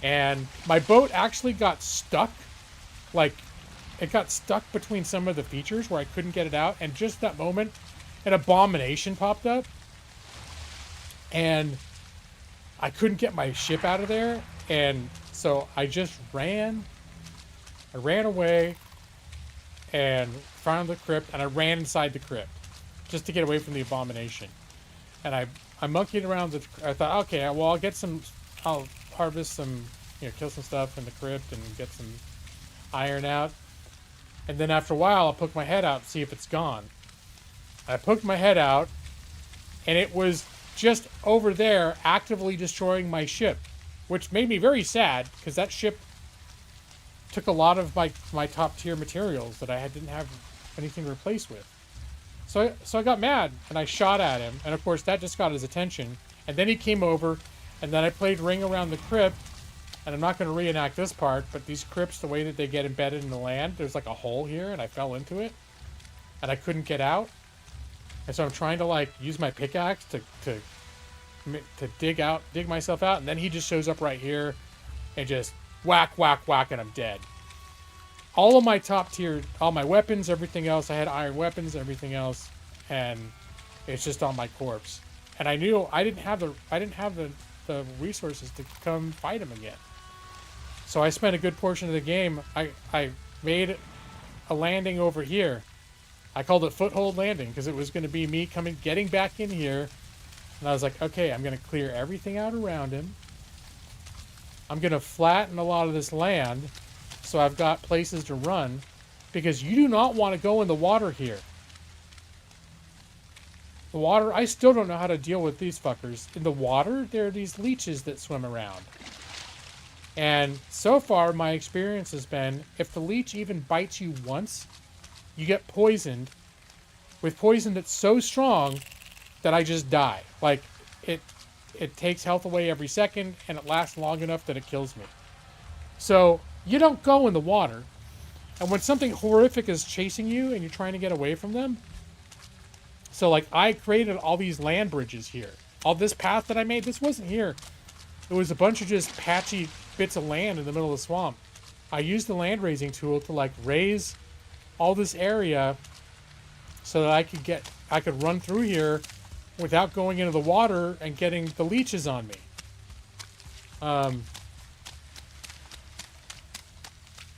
and my boat actually got stuck. Like, it got stuck between some of the features where I couldn't get it out, and just that moment, an abomination popped up, and I couldn't get my ship out of there, and so I just ran. I ran away and found the crypt, and I ran inside the crypt just to get away from the abomination. And I monkeyed around. I thought, okay, well, I'll harvest some, kill some stuff in the crypt and get some iron out. And then after a while, I'll poke my head out and see if it's gone. I poked my head out, and it was just over there actively destroying my ship, which made me very sad because that ship took a lot of my top tier materials that I didn't have anything to replace with. So I got mad and I shot at him, and of course that just got his attention. And then he came over, and then I played Ring Around the Crypt. And I'm not going to reenact this part, but these crypts, the way that they get embedded in the land, there's like a hole here, and I fell into it, and I couldn't get out. And so I'm trying to use my pickaxe to dig myself out, and then he just shows up right here and just whack, whack, whack, and I'm dead. All of my top tier, all my weapons, everything else, I had iron weapons, everything else, and it's just on my corpse. And I knew I didn't have the resources to come fight him again. So I spent a good portion of the game. I made a landing over here. I called it Foothold Landing because it was going to be me getting back in here. And I was like, okay, I'm going to clear everything out around him. I'm going to flatten a lot of this land so I've got places to run, because you do not want to go in the water here. The water, I still don't know how to deal with these fuckers. In the water, there are these leeches that swim around. And so far, my experience has been, if the leech even bites you once, you get poisoned with poison that's so strong that I just die. Like, it takes health away every second, and it lasts long enough that it kills me. So, you don't go in the water. And when something horrific is chasing you and you're trying to get away from them, so like I created all these land bridges here. All this path that I made, this wasn't here. It was a bunch of just patchy bits of land in the middle of the swamp. I used the land raising tool to raise all this area so that I could run through here without going into the water and getting the leeches on me.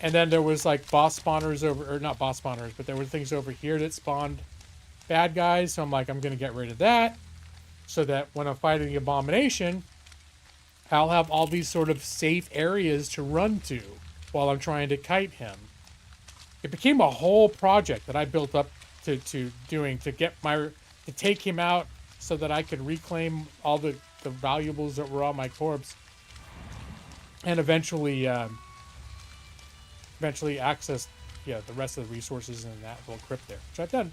And then there was boss spawners or not boss spawners, but there were things over here that spawned bad guys. So I'm like, I'm going to get rid of that so that when I'm fighting the abomination, I'll have all these sort of safe areas to run to while I'm trying to kite him. It became a whole project that I built up to take him out so that I could reclaim all the valuables that were on my corpse, and eventually access the rest of the resources in that little crypt there, which I've done.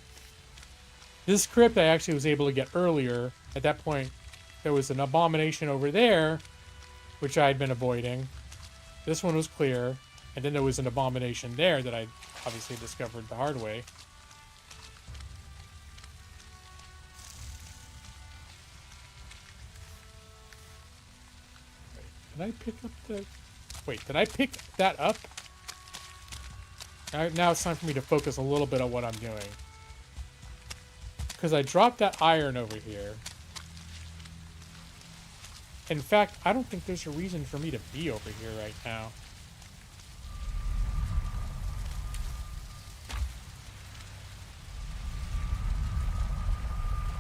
This crypt I actually was able to get earlier. At that point, there was an abomination over there, which I had been avoiding. This one was clear, and then there was an abomination there that I obviously discovered the hard way. Did I pick up the... Wait, did I pick that up? Now it's time for me to focus a little bit on what I'm doing. Because I dropped that iron over here. In fact, I don't think there's a reason for me to be over here right now.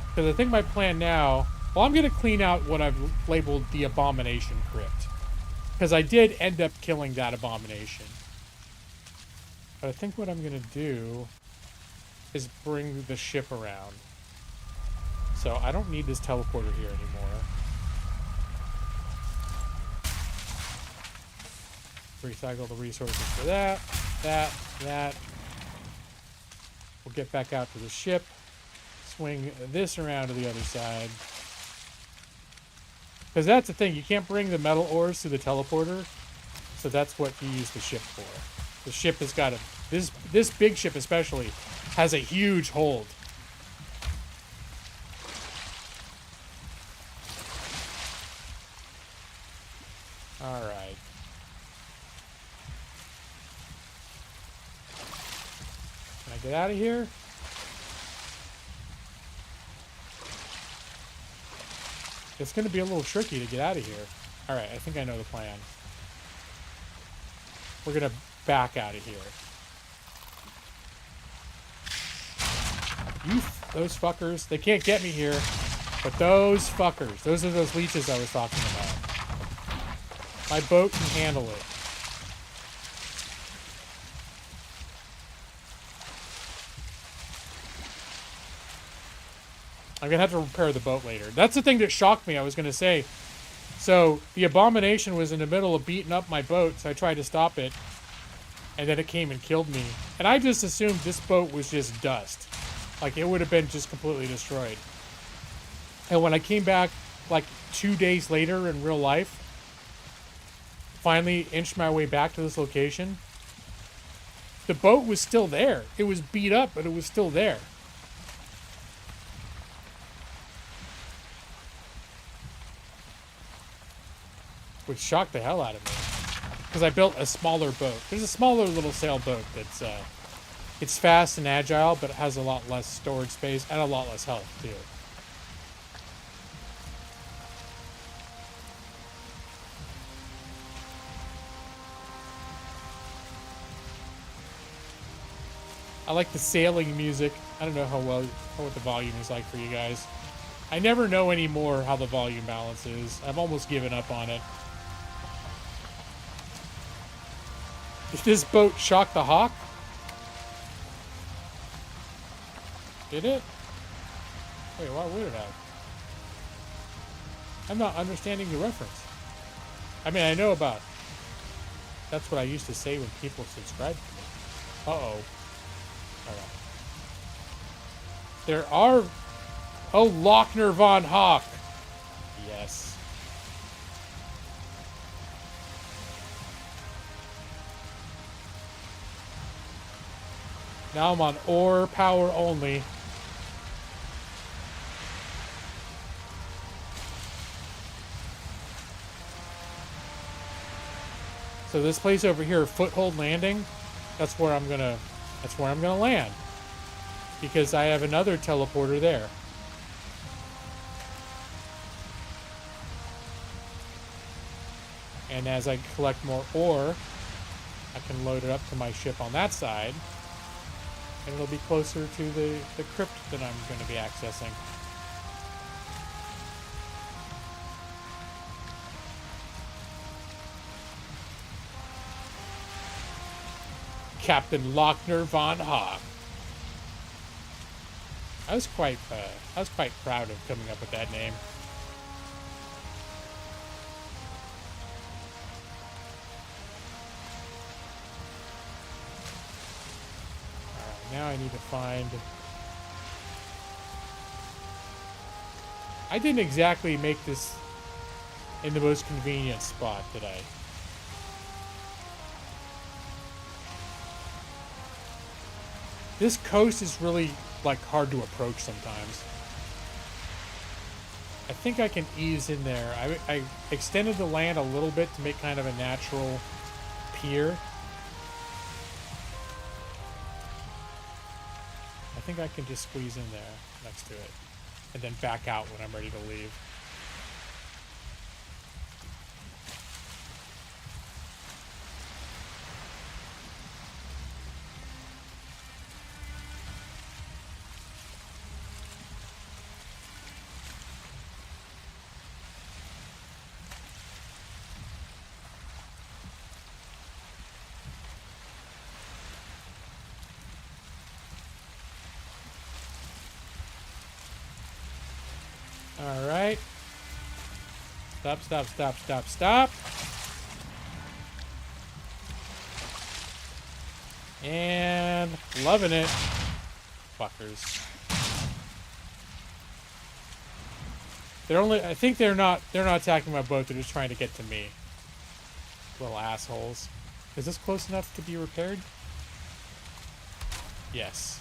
Because I think my plan now... Well, I'm going to clean out what I've labeled the Abomination Crypt. Because I did end up killing that Abomination. But I think what I'm going to do is bring the ship around. So I don't need this teleporter here anymore. Recycle the resources for that. We'll get back out to the ship. Swing this around to the other side. Because that's the thing, you can't bring the metal ores to the teleporter, so that's what you use the ship for. The ship has got a... This big ship especially has a huge hold. Alright. Can I get out of here? It's going to be a little tricky to get out of here. Alright, I think I know the plan. We're going to back out of here. Those fuckers, they can't get me here. But those fuckers, those are those leeches I was talking about. My boat can handle it. I'm going to have to repair the boat later. That's the thing that shocked me, I was going to say. So, the Abomination was in the middle of beating up my boat, so I tried to stop it. And then it came and killed me. And I just assumed this boat was just dust. Like, it would have been just completely destroyed. And when I came back, like, 2 days later in real life, finally inched my way back to this location, the boat was still there. It was beat up, but it was still there. Which shocked the hell out of me. Because I built a smaller boat. There's a smaller little sailboat that's, it's fast and agile, but it has a lot less storage space and a lot less health, too. I like the sailing music. I don't know what the volume is like for you guys. I never know anymore how the volume balance is. I've almost given up on it. Did this boat shock the Hawk? Did it? Wait, why would it have? I'm not understanding the reference. I mean, I know about... That's what I used to say when people subscribed to me. Uh-oh. Alright. There are... Oh, Lochner von Hawk. Yes. Now I'm on ore power only. So this place over here, Foothold Landing, that's where I'm gonna land. Because I have another teleporter there. And as I collect more ore, I can load it up to my ship on that side. And it'll be closer to the crypt that I'm going to be accessing. Captain Lochner von Hawk. I was quite proud of coming up with that name. All right, now I need to find. I didn't exactly make this in the most convenient spot, did I? This coast is really, like, hard to approach sometimes. I think I can ease in there. I extended the land a little bit to make kind of a natural pier. I think I can just squeeze in there next to it. And then back out when I'm ready to leave. All right. Stop, stop, stop, stop, stop. And loving it. Fuckers. I think they're not attacking my boat, they're just trying to get to me. Little assholes. Is this close enough to be repaired? Yes.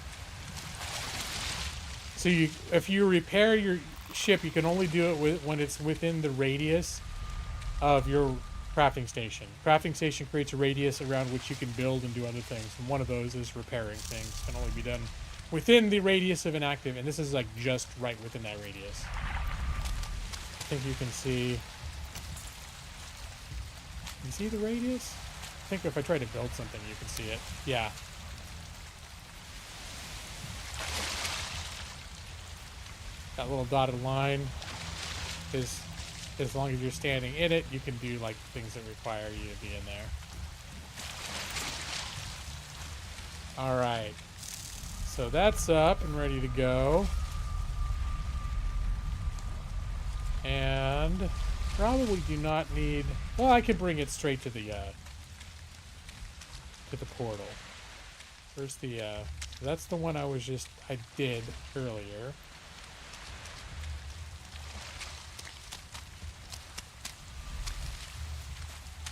So if you repair your ship, you can only do it when it's within the radius of your crafting station. Crafting station creates a radius around which you can build and do other things, and one of those is repairing things. Can only be done within the radius of an active, and this is like just right within that radius. I think you can see. You see the radius? I think if I try to build something, you can see it. Yeah. That little dotted line is, as long as you're standing in it, you can do like things that require you to be in there. All right. So that's up and ready to go. And probably do not need, well, I could bring it straight to the portal. Where's the, that's the one I did earlier.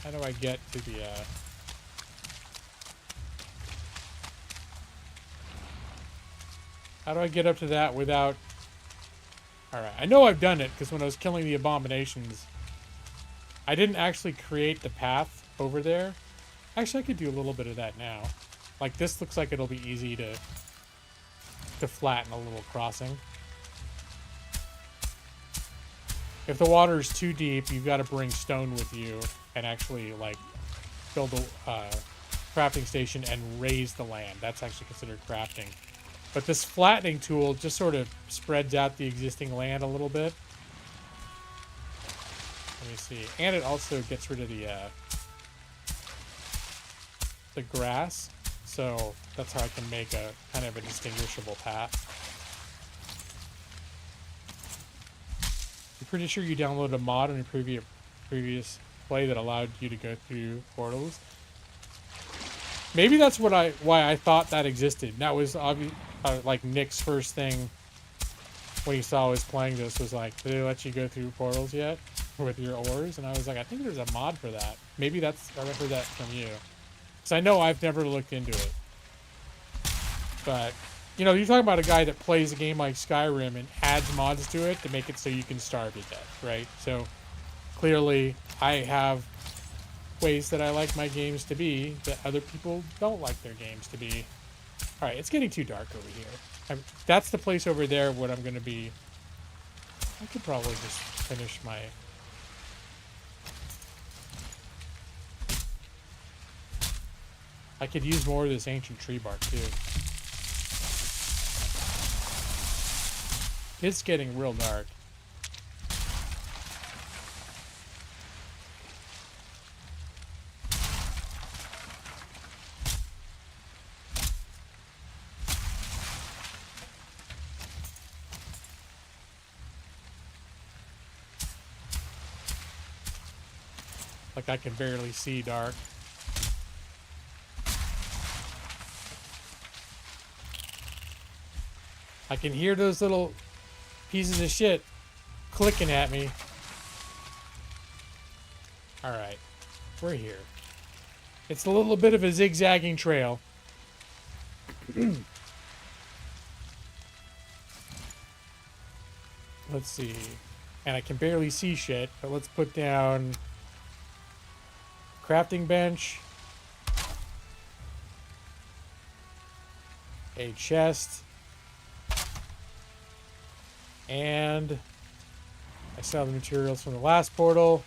How do I get to the, how do I get up to that without... Alright, I know I've done it, because when I was killing the abominations, I didn't actually create the path over there. Actually, I could do a little bit of that now. Like, this looks like it'll be easy to flatten a little crossing. If the water is too deep, you've got to bring stone with you and actually, like, build a crafting station and raise the land. That's actually considered crafting. But this flattening tool just sort of spreads out the existing land a little bit. Let me see. And it also gets rid of the grass. So that's how I can make a kind of a distinguishable path. I'm pretty sure you downloaded a mod on your previous play that allowed you to go through portals. Maybe that's why I thought that existed. That was like Nick's first thing when he saw I was playing this was like, did they let you go through portals yet with your ores? And I was like, I think there's a mod for that. Maybe I heard that from you. Because I know I've never looked into it. But, you know, you're talking about a guy that plays a game like Skyrim and adds mods to it to make it so you can starve to death, right? So, clearly, I have ways that I like my games to be that other people don't like their games to be. Alright, it's getting too dark over here. That's the place over there where I'm going to be. I could probably just finish my... I could use more of this ancient tree bark, too. It's getting real dark. Like I can barely see dark. I can hear those little pieces of shit clicking at me. Alright, we're here. It's a little bit of a zigzagging trail. Let's see. And I can barely see shit, but let's put down crafting bench, a chest, and I saw the materials from the last portal.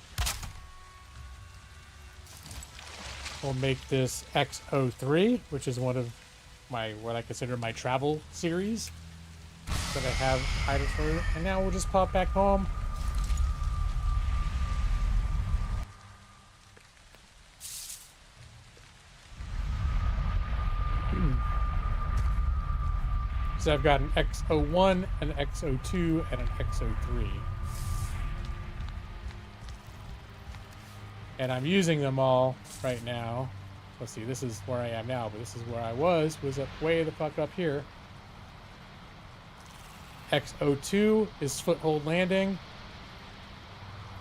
We'll make this X03, which is one of my, what I consider my travel series that I have items for. And now we'll just pop back home. So I've got an X01, an X02, and an X03. And I'm using them all right now. Let's see, this is where I am now, but this is where I was up way the fuck up here. X02 is foothold landing.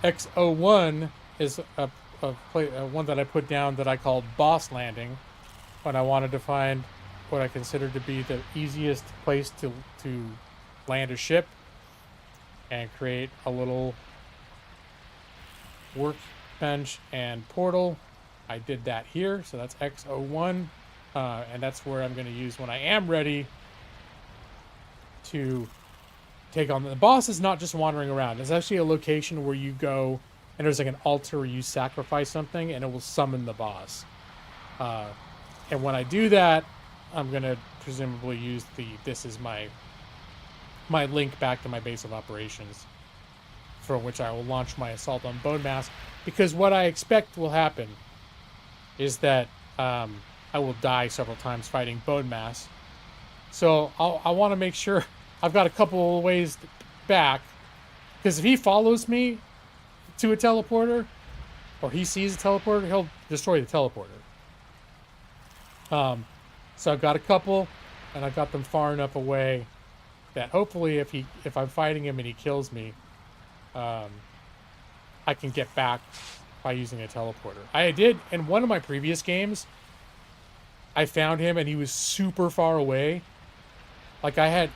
X01 is a one that I put down that I called boss landing when I wanted to find what I considered to be the easiest place to land a ship and create a little workbench and portal. I did that here, so that's X01, and that's where I'm going to use when I am ready to take on the boss. Is not just wandering around. There's actually a location where you go and there's like an altar where you sacrifice something and it will summon the boss. And when I do that, I'm gonna presumably use this is my link back to my base of operations, from which I will launch my assault on Bone Mass, because what I expect will happen is that I will die several times fighting Bone Mass. So I want to make sure I've got a couple of ways back, because if he follows me to a teleporter, or he sees a teleporter, he'll destroy the teleporter. So I've got a couple, and I've got them far enough away that hopefully if I'm fighting him and he kills me, I can get back by using a teleporter. I did in one of my previous games. I found him and he was super far away. Like it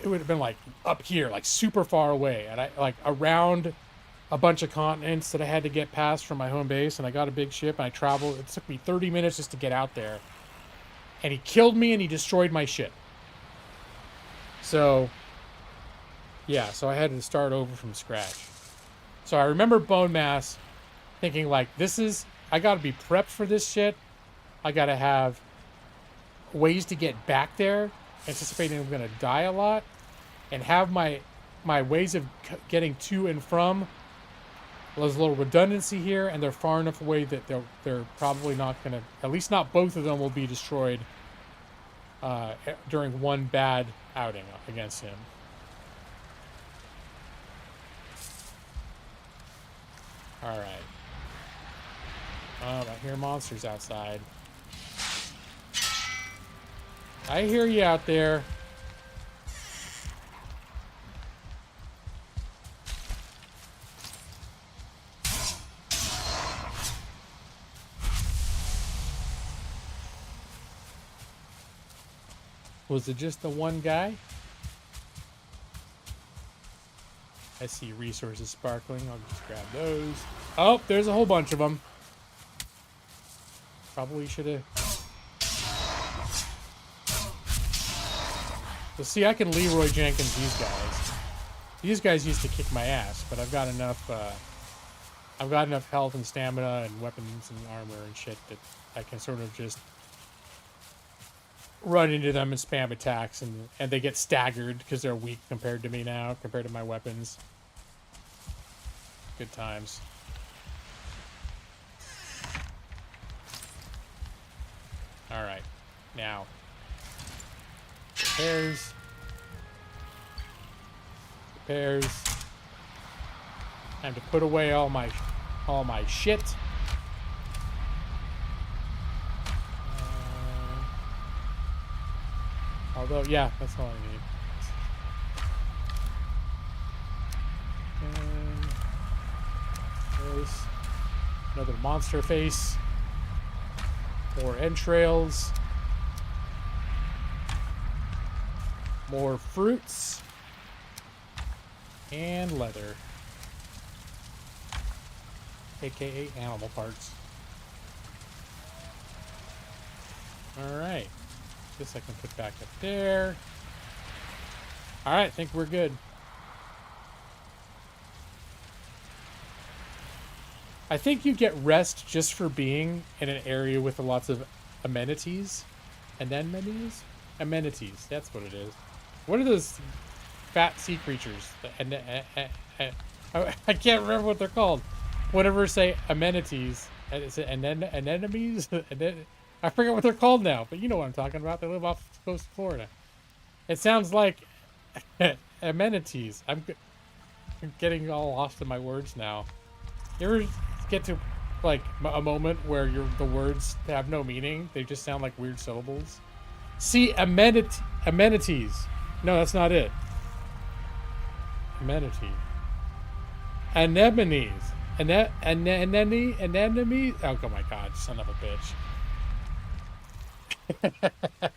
would have been like up here, like super far away, and I like around a bunch of continents that I had to get past from my home base, and I got a big ship and I traveled. It took me 30 minutes just to get out there. And he killed me and he destroyed my ship. So, yeah, so I had to start over from scratch. So I remember Bone Mass thinking like, I gotta be prepped for this shit. I gotta have ways to get back there, anticipating I'm gonna die a lot, and have my ways of getting to and from. There's a little redundancy here, and they're far enough away that they're probably not gonna, at least not both of them will be destroyed during one bad outing against him. All right. Oh, I hear monsters outside. I hear you out there. Was it just the one guy? I see resources sparkling. I'll just grab those. Oh, there's a whole bunch of them. Probably should have. So see, I can Leroy Jenkins these guys. These guys used to kick my ass, but I've got enough. I've got enough health and stamina and weapons and armor and shit that I can sort of just run into them and spam attacks, and they get staggered because they're weak compared to me now, compared to my weapons. Good times. Alright, now repairs. Time to put away all my shit. Although, yeah, that's all I need. And there's another monster face. More entrails. More fruits. And leather. A.k.a. animal parts. Alright. This I can put back up there. Alright, I think we're good. I think you get rest just for being in an area with lots of amenities. Anemones? Amenities, that's what it is. What are those fat sea creatures? I can't remember what they're called. Whenever say amenities, is it anemones? I forget what they're called now, but you know what I'm talking about. They live off the coast of Florida. It sounds like amenities. I'm getting all lost in my words now. You ever get to like a moment where the words have no meaning? They just sound like weird syllables. See, amenities. No, that's not it. Amenity. Anemones. Anemones. Oh my God, son of a bitch.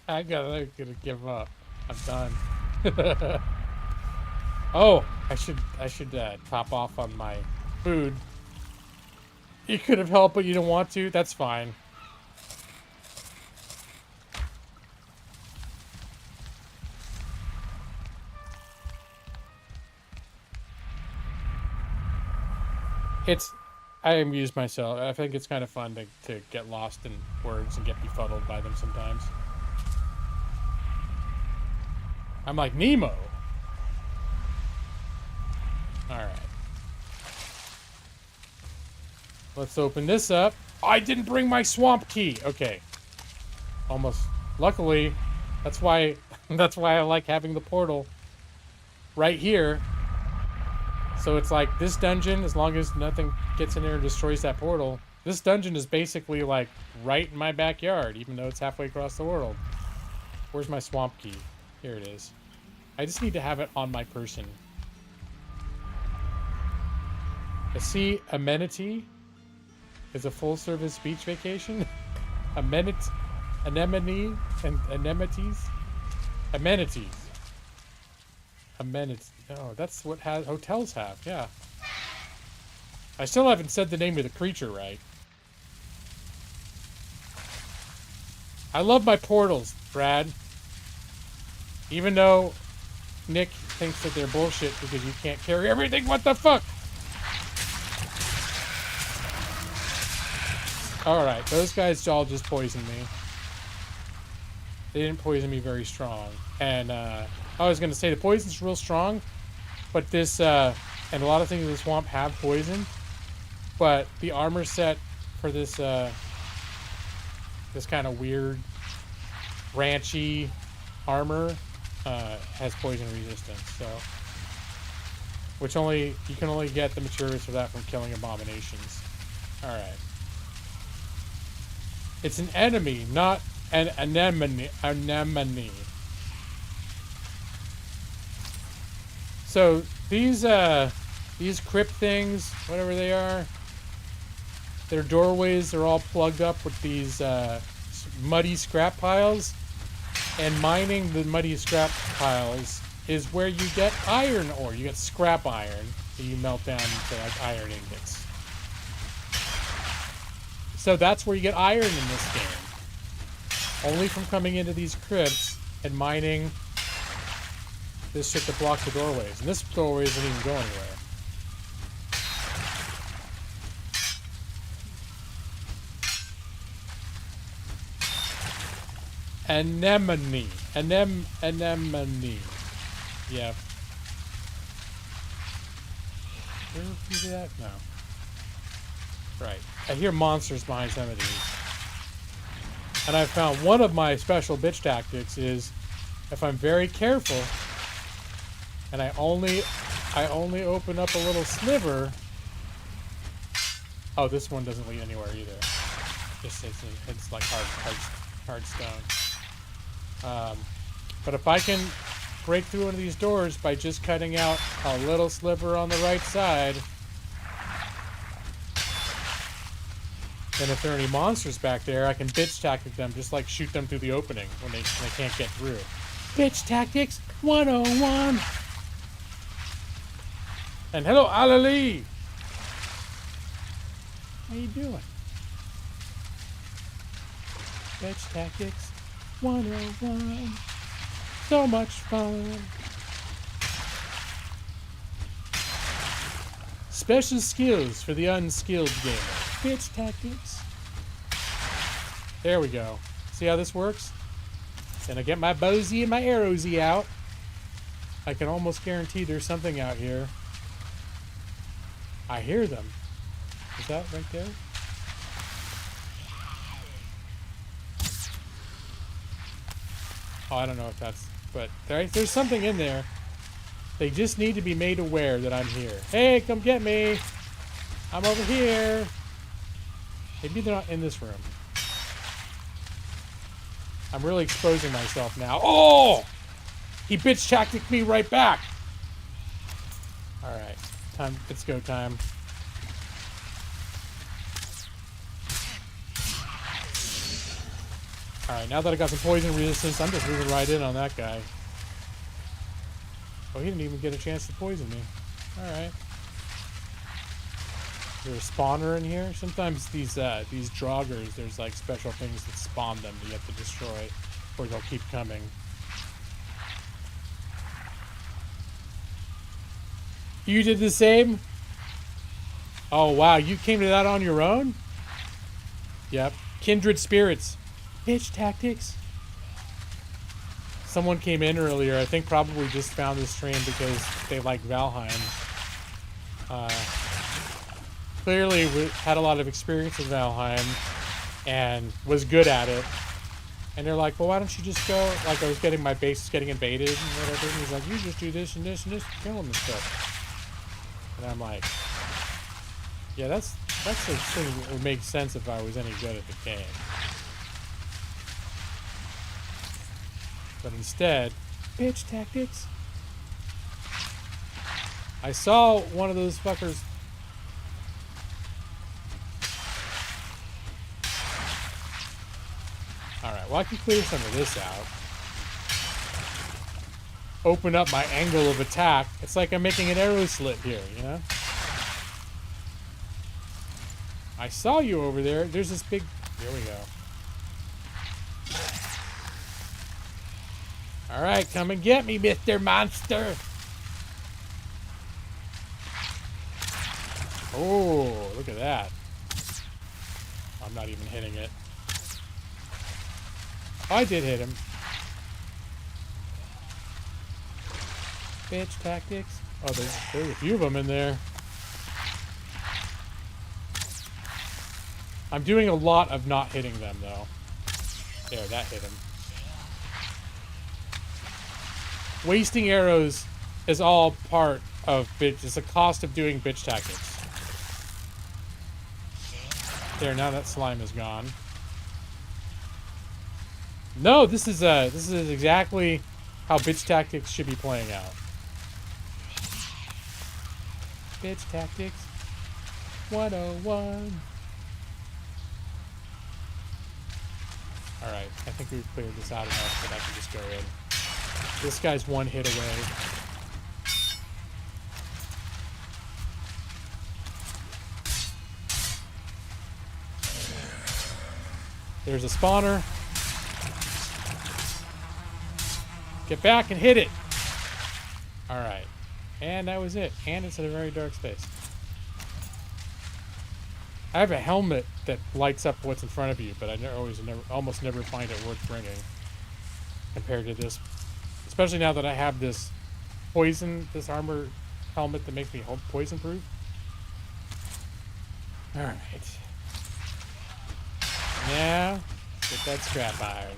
I'm gonna give up. I'm done. Oh, I should top off on my food. You could have helped, but you don't want to. That's fine. I amuse myself. I think it's kind of fun to get lost in words and get befuddled by them sometimes. I'm like Nemo. Alright. Let's open this up. I didn't bring my swamp key. Okay. Almost. Luckily, that's why I like having the portal right here. So it's like this dungeon, as long as nothing gets in there and destroys that portal, this dungeon is basically like right in my backyard, even though it's halfway across the world. Where's my swamp key? Here it is. I just need to have it on my person. I see amenity is a full-service beach vacation. Anemone and anemones. Amenities. Amenities. Oh, that's what hotels have, yeah. I still haven't said the name of the creature right. I love my portals, Brad. Even though Nick thinks that they're bullshit because you can't carry everything. What the fuck? Alright, those guys all just poisoned me. They didn't poison me very strong. And, I was going to say the poison's real strong, but this, and a lot of things in the swamp have poison, but the armor set for this, this kind of weird, ranchy armor, has poison resistance, so, you can only get the materials for that from killing abominations. Alright. It's an enemy, not an anemone. So these crypt things, whatever they are, their doorways are all plugged up with these muddy scrap piles, and mining the muddy scrap piles is where you get iron ore. You get scrap iron that you melt down into like iron ingots. So that's where you get iron in this game. Only from coming into these crypts and mining this shit that blocks the doorways. And this doorway doesn't even go anywhere. Anemone. Anemone. Yeah. Where did you do that? No. Right. I hear monsters behind some of these. And I found one of my special bitch tactics is if I'm very careful and I only open up a little sliver. Oh, this one doesn't lead anywhere either. It's like hard stone. But if I can break through one of these doors by just cutting out a little sliver on the right side, then if there are any monsters back there, I can bitch tactic them, just like shoot them through the opening when they can't get through. Bitch Tactics 101! And hello, Alali! How you doing? Bitch Tactics 101. So much fun. Special skills for the unskilled gamer. Bitch Tactics. There we go. See how this works? Then I get my bowsy and my arrowsy out. I can almost guarantee there's something out here. I hear them. Is that right there? Oh, I don't know if that's... But there's something in there. They just need to be made aware that I'm here. Hey, come get me! I'm over here! Maybe they're not in this room. I'm really exposing myself now. Oh! He bitch tacticked me right back! Alright. Time. It's go time. Alright, now that I got some poison resistance, I'm just moving right in on that guy. Oh, he didn't even get a chance to poison me. Alright. Is there a spawner in here? Sometimes these joggers, there's like special things that spawn them that you have to destroy, or they'll keep coming. You did the same? Oh wow, you came to that on your own? Yep. Kindred spirits. Bitch tactics. Someone came in earlier, I think probably just found this stream because they like Valheim. Clearly had a lot of experience with Valheim and was good at it. And they're like, well, why don't you just go? Like, I was getting my base getting invaded and whatever. And he's like, you just do this and this and this, kill them and stuff. And I'm like, yeah, that's the thing that would make sense if I was any good at the game. But instead, bitch tactics. I saw one of those fuckers. Alright, well I can clear some of this out. Open up my angle of attack. It's like I'm making an arrow slit here, you know? I saw you over there. There's this big... Here we go. Alright, come and get me, Mr. Monster! Oh, look at that. I'm not even hitting it. Oh, I did hit him. Bitch tactics. Oh, there's a few of them in there. I'm doing a lot of not hitting them, though. There, that hit him. Wasting arrows is all part of bitch. It's a cost of doing bitch tactics. There, now that slime is gone. No, this is exactly how bitch tactics should be playing out. Bitch tactics 101. Alright, I think we've cleared this out enough that I can just go in. This guy's one hit away. There's a spawner. Get back and hit it. Alright. And that was it. And it's in a very dark space. I have a helmet that lights up what's in front of you, but I almost never find it worth bringing compared to this. Especially now that I have this armor helmet that makes me poison proof. Alright. Now, get that scrap iron.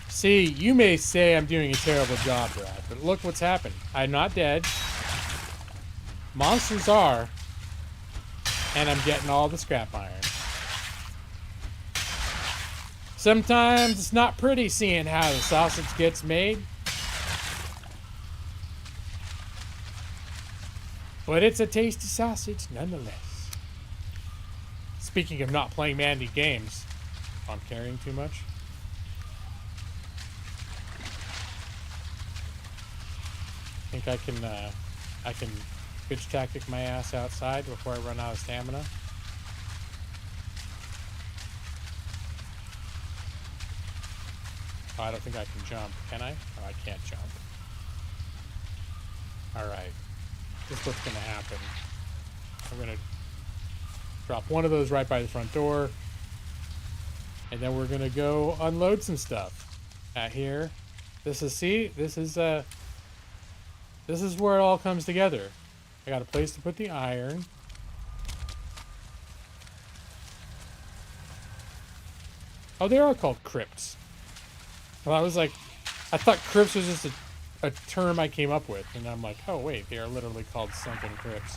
See, you may say I'm doing a terrible job, Brad, but look what's happened. I'm not dead. Monsters are. And I'm getting all the scrap iron. Sometimes it's not pretty seeing how the sausage gets made. But it's a tasty sausage nonetheless. Speaking of not playing manly games, I'm carrying too much. I think I can bitch tactic my ass outside before I run out of stamina. Oh, I don't think I can jump. Can I? Oh, I can't jump. Alright. This is what's going to happen. I'm going to drop one of those right by the front door. And then we're going to go unload some stuff. At here. This is, see? This is where it all comes together. I got a place to put the iron. Oh, they are called crypts. Well, I was like, I thought crypts was just a term I came up with, and I'm like, oh wait, they are literally called sunken crypts.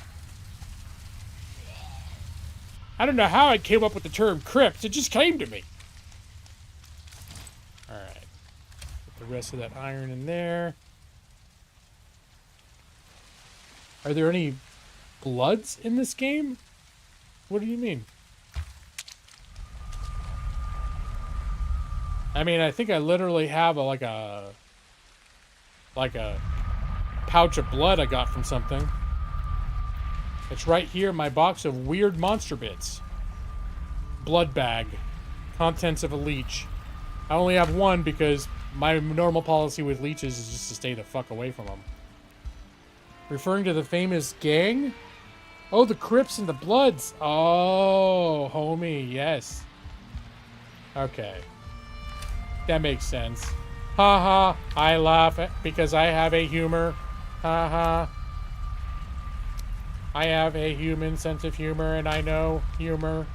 I don't know how I came up with the term crypt, it just came to me. Alright. Put the rest of that iron in there. Are there any bloods in this game? What do you mean? I mean, I think I literally have like a pouch of blood I got from something. It's right here in my box of weird monster bits. Blood bag. Contents of a leech. I only have one because my normal policy with leeches is just to stay the fuck away from them. Referring to the famous gang? Oh, the Crips and the Bloods. Oh, homie, yes. Okay. That makes sense. Ha ha, I laugh because I have a humor. Ha ha. I have a human sense of humor and I know humor.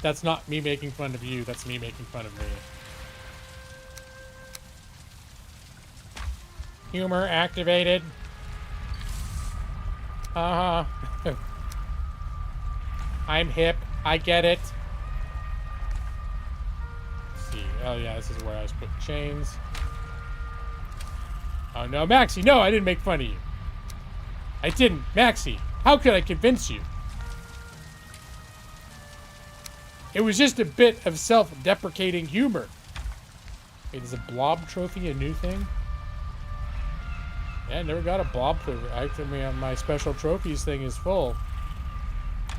That's not me making fun of you, that's me making fun of me. Humor activated. Ha ha. I'm hip, I get it. Oh yeah, this is where I was putting chains. Oh no, Maxie, no, I didn't make fun of you. I didn't. Maxie, how could I convince you? It was just a bit of self-deprecating humor. Wait, is a blob trophy a new thing? Yeah, I never got a blob trophy. Actually, my special trophies thing is full.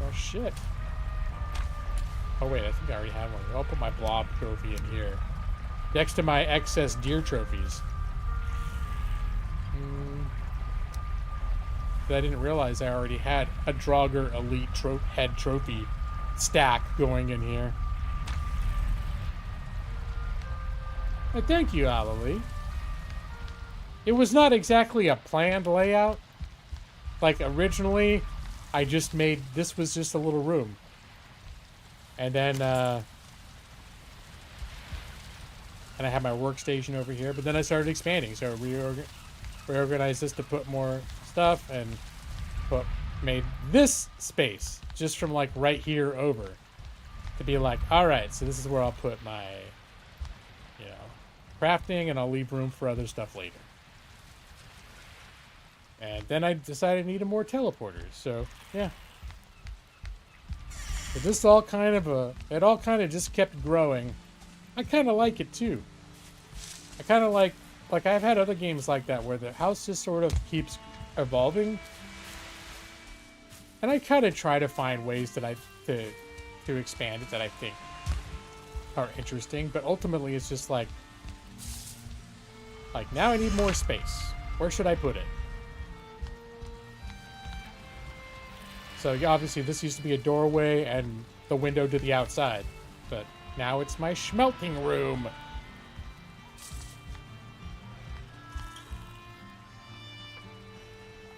Oh shit. Oh wait, I think I already have one. I'll put my blob trophy in here. Next to my excess deer trophies. But I didn't realize I already had a Draugr Elite head trophy stack going in here. But thank you, Alalie. It was not exactly a planned layout. Like originally, I just made, this was just a little room. And then, and I had my workstation over here, but then I started expanding. So reorganized this to put more stuff and made this space just from like right here over to be like, all right, so this is where I'll put my, you know, crafting, and I'll leave room for other stuff later. And then I decided I needed more teleporters. So yeah. But this all kind of it all kind of just kept growing. I kind of like it too. I kind of like I've had other games like that where the house just sort of keeps evolving. And I kind of try to find ways that to expand it that I think are interesting. But ultimately it's just like now I need more space. Where should I put it? So yeah, obviously this used to be a doorway and the window to the outside, but now it's my smelting room.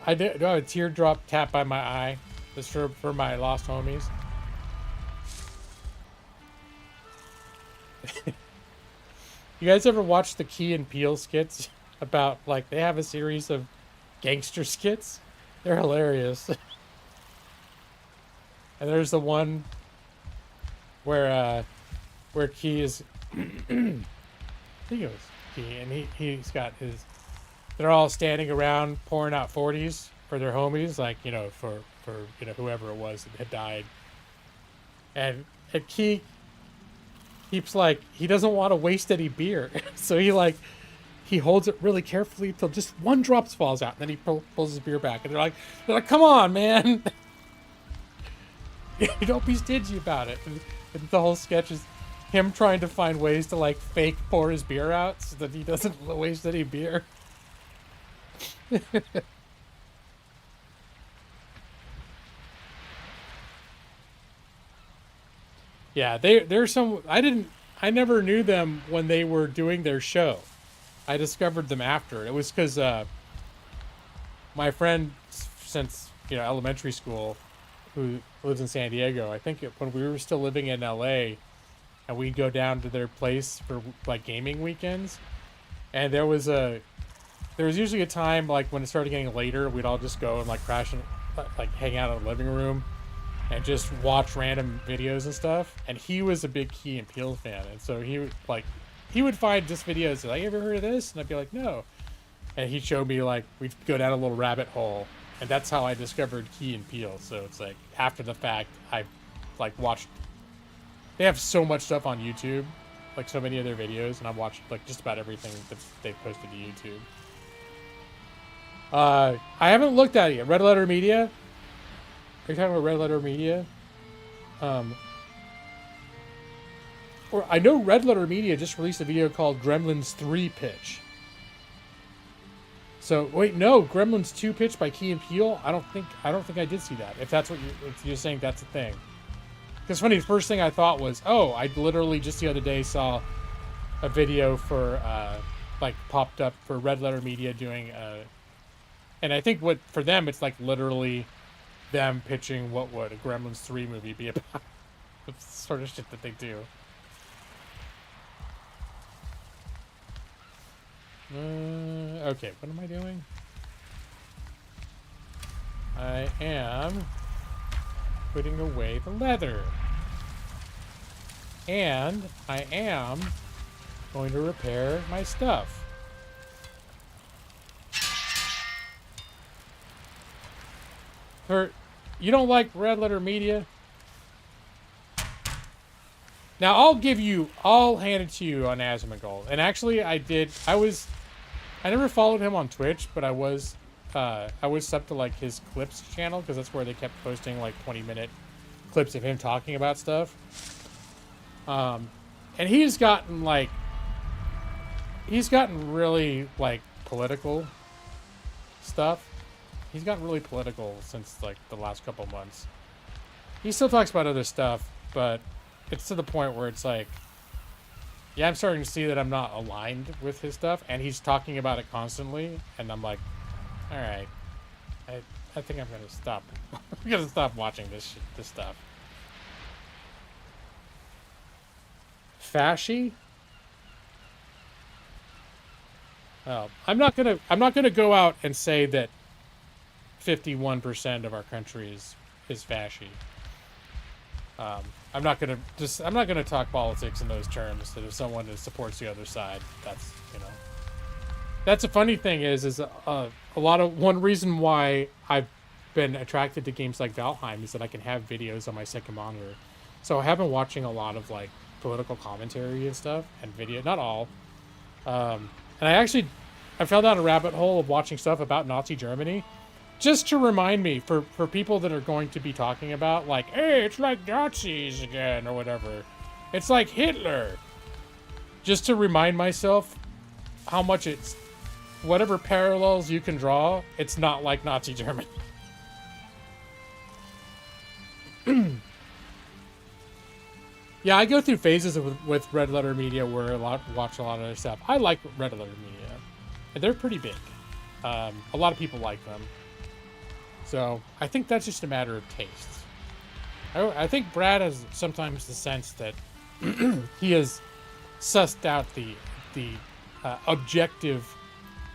I did a teardrop tap by my eye. This for my lost homies. You guys ever watch the Key and Peele skits about, like, they have a series of gangster skits? They're hilarious. And there's the one where where Key is, I think it was Key, and he's got his, they're all standing around pouring out 40s for their homies, like, you know, for you know, whoever it was that had died. And Key keeps, like, he doesn't want to waste any beer. So he holds it really carefully until just one drop falls out, and then he pulls his beer back. And they're like, come on, man. Don't be stingy about it. And the whole sketch is him trying to find ways to, like, fake pour his beer out so that he doesn't waste any beer. Yeah, they're some. I never knew them when they were doing their show. I discovered them after. It was because my friend since, you know, elementary school, who lives in San Diego, I think when we were still living in LA, and we'd go down to their place for, like, gaming weekends, and there was usually a time, like, when it started getting later, we'd all just go and, like, crash and, like, hang out in the living room and just watch random videos and stuff. And he was a big Key and Peele fan, and so he would find just videos like, ever heard of this? And I'd be like, no. And he'd show me, like, we'd go down a little rabbit hole, and that's how I discovered Key and Peele. So it's like, after the fact, I, like, watched, they have so much stuff on YouTube, like, so many of their videos, and I've watched, like, just about everything that they've posted to YouTube. I haven't looked at it yet. Red Letter Media? Are you talking about Red Letter Media? Or I know Red Letter Media just released a video called Gremlins 3 Pitch. So wait, no, Gremlins 2 Pitch by Key and Peele? I don't think I did see that. If that's what you're saying, that's a thing. Because funny, the first thing I thought was, oh, I literally just the other day saw a video for like popped up for Red Letter Media doing and I think what for them it's like literally them pitching what would a Gremlins 3 movie be about. It's the sort of shit that they do. Okay, what am I doing? I am putting away the leather. And I am going to repair my stuff. You don't like Red Letter Media? Now I'll hand it to you on Azimugold. And actually I never followed him on Twitch, but I was subbed to, like, his clips channel, because that's where they kept posting, like, 20-minute clips of him talking about stuff. And he's gotten really, like, political stuff. He's gotten really political since, like, the last couple months. He still talks about other stuff, but it's to the point where it's like, yeah, I'm starting to see that I'm not aligned with his stuff, and he's talking about it constantly, and I'm like, all right, I think I'm gonna stop. I'm gonna stop watching this stuff. Fasci? Oh, I'm not gonna go out and say that 51% of our country is fasci. I'm not gonna talk politics in those terms. That if someone supports the other side, that's, you know, that's a funny thing is one reason why I've been attracted to games like Valheim is that I can have videos on my second monitor. So I have been watching a lot of, like, political commentary and stuff and video, not all. And I fell down a rabbit hole of watching stuff about Nazi Germany, just to remind me for people that are going to be talking about, like, hey, it's like Nazis again or whatever. It's like Hitler. Just to remind myself how much it's, whatever parallels you can draw, it's not like Nazi Germany. Yeah, I go through phases with Red Letter Media where I watch a lot of their stuff. I like Red Letter Media. And they're pretty big. A lot of people like them. So I think that's just a matter of taste. I think Brad has sometimes the sense that he has sussed out the objective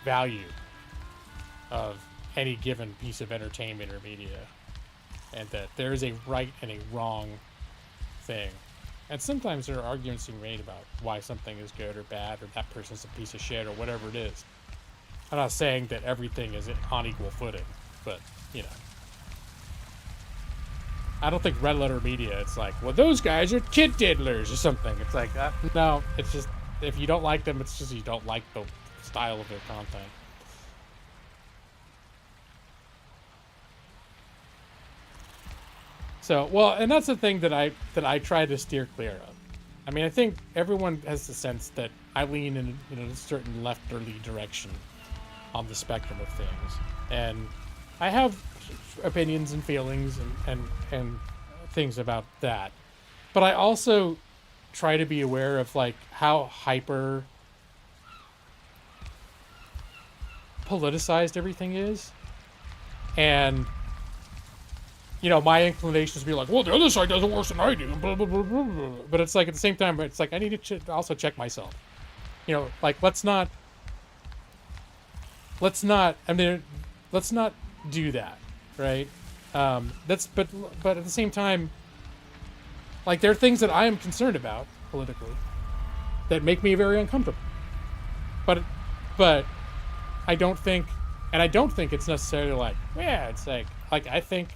value of any given piece of entertainment or media, and that there is a right and a wrong thing. And sometimes there are arguments being made about why something is good or bad, or that person's a piece of shit, or whatever it is. I'm not saying that everything is on equal footing, but, you know. I don't think red letter media, it's like, well, those guys are kid diddlers or something. It's like, no, it's just, if you don't like them, it's just you don't like the style of their content. So, well, and that's the thing that I try to steer clear of. I mean, I think everyone has the sense that I lean in, you know, a certain lefterly direction on the spectrum of things, and I have opinions and feelings and things about that, but I also try to be aware of like how hyper politicized everything is, and you know, my inclination is to be like, well, the other side does it worse than I do, blah, blah, blah, blah, blah. But it's like, at the same time, it's like, I need to also check myself. You know, like, let's not do that, right? But at the same time, like, there are things that I am concerned about, politically, that make me very uncomfortable. But I don't think it's necessarily like, yeah, it's like I think,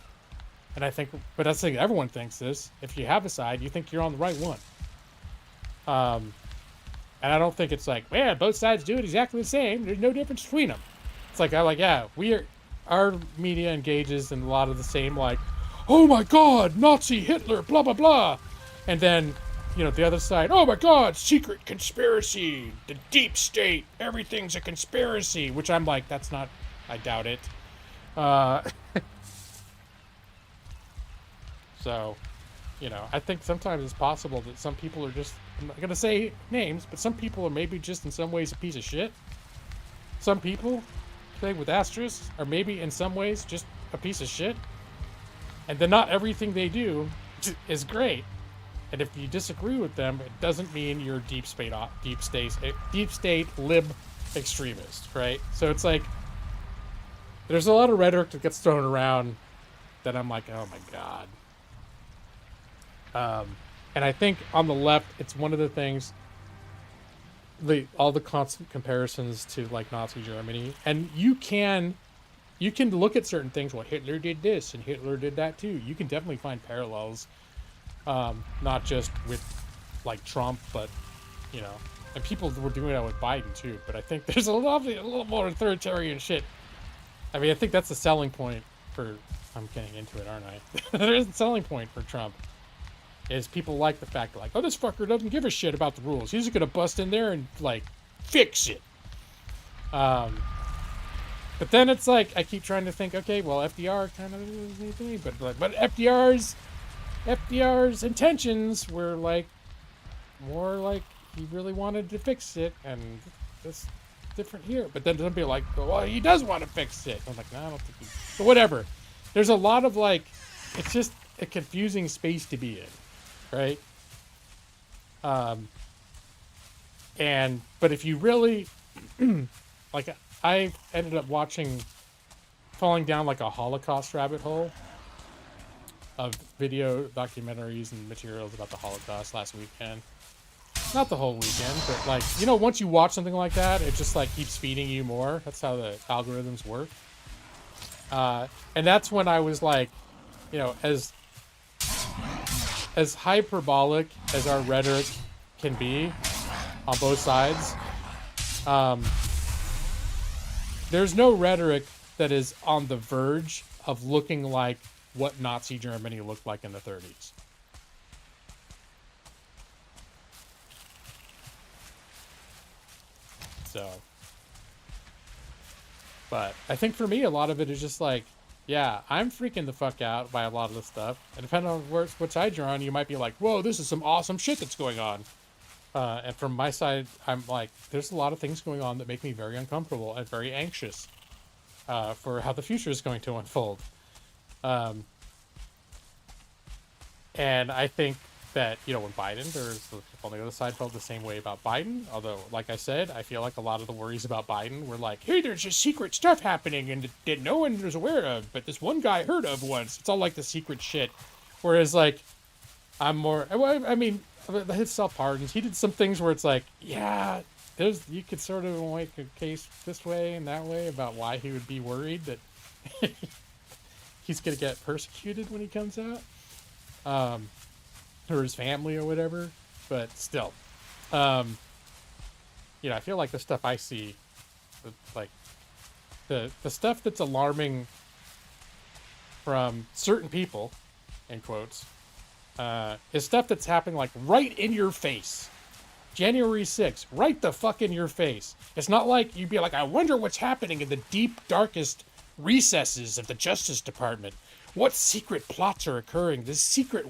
but that's the thing, everyone thinks this. If you have a side, you think you're on the right one. And I don't think it's like, yeah, both sides do it exactly the same. There's no difference between them. It's like, our media engages in a lot of the same, like, oh my God, Nazi Hitler, blah, blah, blah. And then, you know, the other side, oh my God, secret conspiracy, the deep state, everything's a conspiracy, which I'm like, that's not, I doubt it. So, you know, I think sometimes it's possible that some people are just, I'm not going to say names, but some people are maybe just in some ways a piece of shit. Some people, say with asterisks, are maybe in some ways just a piece of shit. And then not everything they do is great. And if you disagree with them, it doesn't mean you're a deep state lib extremist, right? So it's like, there's a lot of rhetoric that gets thrown around that I'm like, oh my God. And I think on the left, it's one of the things, all the constant comparisons to like Nazi Germany, and you can look at certain things. Well, Hitler did this and Hitler did that too. You can definitely find parallels, not just with like Trump, but you know, and people were doing that with Biden too. But I think there's a little more authoritarian shit. I mean, I think that's the selling point for. I'm getting into it, aren't I? There's a selling point for Trump. Is people like the fact that, like, oh, this fucker doesn't give a shit about the rules. He's just gonna bust in there and like fix it. But then it's like I keep trying to think, okay, well, FDR kind of is anything, but FDR's intentions were like more like he really wanted to fix it, and that's different here. But then somebody like, well, he does want to fix it. I'm like, no, I don't think he. But whatever. There's a lot of like, it's just a confusing space to be in. Right. But if you really, like, I ended up falling down like a Holocaust rabbit hole of video documentaries and materials about the Holocaust last weekend. Not the whole weekend, but like, you know, once you watch something like that, it just like keeps feeding you more. That's how the algorithms work. And that's when I was like, you know, as hyperbolic as our rhetoric can be on both sides, there's no rhetoric that is on the verge of looking like what Nazi Germany looked like in the 30s. So, but I think for me, a lot of it is just like, yeah, I'm freaking the fuck out by a lot of this stuff. And depending on what side you're on, you might be like, whoa, this is some awesome shit that's going on. And from my side, I'm like, there's a lot of things going on that make me very uncomfortable and very anxious for how the future is going to unfold. And I think that, you know, when Biden, there's the people on the other side felt the same way about Biden. Although, like I said, I feel like a lot of the worries about Biden were like, hey, there's just secret stuff happening and that no one was aware of, but this one guy heard of once. It's all like the secret shit. Whereas, like, I'm more, I mean, his self pardons. He did some things where it's like, yeah, you could sort of make a case this way and that way about why he would be worried that he's gonna get persecuted when he comes out, or his family or whatever. But still, I feel like the stuff I see, like the stuff that's alarming from certain people, in quotes, is stuff that's happening like right in your face. January 6th, right the fuck in your face. It's not like you'd be like, I wonder what's happening in the deep, darkest recesses of the Justice Department. What secret plots are occurring? The secret,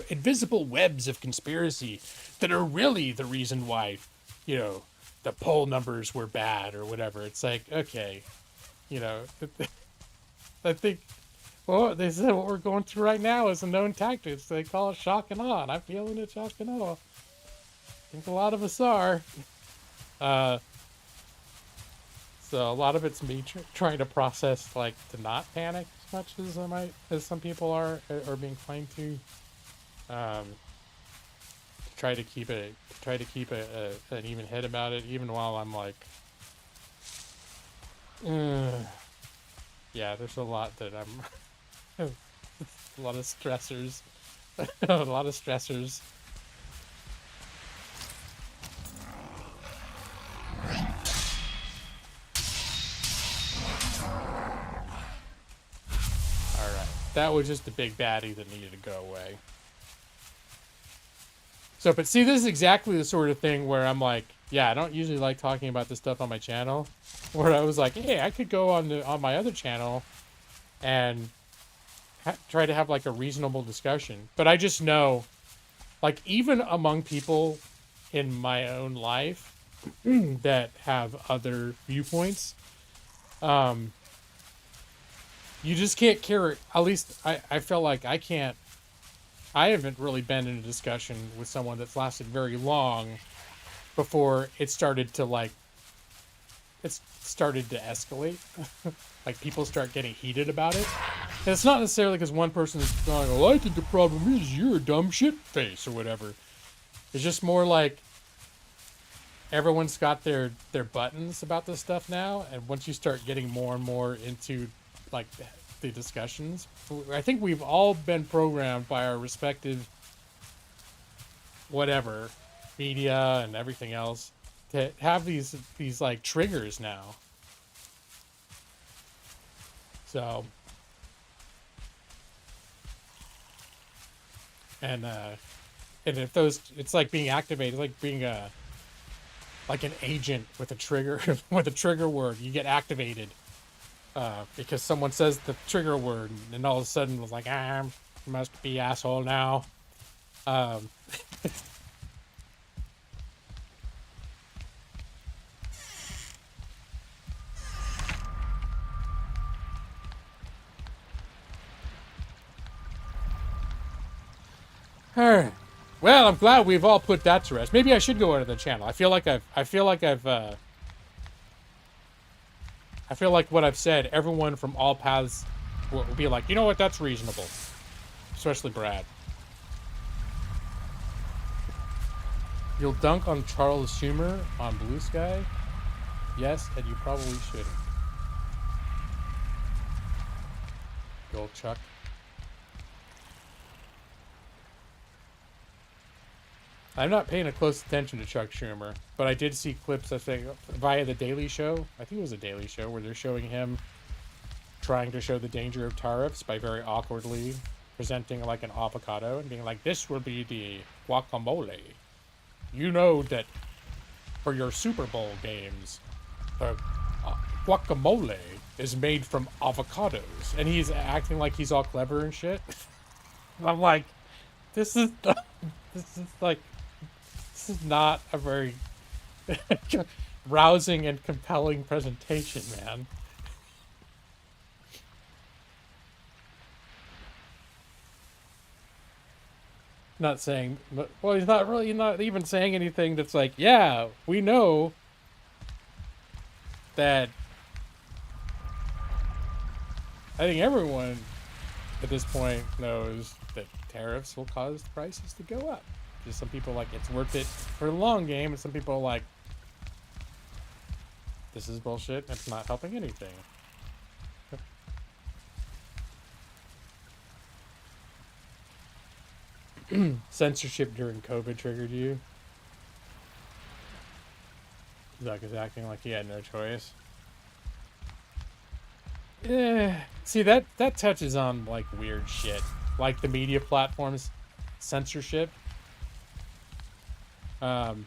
invisible webs of conspiracy that are really the reason why, the poll numbers were bad or whatever. It's like, okay, I think, well, they said what we're going through right now is a known tactic. They call it shock and awe, and I'm feeling it, shock and awe. I think a lot of us are. So a lot of it's me trying to process, like, to not panic as much as some people are being claimed to. Try to keep an even head about it, even while I'm like, yeah, there's a lot that I'm, a lot of stressors, a lot of stressors. That was just a big baddie that needed to go away. So, but see, this is exactly the sort of thing where I'm like, yeah, I don't usually like talking about this stuff on my channel. Where I was like, hey, I could go on my other channel and try to have like a reasonable discussion. But I just know, like, even among people in my own life that have other viewpoints, you just can't carry, at least I feel like I haven't really been in a discussion with someone that's lasted very long before it started to escalate. Like, people start getting heated about it. And it's not necessarily because one person is going, oh, I think the problem is you're a dumb shit face or whatever. It's just more like everyone's got their buttons about this stuff now, and once you start getting more and more into like the discussions, I think we've all been programmed by our respective whatever media and everything else to have these like triggers now. So and if those, it's like being activated, like being like an agent with a trigger with a trigger word. You get activated because someone says the trigger word, and all of a sudden it's like, must be asshole now. Alright. Well, I'm glad we've all put that to rest. Maybe I should go into the channel. I feel like what I've said, everyone from all paths will be like, you know what, that's reasonable. Especially Brad. You'll dunk on Charles Schumer on Blue Sky? Yes, and you probably shouldn't. Good old Chuck. I'm not paying a close attention to Chuck Schumer, but I did see clips, I think, via The Daily Show. I think it was a Daily Show where they're showing him trying to show the danger of tariffs by very awkwardly presenting like an avocado and being like, this will be the guacamole. You know that for your Super Bowl games, the guacamole is made from avocados. And he's acting like he's all clever and shit. I'm like, this is not a very rousing and compelling presentation, man. Not saying, well, he's not even saying anything that's like, yeah, we know that. I think everyone at this point knows that tariffs will cause prices to go up. Just some people like it's worth it for the long game, and some people are like this is bullshit. It's not helping anything. Censorship during COVID triggered you. Zuck is acting like he had no choice. Yeah. See, that touches on like weird shit, like the media platforms censorship, and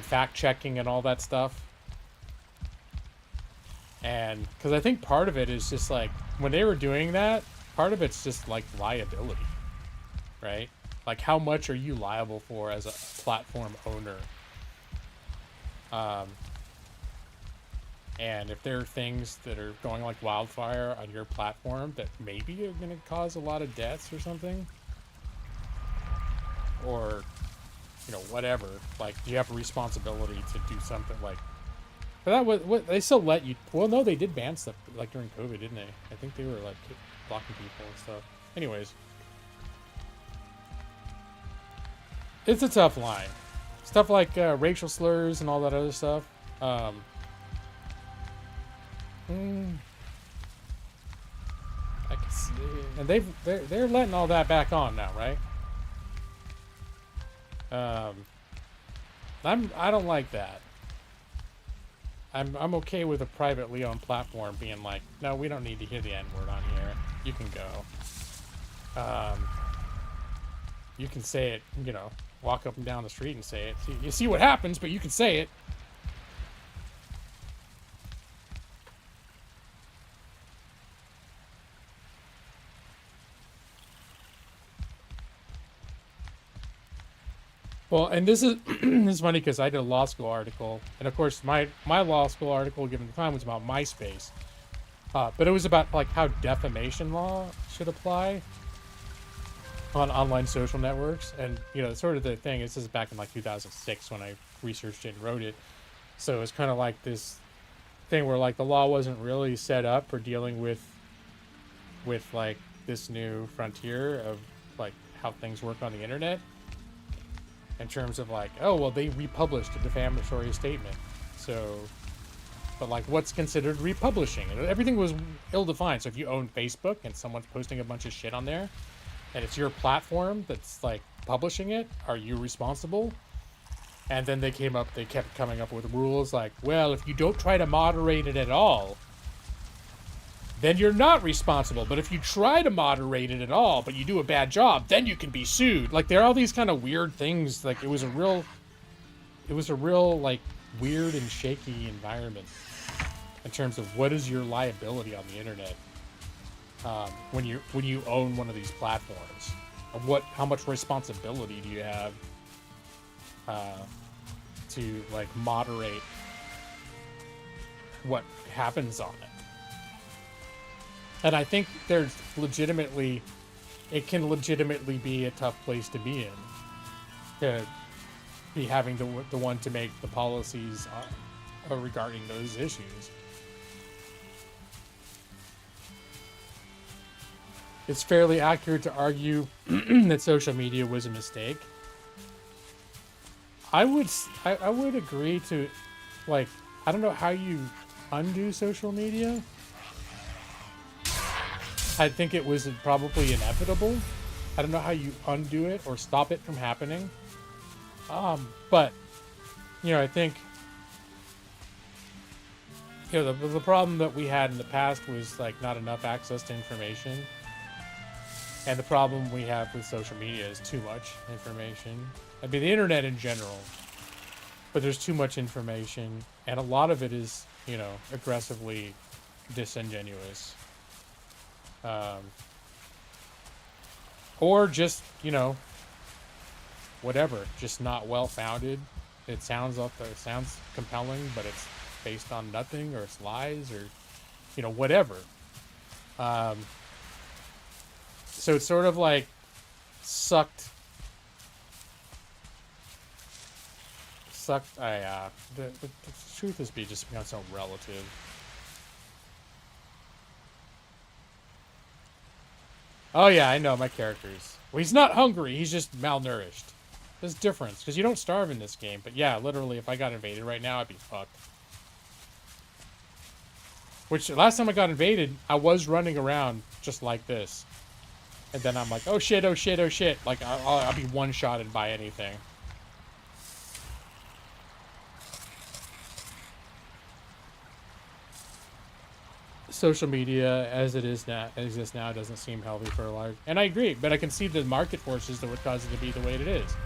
fact checking and all that stuff. And because I think part of it is just like when they were doing that, part of it's just like liability, right? Like how much are you liable for as a platform owner? And if there are things that are going like wildfire on your platform that maybe are going to cause a lot of deaths or something, or, you know, whatever, like you have a responsibility to do something like, but that was what they still let you. Well, no, they did ban stuff like during COVID, didn't they? I think they were like blocking people and stuff. Anyways, it's a tough line. Stuff like racial slurs and all that other stuff. I can see, and they're letting all that back on now, right? I don't like that. I'm okay with a privately owned platform being like, no, we don't need to hear the N-word on here. You can go. You can say it, you know, walk up and down the street and say it. You see what happens, but you can say it. Well, and this is this is funny because I did a law school article, and of course my law school article given the time was about MySpace, but it was about like how defamation law should apply on online social networks, and you know, sort of the thing. This is back in like 2006 when I researched it and wrote it, so it's kind of like this thing where like the law wasn't really set up for dealing with like this new frontier of like how things work on the internet. In terms of like, oh, well, they republished a defamatory statement. So, but like what's considered republishing? And everything was ill-defined. So if you own Facebook and someone's posting a bunch of shit on there and it's your platform that's like publishing it, are you responsible? And then they kept coming up with rules like, well, if you don't try to moderate it at all, then you're not responsible. But if you try to moderate it at all, but you do a bad job, then you can be sued. Like there are all these kind of weird things. Like it was a real like weird and shaky environment in terms of what is your liability on the internet when you own one of these platforms, and how much responsibility do you have to like moderate what happens on it. And I think it can legitimately be a tough place to be in, to be having the one to make the policies regarding those issues. It's fairly accurate to argue that social media was a mistake. I would agree to, like, I don't know how you undo social media. I think it was probably inevitable. I don't know how you undo it or stop it from happening. But, you know, I think, you know, the problem that we had in the past was, like, not enough access to information. And the problem we have with social media is too much information. I mean, the internet in general. But there's too much information. And a lot of it is, you know, aggressively disingenuous. Or just, you know, whatever, just not well-founded. It sounds compelling, but it's based on nothing, or it's lies, or, you know, whatever. So it's sort of like sucked. The truth has just become so relative. Oh yeah, I know my characters. Well, he's not hungry. He's just malnourished. There's a difference because you don't starve in this game. But yeah, literally, if I got invaded right now, I'd be fucked. Which last time I got invaded, I was running around just like this, and then I'm like, oh shit, oh shit, oh shit. Like I'll be one-shotted by anything. Social media as it is now, exists now, doesn't seem healthy for a large. And I agree, but I can see the market forces that would cause it to be the way it is.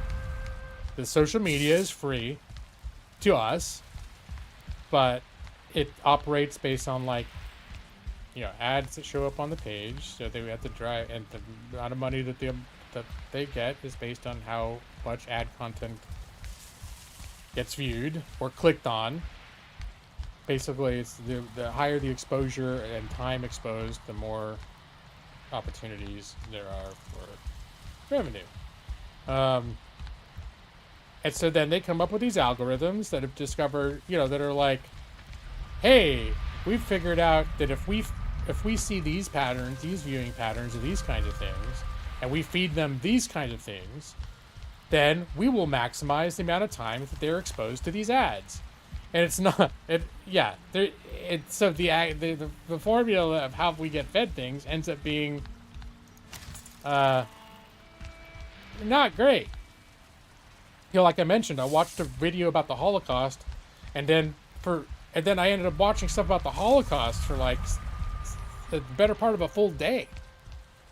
The social media is free to us, but it operates based on like, you know, ads that show up on the page. So they have to drive, and the amount of money that they get is based on how much ad content gets viewed or clicked on. Basically, it's the higher the exposure and time exposed, the more opportunities there are for revenue. And so then they come up with these algorithms that have discovered, you know, that are like, hey, we've figured out that if we see these patterns, these viewing patterns of these kinds of things, and we feed them these kinds of things, then we will maximize the amount of time that they're exposed to these ads. And it's not, so the formula of how we get fed things ends up being not great. You know, like I mentioned, I watched a video about the Holocaust, and then I ended up watching stuff about the Holocaust for like the better part of a full day,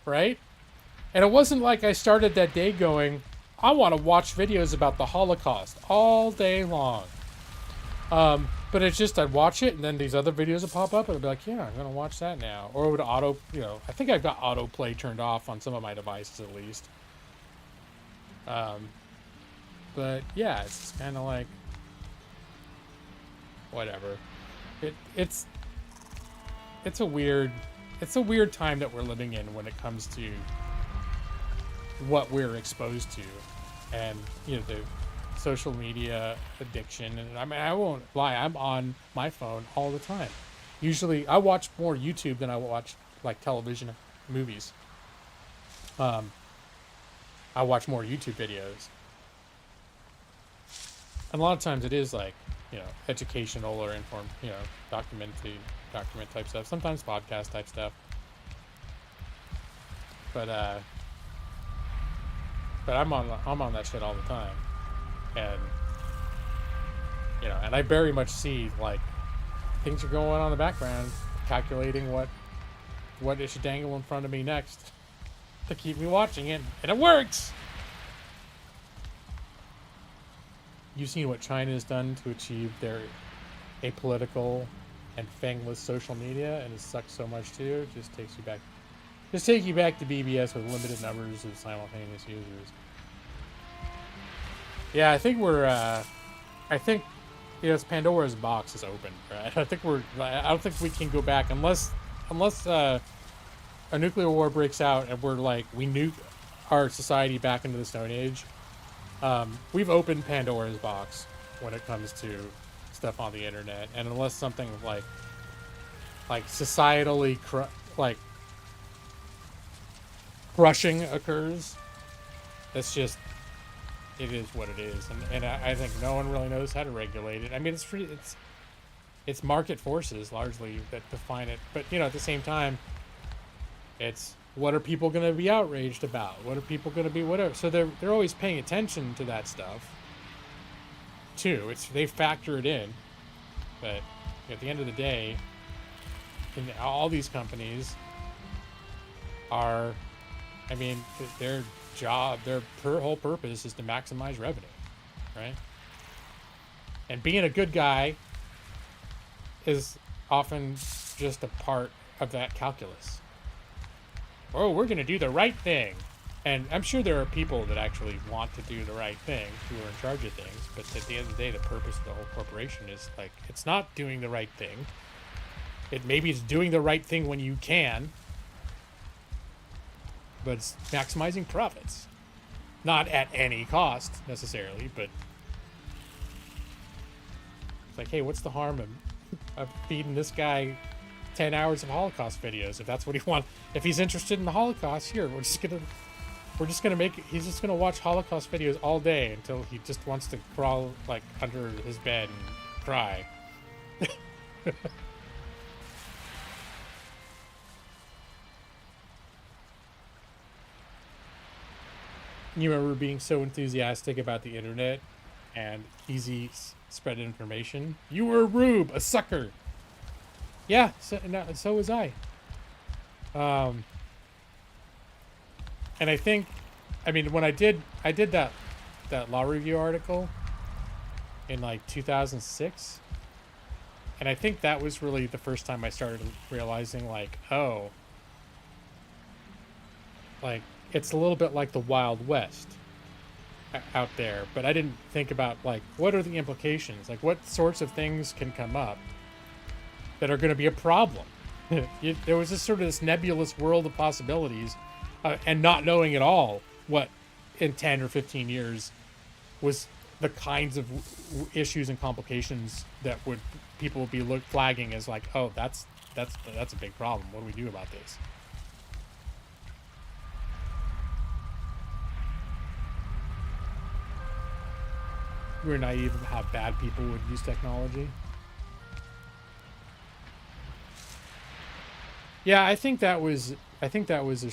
right? And it wasn't like I started that day going, I want to watch videos about the Holocaust all day long. But it's just I'd watch it, and then these other videos would pop up, and I'd be like, yeah, I'm gonna watch that now. Or it would auto, you know, I think I've got autoplay turned off on some of my devices at least. But yeah, it's kind of like whatever. It's a weird time that we're living in when it comes to what we're exposed to, and you know, the social media addiction. And I mean, I won't lie, I'm on my phone all the time. Usually I watch more YouTube than I watch like television movies. I watch more YouTube videos, and a lot of times it is like, you know, educational or informed, you know, document type stuff, sometimes podcast type stuff, but I'm on that shit all the time. And, you know, and I very much see, like, things are going on in the background, calculating what it should dangle in front of me next to keep me watching it. And it works! You've seen what China has done to achieve their apolitical and fangless social media, and it sucks so much too. It just take you back to BBS with limited numbers of simultaneous users. Yeah, I think you know, it's Pandora's box is open, right? I don't think we can go back unless a nuclear war breaks out and we nuke our society back into the Stone Age. We've opened Pandora's box when it comes to stuff on the internet, and unless something like societally crushing occurs, it's just, it is what it is, and I think no one really knows how to regulate it. I mean, it's market forces largely that define it, but you know, at the same time, it's what are people going to be outraged about? What are people going to be whatever? So they're always paying attention to that stuff too. They factor it in, but at the end of the day, all these companies are, I mean, their whole purpose is to maximize revenue, right? And being a good guy is often just a part of that calculus. Oh, we're going to do the right thing. And I'm sure there are people that actually want to do the right thing who are in charge of things, but at the end of the day, the purpose of the whole corporation is like, it's not doing the right thing. Maybe it's doing the right thing when you can, but it's maximizing profits. Not at any cost, necessarily, but it's like, hey, what's the harm of feeding this guy 10 hours of Holocaust videos if that's what he wants. If he's interested in the Holocaust, here we're just gonna make. He's just gonna watch Holocaust videos all day until he just wants to crawl like under his bed and cry. You remember being so enthusiastic about the internet and easy spread information? You were a rube, a sucker. Yeah, so was I. And I think, I mean, when I did that law review article in like 2006, and I think that was really the first time I started realizing like, oh, like it's a little bit like the Wild West out there, but I didn't think about like, what are the implications? Like what sorts of things can come up that are going to be a problem? There was this nebulous world of possibilities, and not knowing at all what in 10 or 15 years was the kinds of issues and complications that people would be flagging as like, oh, that's a big problem. What do we do about this? We were naive of how bad people would use technology. Yeah, I think that was a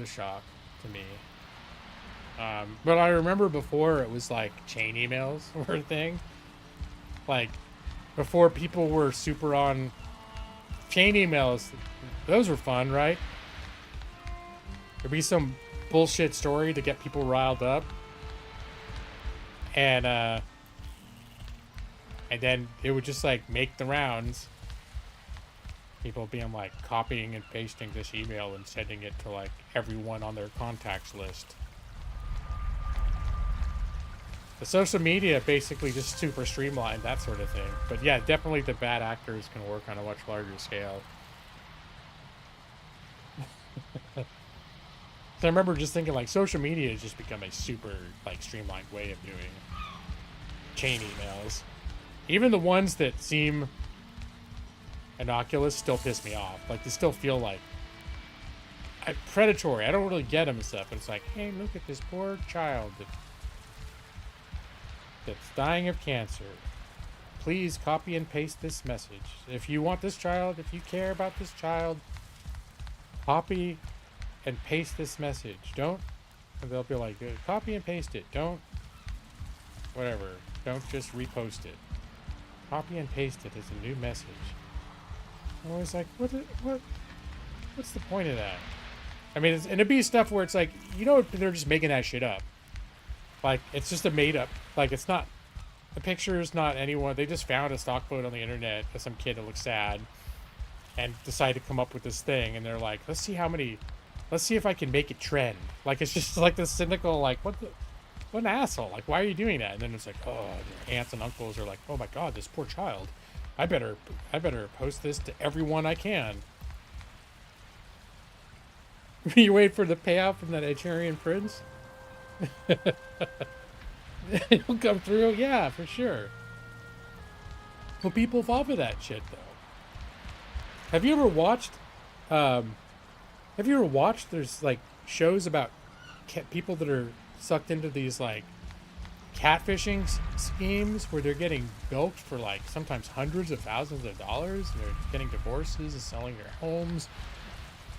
shock to me. But I remember before it was like chain emails were a thing. Like before people were super on chain emails, those were fun, right? There'd be some bullshit story to get people riled up. And then it would just like make the rounds. People being like copying and pasting this email and sending it to like everyone on their contacts list. The social media basically just super streamlined that sort of thing. But yeah, definitely the bad actors can work on a much larger scale. So I remember just thinking like social media has just become a super like streamlined way of doing chain emails. Even the ones that seem innocuous still piss me off. Like they still feel like predatory. I don't really get them and stuff. But it's like, hey, look at this poor child that's dying of cancer. Please copy and paste this message. If you want this child, if you care about this child, copy and paste this message. Don't, and they'll be like, copy and paste it. Don't, whatever. Don't just repost it. Copy and paste it as a new message. I'm always like, what's the point of that? I mean, and it'd be stuff where it's like, you know, they're just making that shit up. Like, it's just a made up, like, it's not, the picture's not anyone, they just found a stock photo on the internet of some kid that looks sad and decided to come up with this thing, and they're like, let's see if I can make it trend. Like, it's just like this cynical, like, what an asshole. Like, why are you doing that? And then it's like, oh, their aunts and uncles are like, oh my god, this poor child. I better post this to everyone I can. You wait for the payout from that Echerian prince? It'll come through, yeah, for sure. Well, people fall for that shit, though. Have you ever watched? There's like shows about people that are sucked into these like catfishing schemes where they're getting bilked for like sometimes hundreds of thousands of dollars. And they're getting divorces and selling their homes,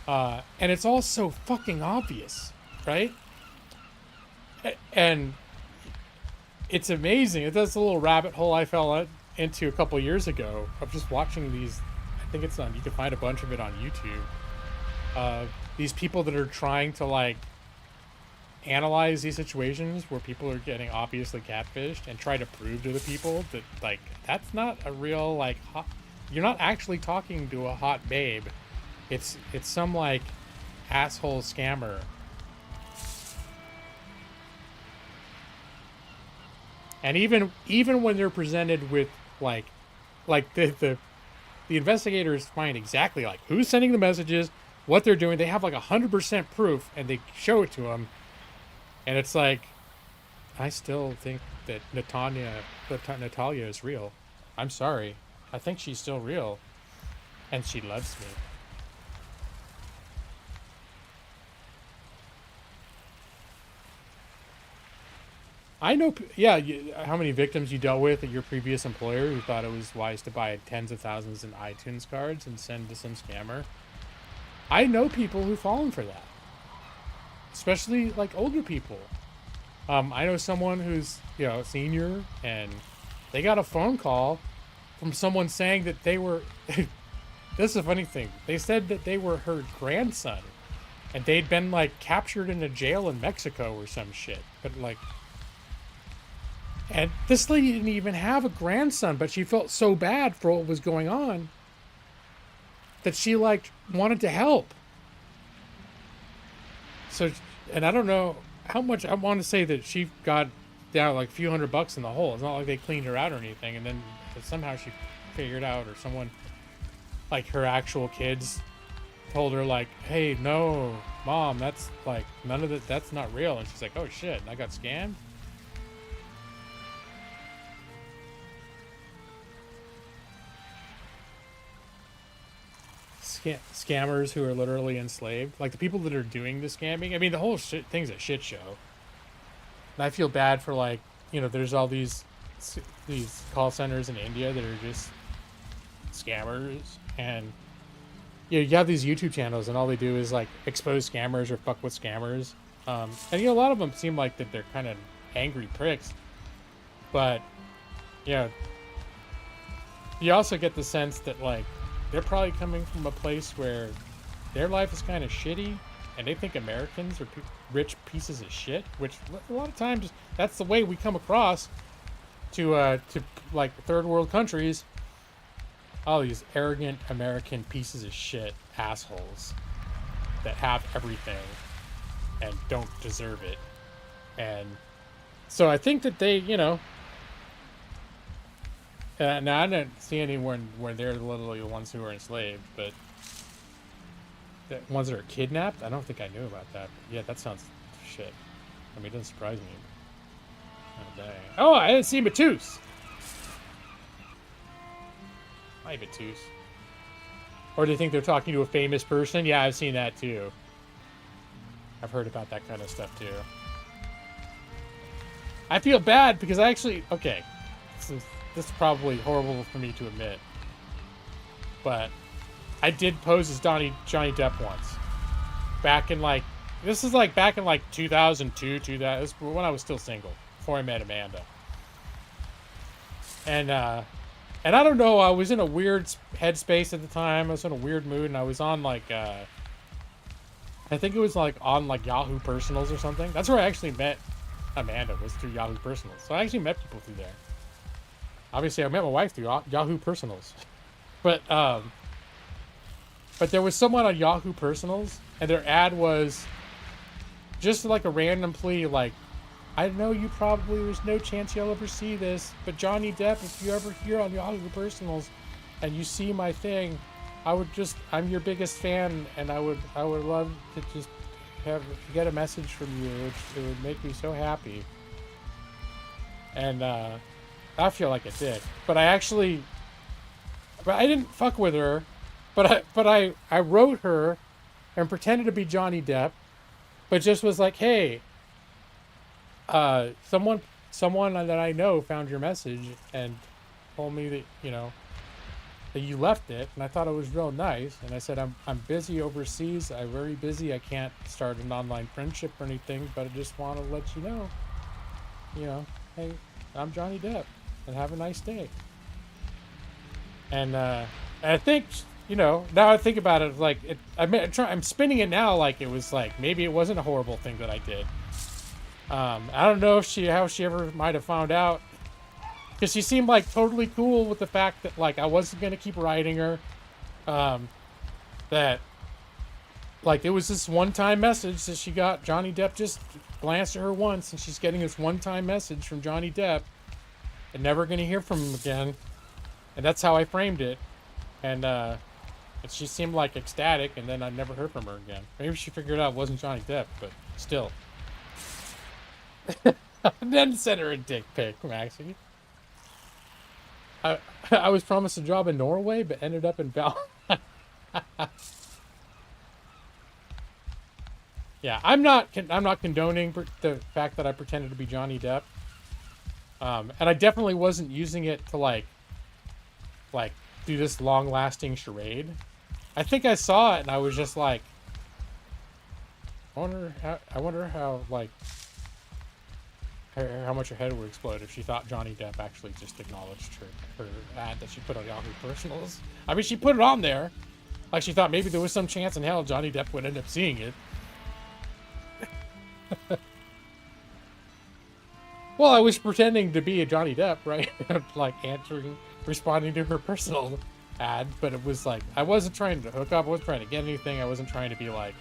and it's all so fucking obvious, right? And it's amazing. That's a little rabbit hole I fell into a couple years ago of just watching these. I think it's on. You can find a bunch of it on YouTube. These people that are trying to like analyze these situations where people are getting obviously catfished and try to prove to the people that like that's not a real like hot, you're not actually talking to a hot babe. It's some like asshole scammer. And even when they're presented with like the investigators find exactly like who's sending the messages, what they're doing. They have like 100% proof, and they show it to them. And it's like, I still think that Natalia is real. I'm sorry. I think she's still real. And she loves me. I know, yeah, how many victims you dealt with at your previous employer who thought it was wise to buy tens of thousands in iTunes cards and send to some scammer. I know people who've fallen for that, especially like older people. I know someone who's, you know, senior, and they got a phone call from someone saying that they were, this is a funny thing. They said that they were her grandson, and they'd been like captured in a jail in Mexico or some shit. But like, and this lady didn't even have a grandson, but she felt so bad for what was going on that she like wanted to help. So, and I don't know how much, I want to say that she got down like a few $100 in the hole. It's not like they cleaned her out or anything. And then somehow she figured out, or someone like her actual kids told her like, hey, no, mom, that's like, none of that, that's not real. And she's like, oh shit, I got scammed. Scammers who are literally enslaved, like the people that are doing the scamming. I mean, the whole thing's a shit show. And I feel bad for, like, you know, there's all these call centers in India that are just scammers, and you know, you have these YouTube channels and all they do is like expose scammers or fuck with scammers. And you know, a lot of them seem like that they're kind of angry pricks, but you know, you also get the sense that like they're probably coming from a place where their life is kind of shitty, and they think Americans are rich pieces of shit, which a lot of times that's the way we come across to like third world countries. All these arrogant American pieces of shit assholes that have everything and don't deserve it. And so I think that they, you know, now I didn't see anyone where they're literally the ones who are enslaved, but the ones that are kidnapped, I don't think I knew about that. But yeah, that sounds shit. I mean, it doesn't surprise me. Oh, dang. Oh, I didn't see Matus. Hi, Matus. Or do you think they're talking to a famous person? Yeah, I've seen that too. I've heard about that kind of stuff too. I feel bad because I actually, okay, this is probably horrible for me to admit, but I did pose as Johnny Depp once. Back in like, this is like back in like 2002, 2000, this was when I was still single, before I met Amanda. And I don't know, I was in a weird headspace at the time. I was in a weird mood, and I was on like, I think it was like on like Yahoo Personals or something. That's where I actually met Amanda, was through Yahoo Personals. So I actually met people through there. Obviously, I met my wife through Yahoo Personals. But there was someone on Yahoo Personals, and their ad was just like a random plea, like, I know you probably, there's no chance you'll ever see this, but Johnny Depp, if you ever hear on Yahoo Personals and you see my thing, I'm your biggest fan, and I would love to just get a message from you. It would make me so happy. And I feel like a dick, but I didn't fuck with her, but I wrote her and pretended to be Johnny Depp, but just was like, hey, someone that I know found your message and told me that, you know, that you left it, and I thought it was real nice. And I said, I'm busy overseas. I'm very busy. I can't start an online friendship or anything, but I just want to let you know, hey, I'm Johnny Depp, and have a nice day. And I think, you know, now I think about it, like, I'm spinning it now like it was like, maybe it wasn't a horrible thing that I did. I don't know how she ever might have found out, because she seemed like totally cool with the fact that like I wasn't gonna keep writing her, that like it was this one-time message that she got. Johnny Depp just glanced at her once, and she's getting this one-time message from Johnny Depp and never gonna hear from him again. And that's how I framed it. And she seemed like ecstatic, and then I never heard from her again. Maybe she figured out it wasn't Johnny Depp, but still. Then sent her a dick pic, Maxie. I was promised a job in Norway, but ended up in Valheim. Yeah, I'm not condoning the fact that I pretended to be Johnny Depp. And I definitely wasn't using it to like do this long-lasting charade. I think I saw it and I was just like, I wonder how like how much her head would explode if she thought Johnny Depp actually just acknowledged her ad that she put on Yahoo Personals. I mean, she put it on there, like she thought maybe there was some chance in hell Johnny Depp would end up seeing it. Well, I was pretending to be a Johnny Depp, right? Like responding to her personal ad, but it was like, I wasn't trying to hook up, I wasn't trying to get anything, I wasn't trying to be like,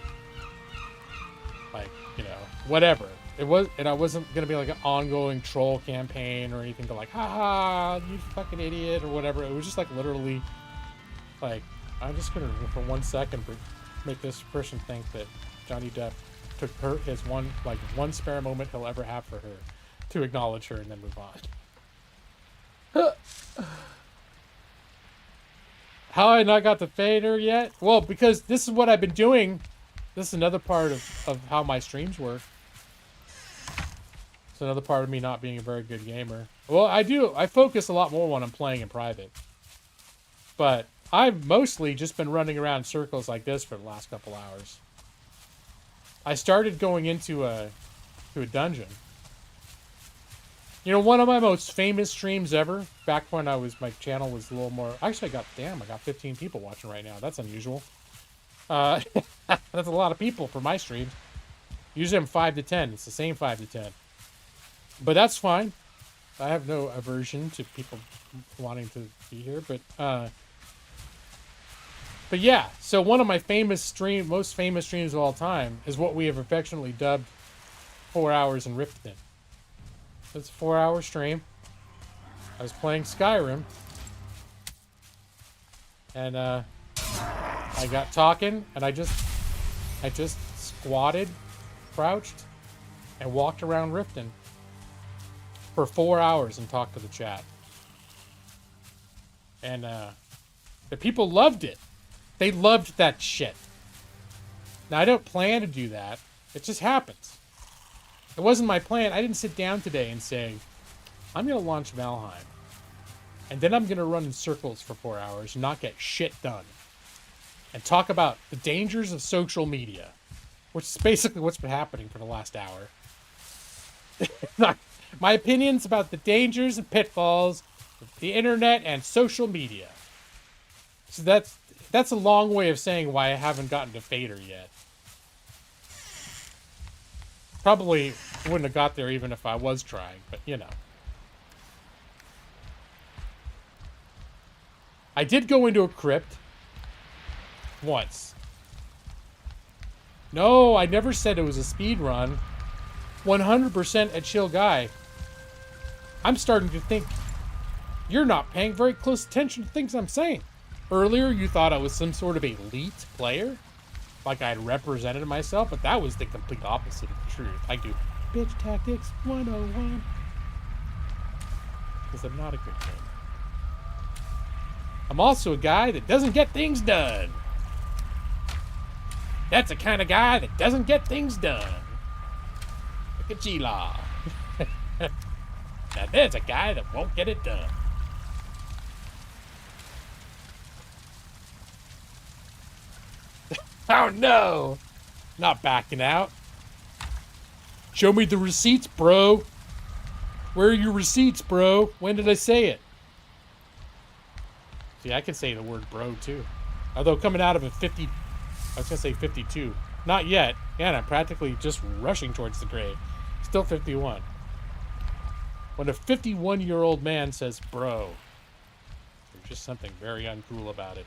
you know, whatever. And I wasn't gonna be like an ongoing troll campaign or anything to like, haha, you fucking idiot, or whatever. It was just like literally, like, I'm just gonna, for 1 second, make this person think that Johnny Depp took his one spare moment he'll ever have for her to acknowledge her and then move on. How I not got the fader yet? Well, because this is what I've been doing. This is another part of how my streams work. It's another part of me not being a very good gamer. Well, I focus a lot more when I'm playing in private. But I've mostly just been running around in circles like this for the last couple hours. I started going into a dungeon. You know, one of my most famous streams ever, back when my channel was a little more, actually I got 15 people watching right now. That's unusual. That's a lot of people for my streams. Usually I'm 5 to 10. It's the same 5 to 10. But that's fine. I have no aversion to people wanting to be here, but yeah, so one of my most famous streams of all time is what we have affectionately dubbed 4 hours in Riften. It's a 4-hour stream. I was playing Skyrim. And I got talking and I just squatted, crouched, and walked around Riften for 4 hours and talked to the chat. And the people loved it. They loved that shit. Now, I don't plan to do that. It just happens. It wasn't my plan. I didn't sit down today and say, I'm going to launch Valheim. And then I'm going to run in circles for 4 hours and not get shit done. And talk about the dangers of social media. Which is basically what's been happening for the last hour. My opinions about the dangers and pitfalls of the internet and social media. So that's a long way of saying why I haven't gotten to Fader yet. Probably wouldn't have got there even if I was trying, but you know. I did go into a crypt once. No, I never said it was a speed run. 100% a chill guy. I'm starting to think you're not paying very close attention to things I'm saying. Earlier, you thought I was some sort of elite player. Like I had represented myself, but that was the complete opposite of the truth. I do bitch tactics 101. Because I'm not a good gamer. I'm also a guy that doesn't get things done. That's the kind of guy that doesn't get things done. Look at G-Law. Now there's a guy that won't get it done. Oh no! Not backing out. Show me the receipts, bro. Where are your receipts, bro? When did I say it? See, I can say the word bro too. Although coming out of a 50, I was gonna say 52. Not yet. And I'm practically just rushing towards the grave. Still 51. When a 51-year-old man says bro, there's just something very uncool about it.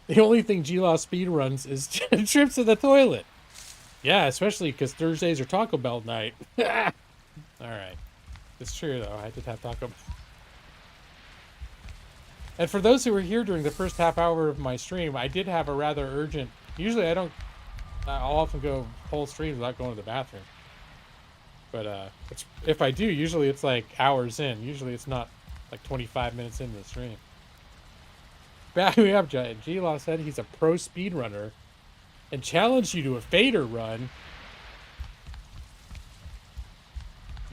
The only thing G-Law speedruns is trips to the toilet. Yeah, especially because Thursdays are Taco Bell night. Alright. It's true, though. I did have Taco Bell. And for those who were here during the first half hour of my stream, I did have a rather urgent... Usually I'll often go whole streams without going to the bathroom. But if I do, usually it's like hours in. Usually it's not like 25 minutes into the stream. back me up, Giant. G-Law said he's a pro speedrunner and challenged you to a fader run.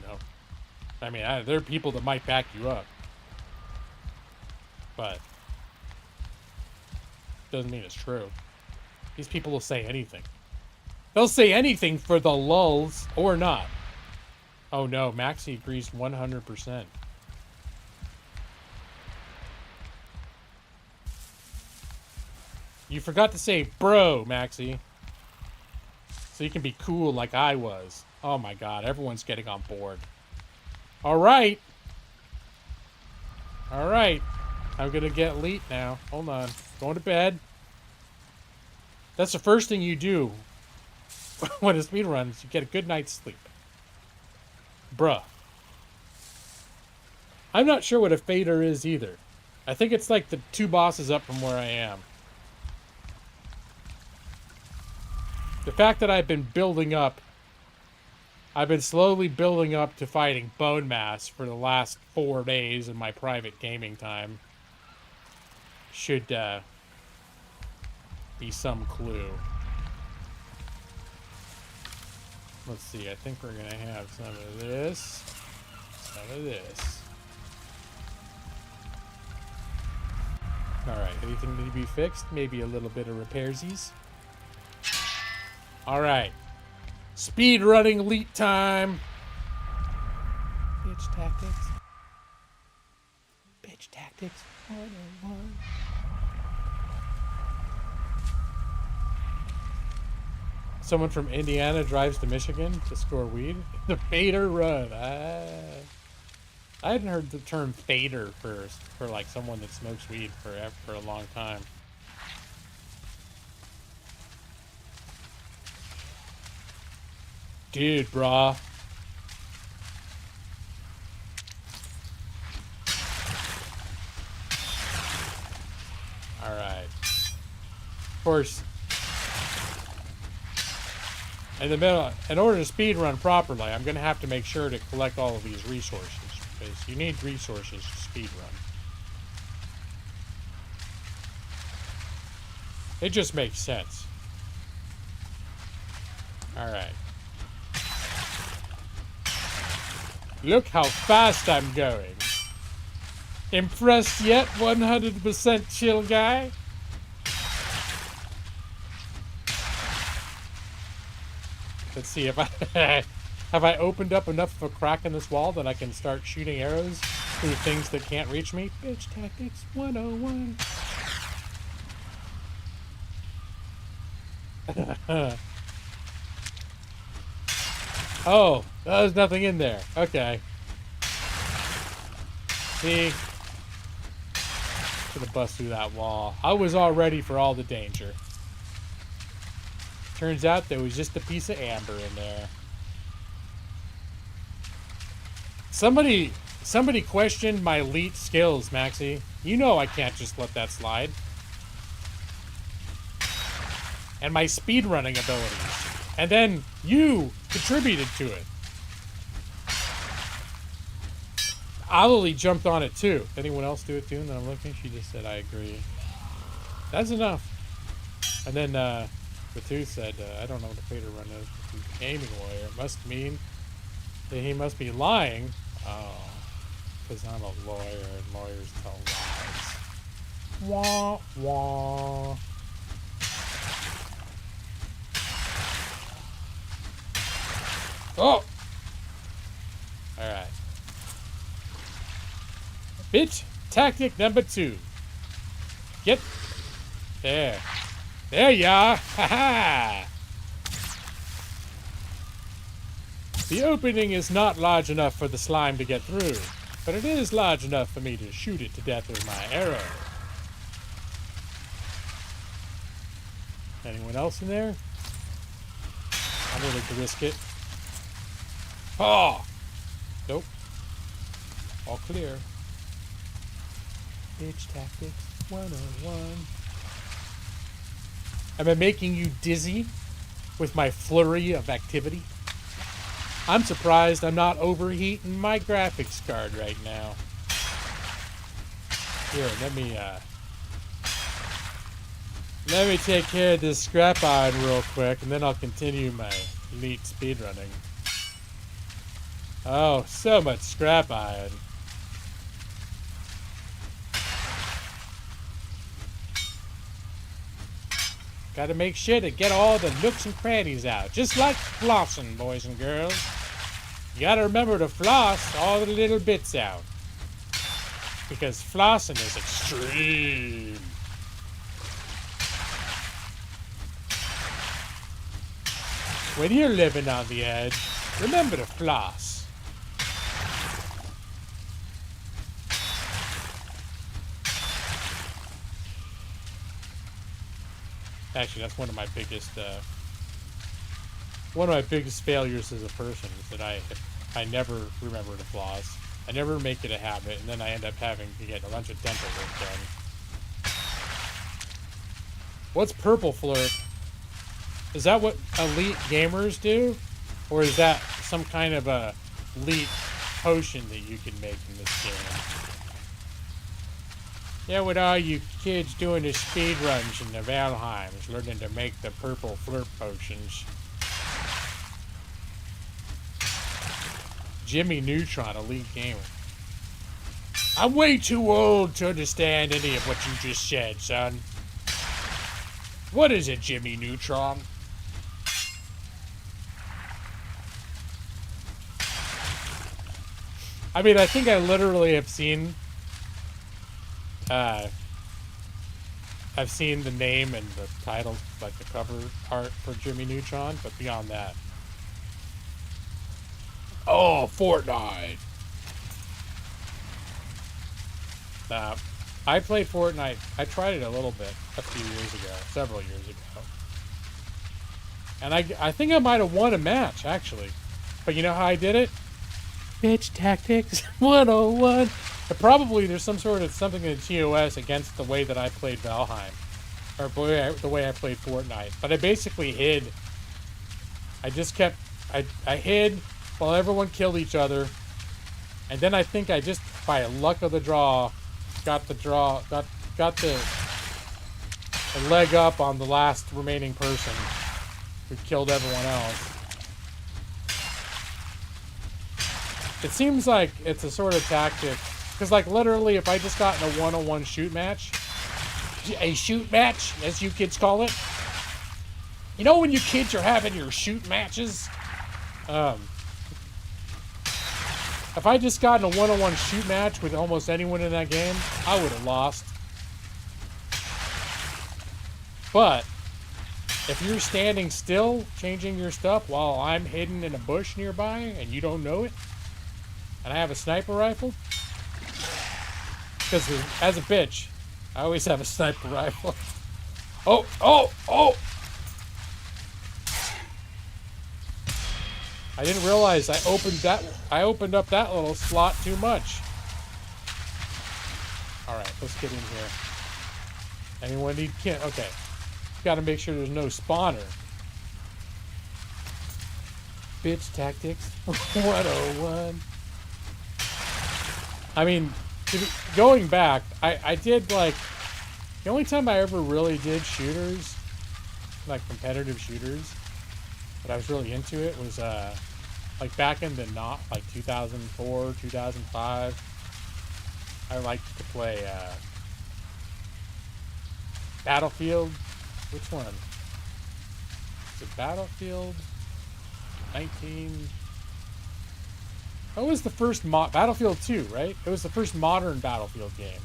No. I mean, there are people that might back you up. But doesn't mean it's true. These people will say anything. They'll say anything for the lulz or not. Oh no, Maxie agrees 100%. You forgot to say bro, Maxie. So you can be cool like I was. Oh my god, everyone's getting on board. Alright. Alright. I'm gonna get elite now. Hold on. Going to bed. That's the first thing you do when a speed runs. You get a good night's sleep. Bruh. I'm not sure what a fader is either. I think it's like the 2 bosses up from where I am. The fact that I've been building up, I've been slowly building up to fighting Bone Mass for the last 4 days in my private gaming time should be some clue. Let's see, I think we're gonna have some of this, some of this. Alright, anything need to be fixed? Maybe a little bit of repairsies. Alright. Speed running elite time. Bitch tactics. Bitch tactics 101. Someone from Indiana drives to Michigan to score weed. The fader run. I hadn't heard the term fader first for like someone that smokes weed for a long time. Dude, brah. Alright. Of course, in the middle, in order to speed run properly, I'm going to have to make sure to collect all of these resources, because you need resources to speed run. It just makes sense. Alright. Look how fast I'm going. Impressed yet, 100% chill guy? Let's see if I have I opened up enough of a crack in this wall that I can start shooting arrows through things that can't reach me. Bitch tactics 101. Oh, there's nothing in there. Okay. See? Should have busted through that wall. I was all ready for all the danger. Turns out there was just a piece of amber in there. Somebody questioned my elite skills, Maxie. You know I can't just let that slide. And my speedrunning abilities. And then you contributed to it. Ollie jumped on it too. Anyone else do it too? And I'm looking. She just said, I agree. That's enough. And then, Batu said, I don't know what the fader run is. He's a gaming lawyer. It must mean that he must be lying. Oh. Because I'm a lawyer and lawyers tell lies. Wah, wah. Oh! Alright. Bitch, tactic number 2. Get there. There you are. Ha ha! The opening is not large enough for the slime to get through, but it is large enough for me to shoot it to death with my arrow. Anyone else in there? I'm willing to risk it. Oh! Nope. All clear. Bitch tactics 101. Am I making you dizzy with my flurry of activity? I'm surprised I'm not overheating my graphics card right now. Here, let me Let me take care of this scrap iron real quick, and then I'll continue my elite speedrunning. Oh, so much scrap iron. Gotta make sure to get all the nooks and crannies out. Just like flossing, boys and girls. You gotta remember to floss all the little bits out. Because flossing is extreme. When you're living on the edge, remember to floss. Actually, that's one of my biggest failures as a person is that I never remember to floss. I never make it a habit, and then I end up having to get a bunch of dental work done. What's purple flirt? Is that what elite gamers do? Or is that some kind of a elite potion that you can make in this game? Yeah, with all you kids doing the speed runs in the Valheims, learning to make the purple flirt potions. Jimmy Neutron, elite gamer. I'm way too old to understand any of what you just said, son. What is it, Jimmy Neutron? I mean, I think I literally have seen I've seen the name and the title, like the cover art for Jimmy Neutron, but beyond that. Oh, Fortnite! Nah, I played Fortnite. I tried it a little bit a few years ago, several years ago. And I think I might have won a match, actually. But you know how I did it? Bitch Tactics 101. But probably there's something in the TOS against the way that I played Valheim. Or the way I played Fortnite. But I basically hid. I just kept... I hid while everyone killed each other. And then I think I just, by luck of the draw, got the leg up on the last remaining person who killed everyone else. It seems like it's a sort of tactic. Because, like, literally, if I just got in a one-on-one shoot match, a shoot match, as you kids call it. You know when you kids are having your shoot matches? If I just got in a one-on-one shoot match with almost anyone in that game, I would have lost. But if you're standing still, changing your stuff while I'm hidden in a bush nearby and you don't know it, and I have a sniper rifle, because as a bitch, I always have a sniper rifle. Oh! I didn't realize I opened up that little slot too much. Alright, let's get in here. Anyone need kit? Okay. Gotta make sure there's no spawner. Bitch Tactics 101. I mean, going back, I did, like, the only time I ever really did shooters, like competitive shooters, that I was really into it was, like back in the 2004, 2005, I liked to play, Battlefield. Which one? Is it Battlefield 19... What was the first Battlefield 2, right? It was the first modern Battlefield game.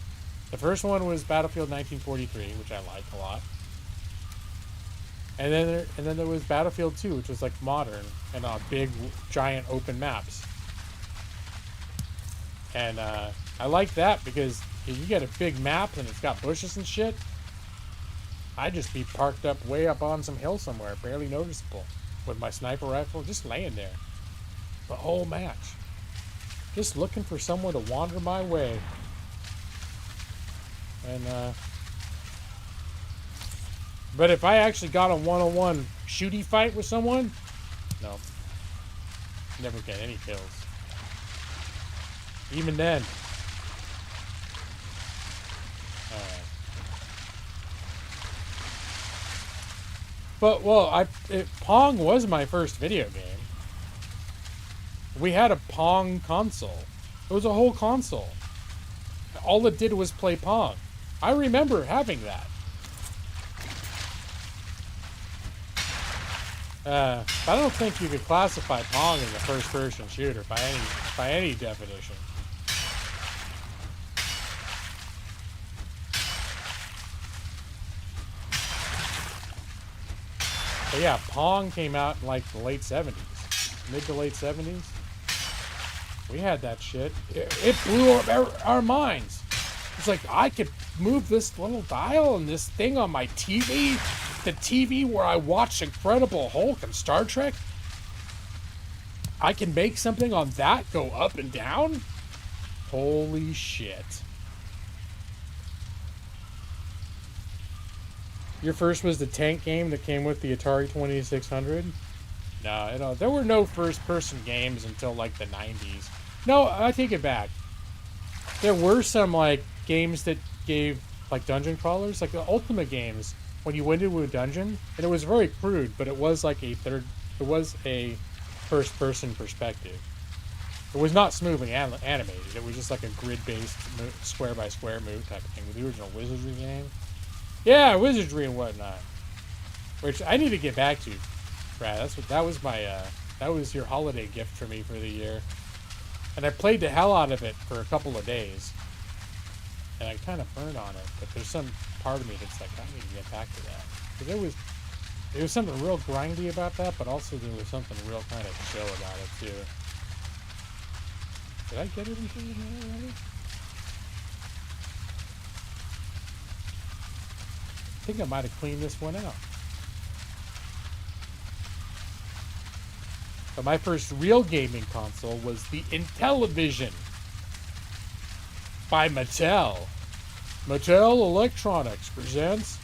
The first one was Battlefield 1943, which I like a lot. And then there was Battlefield 2, which was like modern and big, giant open maps. And I like that because if you get a big map and it's got bushes and shit, I'd just be parked up way up on some hill somewhere, barely noticeable, with my sniper rifle just laying there the whole match. Just looking for someone to wander my way. And, but if I actually got a one-on-one shooty fight with someone, no. Never get any kills. Even then. Alright. But Pong was my first video game. We had a Pong console. It was a whole console. All it did was play Pong. I remember having that. I don't think you could classify Pong as a first-person shooter by any definition. But yeah, Pong came out in like the late 70s. Mid to late 70s. We had that shit. It blew up our minds. It's like, I could move this little dial and this thing on my TV. The TV where I watch Incredible Hulk and Star Trek. I can make something on that go up and down? Holy shit. Your first was the tank game that came with the Atari 2600? No, there were no first-person games until like the 90s. No, I take it back. There were some like games that gave like dungeon crawlers, like the Ultimate games. When you went into a dungeon, and it was very crude, but it was like it was a first-person perspective. It was not smoothly animated. It was just like a grid-based square-by-square move type of thing. The original Wizardry game. Yeah, Wizardry and whatnot. Which I need to get back to, Brad. That was your holiday gift for me for the year. And I played the hell out of it for a couple of days. And I kind of burned on it, but there's some part of me that's like, I need to get back to that. Because there was something real grindy about that, but also there was something real kind of chill about it too. Did I get everything in there already? I think I might have cleaned this one out. But my first real gaming console was the Intellivision by Mattel. Mattel Electronics presents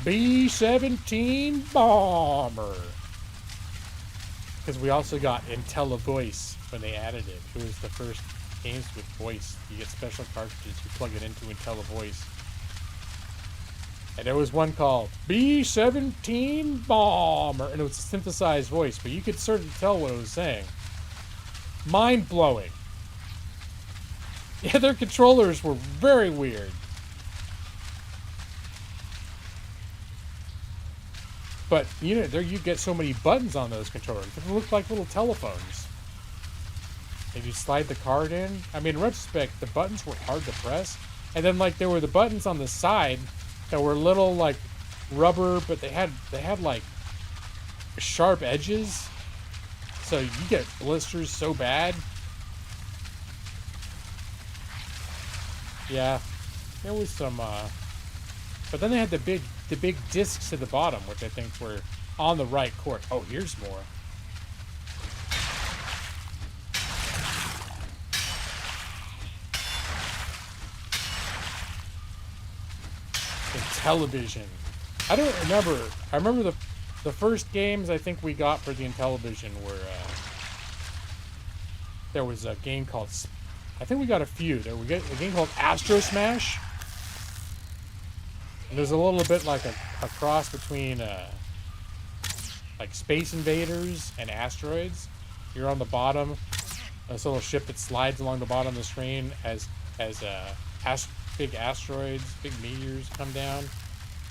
B-17 Bomber. Because we also got IntelliVoice when they added it. It was the first games with voice. You get special cartridges, you plug it into IntelliVoice. And there was one called B-17 Bomber. And it was a synthesized voice, but you could sort of tell what it was saying. Mind-blowing. Yeah, their controllers were very weird. But, you know, there you get so many buttons on those controllers. They look like little telephones. If you slide the card in. I mean, in retrospect, the buttons were hard to press. And then, like, there were the buttons on the side that were little, like, rubber, but they had like, sharp edges. So you get blisters so bad. Yeah, there was some, but then they had the big discs at the bottom, which I think were on the right court. Oh, here's more. Intellivision. I don't remember. I remember the first games I think we got for the Intellivision were, there was a game called, I think we got a few. There we get a game called Astro Smash. And there's a little bit like a cross between like Space Invaders and Asteroids. You're on the bottom, this little ship that slides along the bottom of the screen as big asteroids, big meteors come down,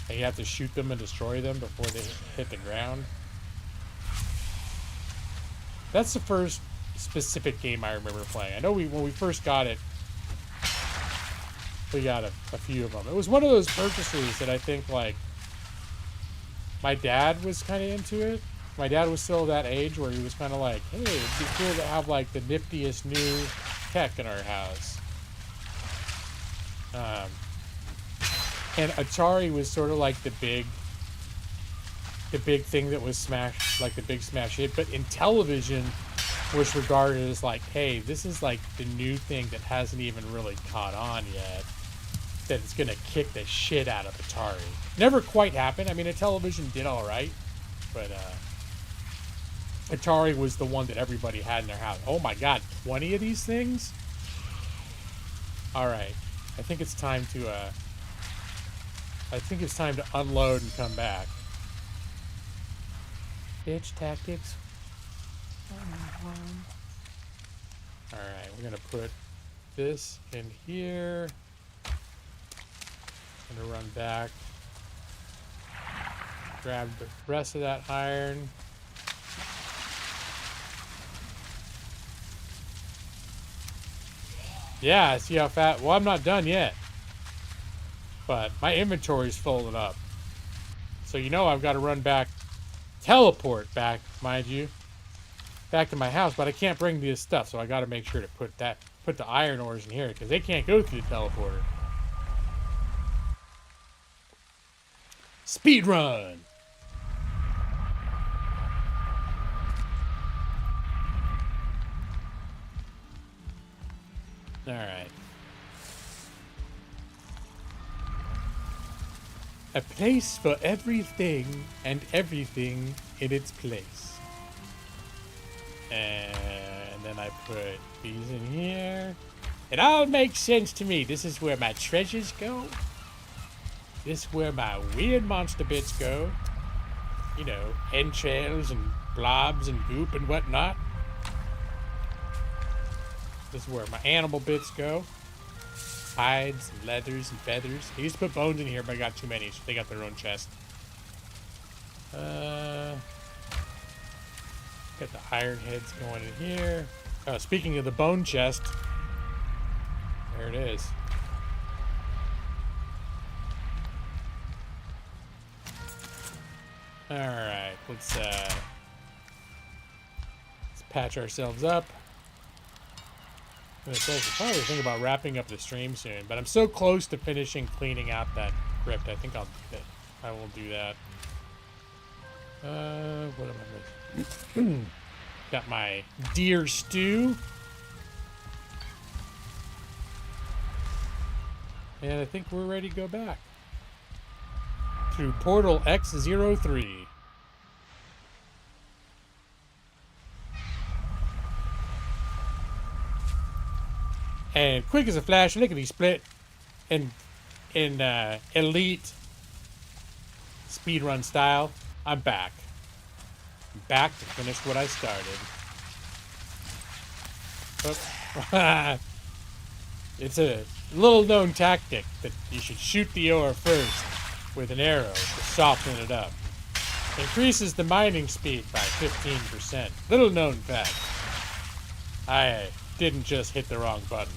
and you have to shoot them and destroy them before they hit the ground. That's the first specific game I remember playing. I know when we first got it, we got a few of them. It was one of those purchases that I think, like, my dad was kind of into it. My dad was still that age where he was kind of like, hey, it'd be cool to have, like, the niftiest new tech in our house. And Atari was sort of like the big thing that was smashed, like the big smash hit. But Intellivision was regarded as like, hey, this is like the new thing that hasn't even really caught on yet, that it's gonna kick the shit out of Atari. Never quite happened. I mean, Intellivision did all right, but Atari was the one that everybody had in their house. Oh my god, 20 of these things? All right, I think it's time to unload and come back. Bitch tactics. Alright, we're gonna put this in here. Gonna run back. Grab the rest of that iron. Yeah, see how fast. Well, I'm not done yet. But my inventory's folded up. So you know I've got to run back. Teleport back, mind you. Back to my house, but I can't bring this stuff, so I got to make sure to put the iron ores in here, because they can't go through the teleporter. Speed run! Alright. A place for everything and everything in its place. And then I put these in here. It all makes sense to me. This is where my treasures go. This is where my weird monster bits go. You know, entrails and blobs and goop and whatnot. This is where my animal bits go. Hides and leathers and feathers. I used to put bones in here, but I got too many, so they got their own chest. Got the iron heads going in here. Oh, speaking of the bone chest, there it is. Alright, let's patch ourselves up. I'm probably thinking about wrapping up the stream soon, but I'm so close to finishing cleaning out that crypt. I think I will do that. What am I missing? Got my deer stew. And I think we're ready to go back. Through Portal X03. And quick as a flash, lickety split in elite speedrun style, I'm back. I'm back to finish what I started. Oh. It's a little known tactic that you should shoot the ore first with an arrow to soften it up. Increases the mining speed by 15%. Little known fact. I didn't just hit the wrong button.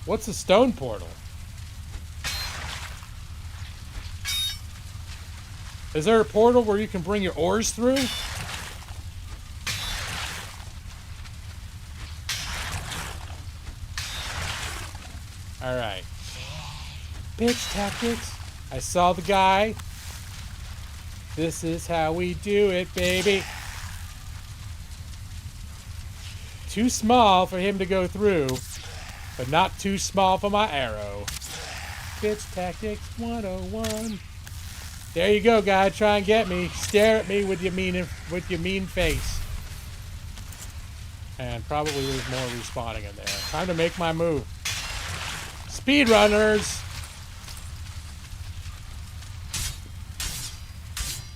What's a stone portal? Is there a portal where you can bring your ores through? Alright. Bitch tactics. I saw the guy. This is how we do it, baby. Too small for him to go through, but not too small for my arrow. Bitch tactics 101. There you go, guy. Try and get me. Stare at me with your mean face. And probably there's more respawning in there. Time to make my move. Speedrunners.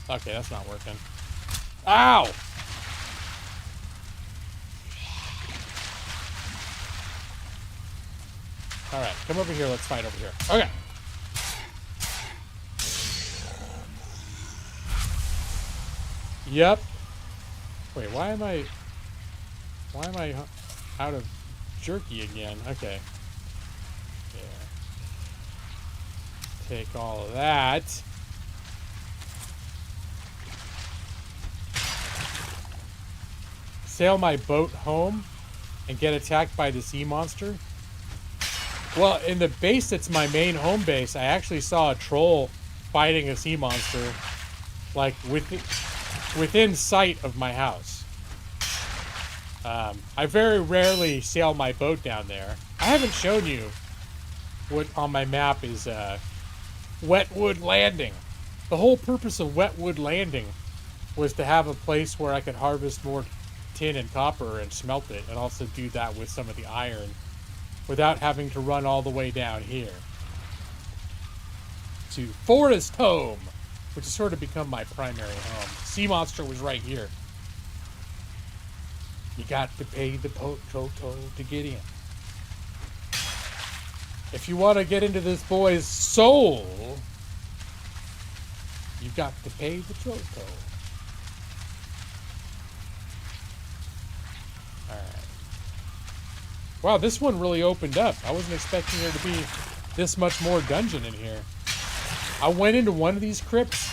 Okay, that's not working. Ow! Alright, come over here. Let's fight over here. Okay. Yep. Wait, why am I out of jerky again? Okay. Yeah. Take all of that. Sail my boat home and get attacked by the sea monster. Well, in the base that's my main home base, I actually saw a troll fighting a sea monster, like within sight of my house. I very rarely sail my boat down there. I haven't shown you what on my map is Wetwood Landing. The whole purpose of Wetwood Landing was to have a place where I could harvest more tin and copper and smelt it, and also do that with some of the iron without having to run all the way down here to Forest Home, which has sort of become my primary home. Sea Monster was right here. You got to pay the toll to get in. If you want to get into this boy's soul, you got to pay the toll. Alright. Wow, this one really opened up. I wasn't expecting there to be this much more dungeon in here. I went into one of these crypts,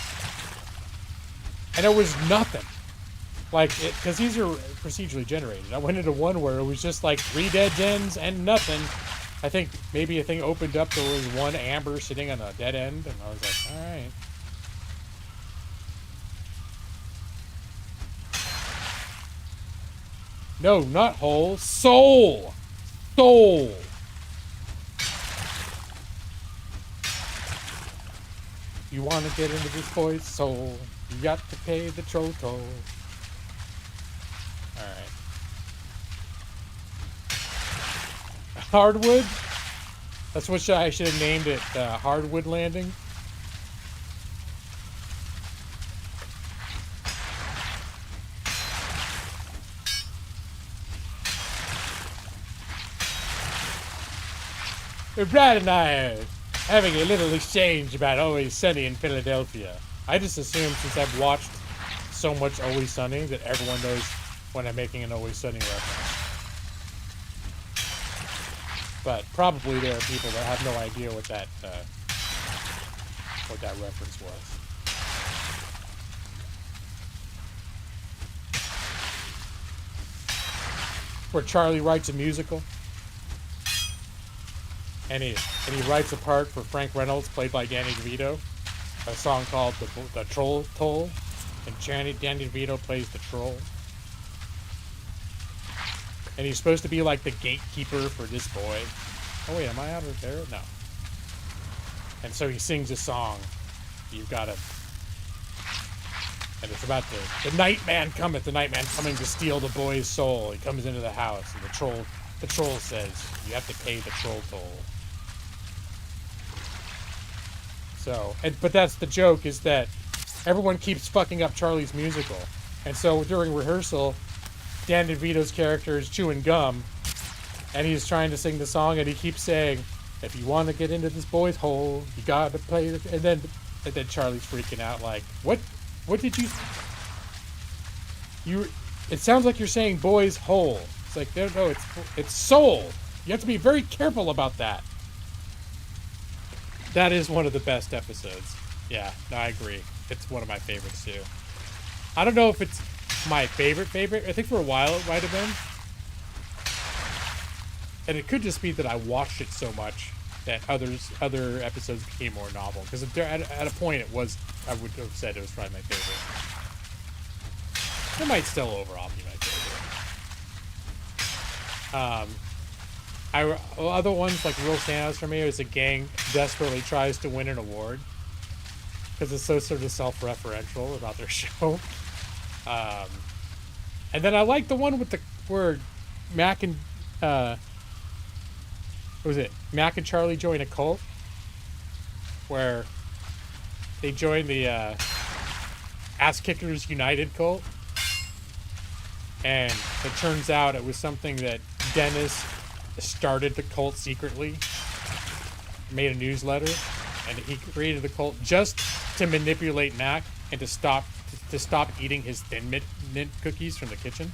and there was nothing. Like, because these are procedurally generated. I went into one where it was just like 3 dead ends and nothing. I think maybe a thing opened up, there was one amber sitting on a dead end, and I was like, alright. No, not hole. Soul! Soul! You want to get into this boy's soul, you got to pay the toll. Alright. Hardwood? That's what I should have named it, Hardwood Landing. Brad and I are having a little exchange about Always Sunny in Philadelphia. I just assume, since I've watched so much Always Sunny, that everyone knows when I'm making an Always Sunny reference. But probably there are people that have no idea what that reference was. Where Charlie writes a musical. And he writes a part for Frank Reynolds, played by Danny DeVito, a song called the Troll Toll, and Danny DeVito plays the troll. And he's supposed to be like the gatekeeper for this boy. Oh wait, am I out of there? No. And so he sings a song. You've got to... And it's about the night man cometh, the night man coming to steal the boy's soul. He comes into the house, and the troll says, you have to pay the troll toll. So, but that's the joke, is that everyone keeps fucking up Charlie's musical. And so during rehearsal, Dan DeVito's character is chewing gum, and he's trying to sing the song, and he keeps saying, if you want to get into this boy's hole, you gotta play the... And then Charlie's freaking out, like, what did you... It sounds like you're saying boy's hole. It's like, no, it's soul. You have to be very careful about that. That is one of the best episodes. Yeah, no, I agree. It's one of my favorites, too. I don't know if it's my favorite. I think for a while it might have been. And it could just be that I watched it so much that other episodes became more novel. Because at a point I would have said it was probably my favorite. It might still overall be my favorite. Other ones, like real standouts for me, is a gang desperately tries to win an award. Because it's so sort of self-referential about their show. And then I like the one with where Mac and Mac and Charlie join a cult, where they join the Ass Kickers United cult, and it turns out it was something that Dennis started the cult secretly, made a newsletter, and he created the cult just to manipulate Mac and to stop eating his Thin Mint cookies from the kitchen.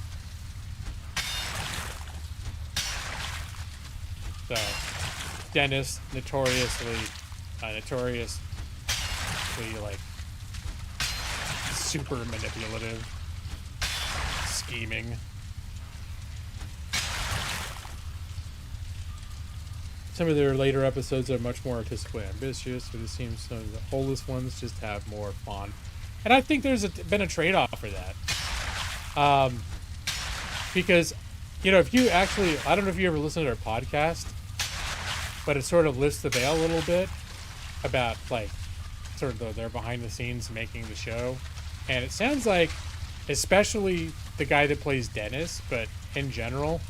So, Dennis, notoriously like super manipulative, scheming. Some of their later episodes are much more artistically ambitious, but it seems some of the oldest ones just have more fun. And I think there's been a trade-off for that. Because, if you actually... I don't know if you ever listened to their podcast, but it sort of lifts the veil a little bit about, like, sort of their behind-the-scenes making the show. And it sounds like, especially the guy that plays Dennis, but in general,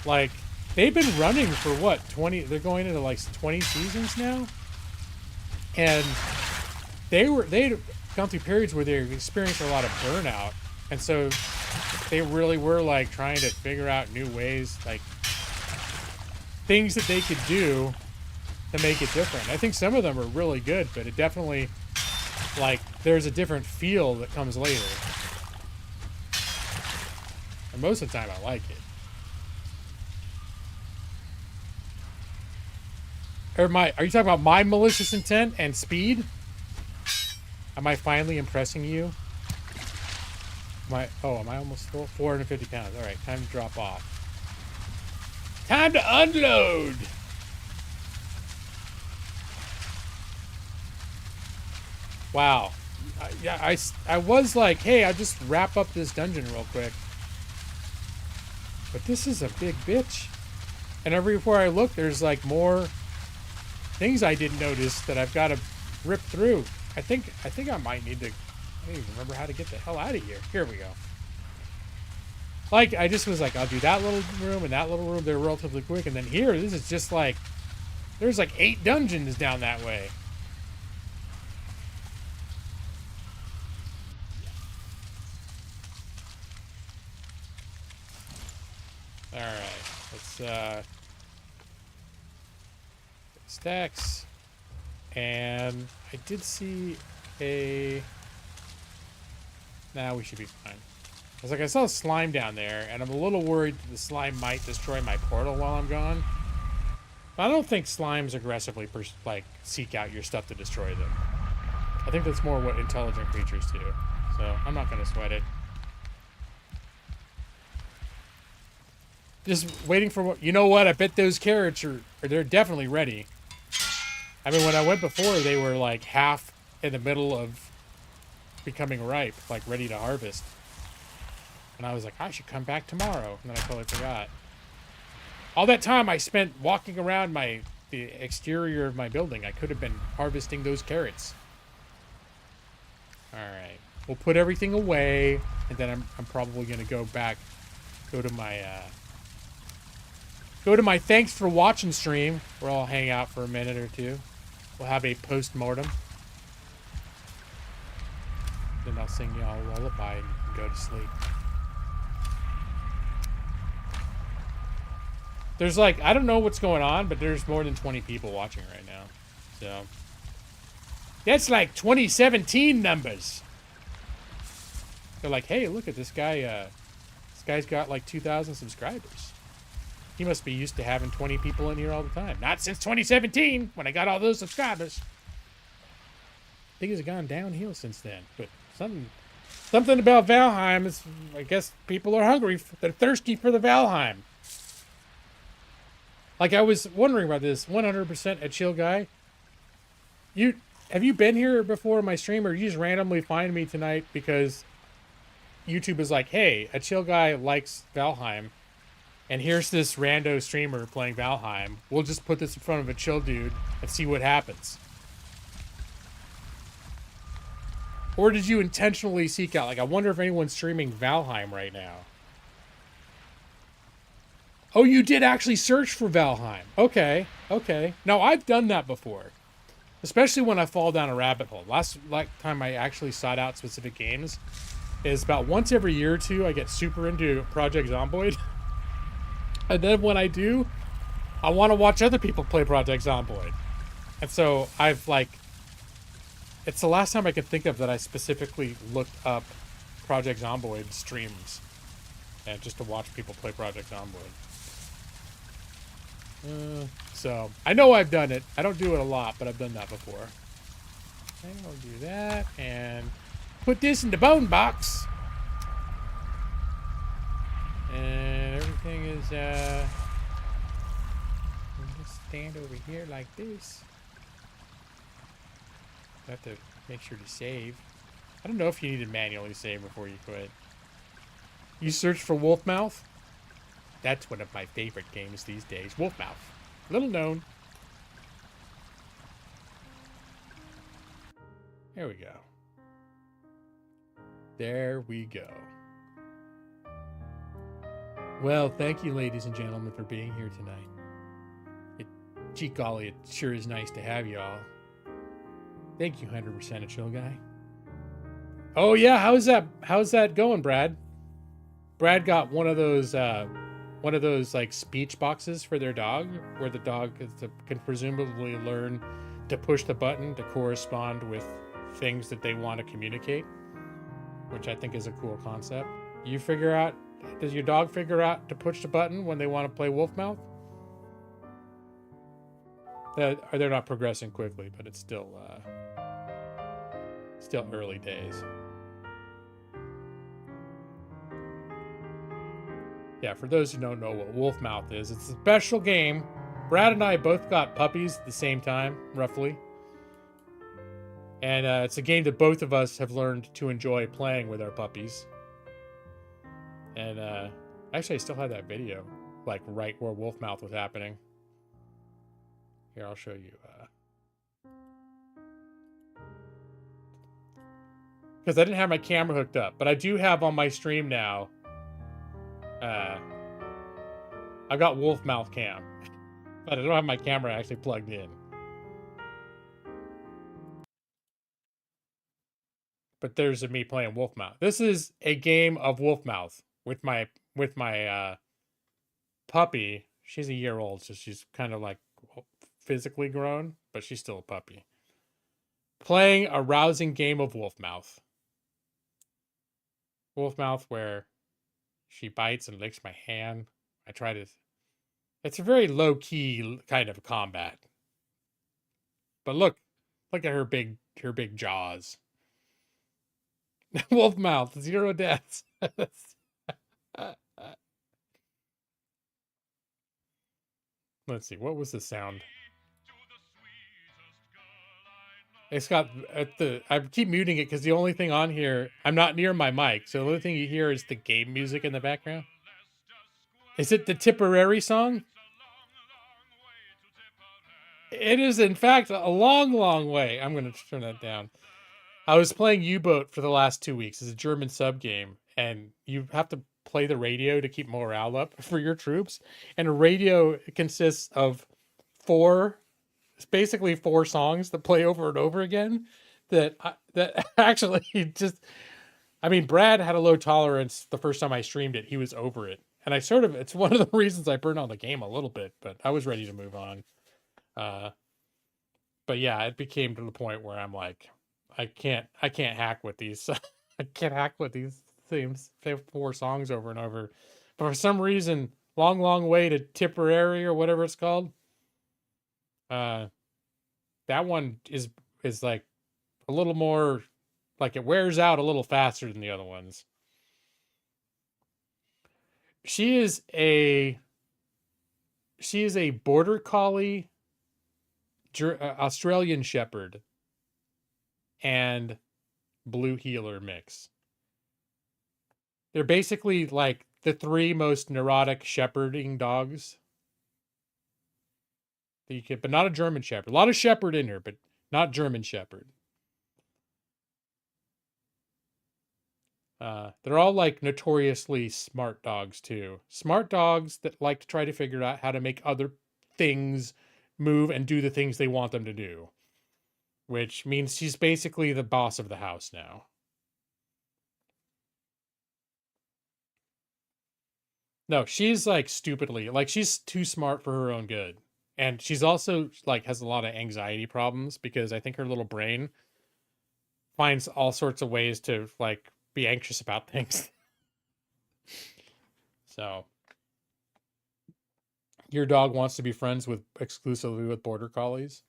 like... they've been running for what, 20? They're going into like 20 seasons now, and they'd gone through periods where they experienced a lot of burnout, and so they really were like trying to figure out new ways, like things that they could do to make it different. I think some of them are really good, but it definitely, like, there's a different feel that comes later. And most of the time I like it. Are you talking about my malicious intent and speed? Am I finally impressing you? Am I almost full? 450 pounds. All right, time to drop off. Time to unload. Wow. Yeah, I was like, hey, I'll just wrap up this dungeon real quick. But this is a big bitch. And everywhere I look, there's like more things I didn't notice that I've got to rip through. I think I might need to. I don't even remember how to get the hell out of here. Here we go. Like, I just was like, I'll do that little room and that little room. They're relatively quick. And then here, this is just like, there's like 8 dungeons down that way. All right, let's stacks. And I did see a... Nah, we should be fine. I was like, I saw slime down there, and I'm a little worried that the slime might destroy my portal while I'm gone. But I don't think slimes aggressively, seek out your stuff to destroy them. I think that's more what intelligent creatures do. So, I'm not going to sweat it. Just waiting for what... You know what? I bet those carrots they're definitely ready. I mean, when I went before, they were like half in the middle of becoming ripe, like ready to harvest. And I was like, I should come back tomorrow. And then I totally forgot. All that time I spent walking around the exterior of my building, I could have been harvesting those carrots. All right, we'll put everything away, and then I'm probably gonna go to my thanks for watching stream, where I'll hang out for a minute or two. We'll have a post-mortem. Then I'll sing y'all a lullaby and go to sleep. There's like, I don't know what's going on, but there's more than 20 people watching right now. So, that's like 2017 numbers. They're like, hey, look at this guy. This guy's got like 2,000 subscribers. He must be used to having 20 people in here all the time. Not since 2017, when I got all those subscribers. I think it's gone downhill since then. But something about Valheim is, I guess people are hungry. They're thirsty for the Valheim. Like, I was wondering about this. 100% a chill guy. Have you been here before in my stream, or you just randomly find me tonight because YouTube is like, hey, a chill guy likes Valheim, and here's this rando streamer playing Valheim. We'll just put this in front of a chill dude and see what happens. Or did you intentionally seek out? Like, I wonder if anyone's streaming Valheim right now. Oh, you did actually search for Valheim. Okay, okay. No, I've done that before. Especially when I fall down a rabbit hole. Last time I actually sought out specific games is about once every year or two, I get super into Project Zomboid. And then when I do, I want to watch other people play Project Zomboid. And so I've like... It's the last time I can think of that I specifically looked up Project Zomboid streams. And just to watch people play Project Zomboid. So, I know I've done it. I don't do it a lot, but I've done that before. Okay, I'll do that, and put this in the bone box. And everything is, we'll just stand over here like this. I have to make sure to save. I don't know if you need to manually save before you quit. You search for Wolfmouth? That's one of my favorite games these days. Wolfmouth. Little known. There we go. There we go. Well, thank you, ladies and gentlemen, for being here tonight. Gee golly, it sure is nice to have you all. Thank you, 100% a chill guy. Oh yeah, how's that going, Brad? Brad got one of those like speech boxes for their dog, where the dog can presumably learn to push the button to correspond with things that they want to communicate, which I think is a cool concept. Does your dog figure out to push the button when they want to play Wolfmouth? They're not progressing quickly, but it's still early days. Yeah, for those who don't know what Wolfmouth is, it's a special game. Brad and I both got puppies at the same time, roughly. And it's a game that both of us have learned to enjoy playing with our puppies. And actually, I still have that video, like right where Wolfmouth was happening. Here, I'll show you. Because I didn't have my camera hooked up, but I do have on my stream now. I've got Wolfmouth cam, but I don't have my camera actually plugged in. But there's me playing Wolfmouth. This is a game of Wolfmouth with my puppy. She's a year old, so she's kind of like physically grown, but she's still a puppy. Playing a rousing game of Wolfmouth. Wolfmouth where she bites and licks my hand. It's a very low-key kind of combat. But look at her big jaws. Wolfmouth, 0 deaths. Let's see, what was the sound? It's got I keep muting it because the only thing on here, I'm not near my mic, so the only thing you hear is the game music in the background. Is it the Tipperary song? It is, in fact, a long, long way. I'm going to turn that down. I was playing U-Boat for the last 2 weeks. It's a German sub game, and you have to play the radio to keep morale up for your troops. And a radio consists of basically four songs that play over and over again. That actually just, I mean, Brad had a low tolerance the first time I streamed it. He was over it, and it's one of the reasons I burned on the game a little bit. But I was ready to move on. But yeah, it became to the point where I'm like, I can't hack with these. I can't hack with these themes. They have four songs over and over. But for some reason, long, long way to Tipperary or whatever it's called. That one is like a little more, like it wears out a little faster than the other ones. She is a border collie, Australian Shepherd, and blue heeler mix. They're basically like the three most neurotic shepherding dogs that you get, but not a German Shepherd. A lot of Shepherd in her, but not German Shepherd. They're all like notoriously smart dogs too. Smart dogs that like to try to figure out how to make other things move and do the things they want them to do. Which means she's basically the boss of the house now. No, she's like stupidly, like she's too smart for her own good. And she's also like has a lot of anxiety problems because I think her little brain finds all sorts of ways to like be anxious about things. So your dog wants to be friends exclusively with border collies?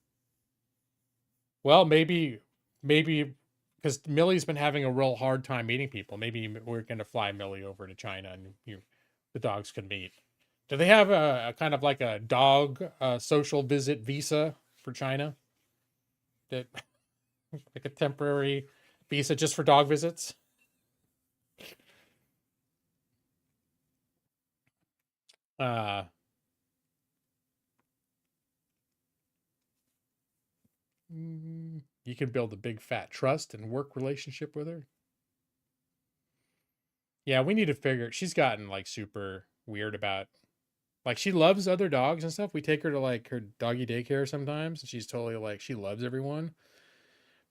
Well, maybe because Millie's been having a real hard time meeting people. Maybe we're going to fly Millie over to China and the dogs can meet. Do they have a kind of like a dog social visit visa for China? That like a temporary visa just for dog visits? You can build a big fat trust and work relationship with her. Yeah, we need to figure. She's gotten like super weird about, like, she loves other dogs and stuff. We take her to like her doggy daycare sometimes, and she's totally like, she loves everyone.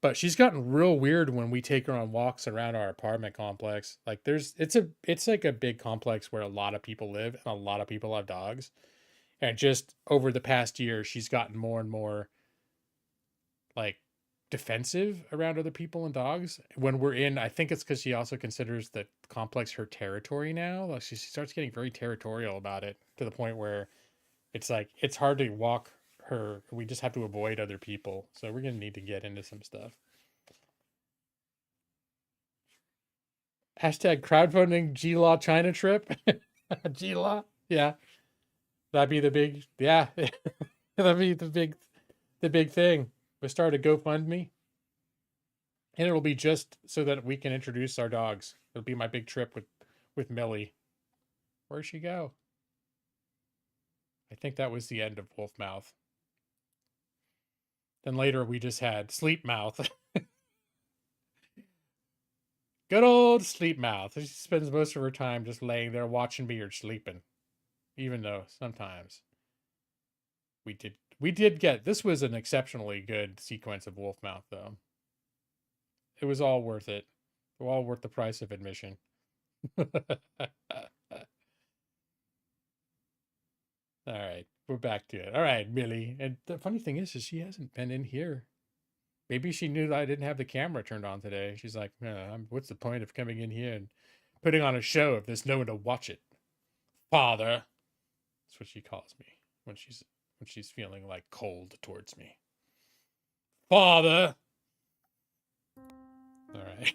But she's gotten real weird when we take her on walks around our apartment complex. Like it's like a big complex where a lot of people live and a lot of people have dogs. And just over the past year, she's gotten more and more like defensive around other people and dogs. When we're in, I think it's because she also considers the complex her territory now. Like she starts getting very territorial about it to the point where it's like it's hard to walk her. We just have to avoid other people. So we're gonna need to get into some stuff. Hashtag crowdfunding G-Law China trip. G-Law? Yeah. That'd be the big, yeah. That'd be the big thing. We start a GoFundMe. And it'll be just so that we can introduce our dogs. It'll be my big trip with Millie. Where'd she go? I think that was the end of Wolf Mouth. Then later we just had Sleep Mouth. Good old Sleep Mouth. She spends most of her time just laying there watching me or sleeping. Even though sometimes we did get, this was an exceptionally good sequence of Wolf Mouth though. It was all worth it. All worth the price of admission. All right, we're back to it. All right, Millie. And the funny thing is she hasn't been in here. Maybe she knew that I didn't have the camera turned on today. She's like, what's the point of coming in here and putting on a show if there's no one to watch it? Father. That's what she calls me when she's feeling like cold towards me. Father. All right.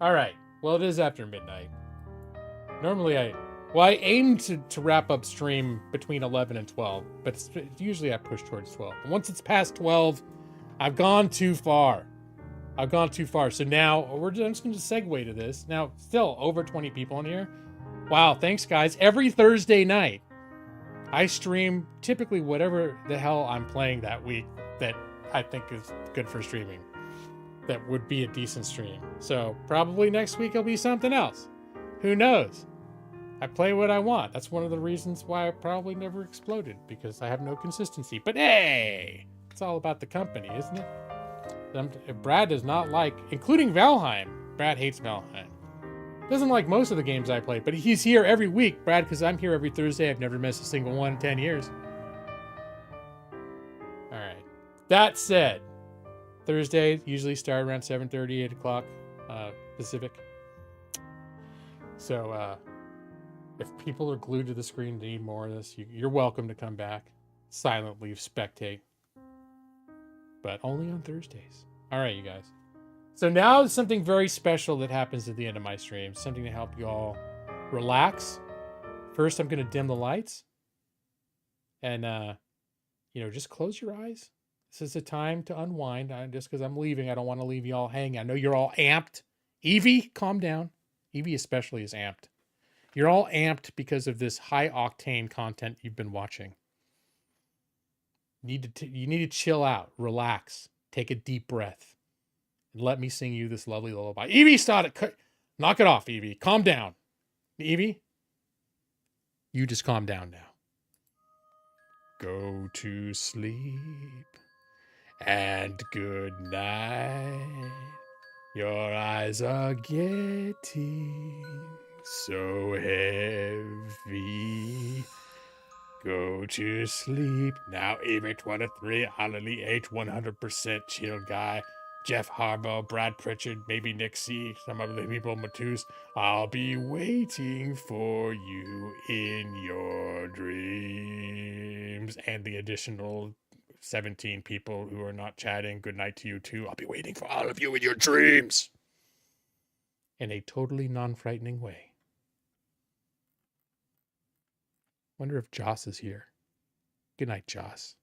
All right. Well, it is after midnight. Normally I aim to wrap up stream between 11 and 12, but usually I push towards 12. And once it's past 12, I've gone too far. So now I'm just going to segue to this. Now, still over 20 people in here. Wow, thanks guys. Every Thursday night, I stream typically whatever the hell I'm playing that week that I think is good for streaming. That would be a decent stream. So probably next week it'll be something else. Who knows? I play what I want. That's one of the reasons why I probably never exploded, because I have no consistency. But hey, it's all about the company, isn't it? Brad does not like, including Valheim. Brad hates Valheim. Doesn't like most of the games I play, but he's here every week, Brad, because I'm here every Thursday. I've never missed a single one in 10 years. All right. That said, Thursday usually start around 7:30, 8 o'clock Pacific. So if people are glued to the screen and need more of this, you're welcome to come back. Silently spectate. But only on Thursdays. All right, you guys. So now something very special that happens at the end of my stream. Something to help you all relax. First, I'm going to dim the lights. And, just close your eyes. This is a time to unwind. Just because I'm leaving, I don't want to leave you all hanging. I know you're all amped. Evie, calm down. Evie especially is amped. You're all amped because of this high-octane content you've been watching. You need to chill out, relax, take a deep breath, and let me sing you this lovely lullaby. Evie, stop it! Knock it off, Evie. Calm down. Evie, you just calm down now. Go to sleep and good night. Your eyes are getting so heavy. Go to sleep now. Evie 23, Annalie H, 100% chill guy. Jeff Harbaugh, Brad Pritchard, maybe Nick C, some other people, Matus. I'll be waiting for you in your dreams. And the additional 17 people who are not chatting, good night to you too. I'll be waiting for all of you in your dreams. In a totally non-frightening way. Wonder if Joss is here. Good night, Joss.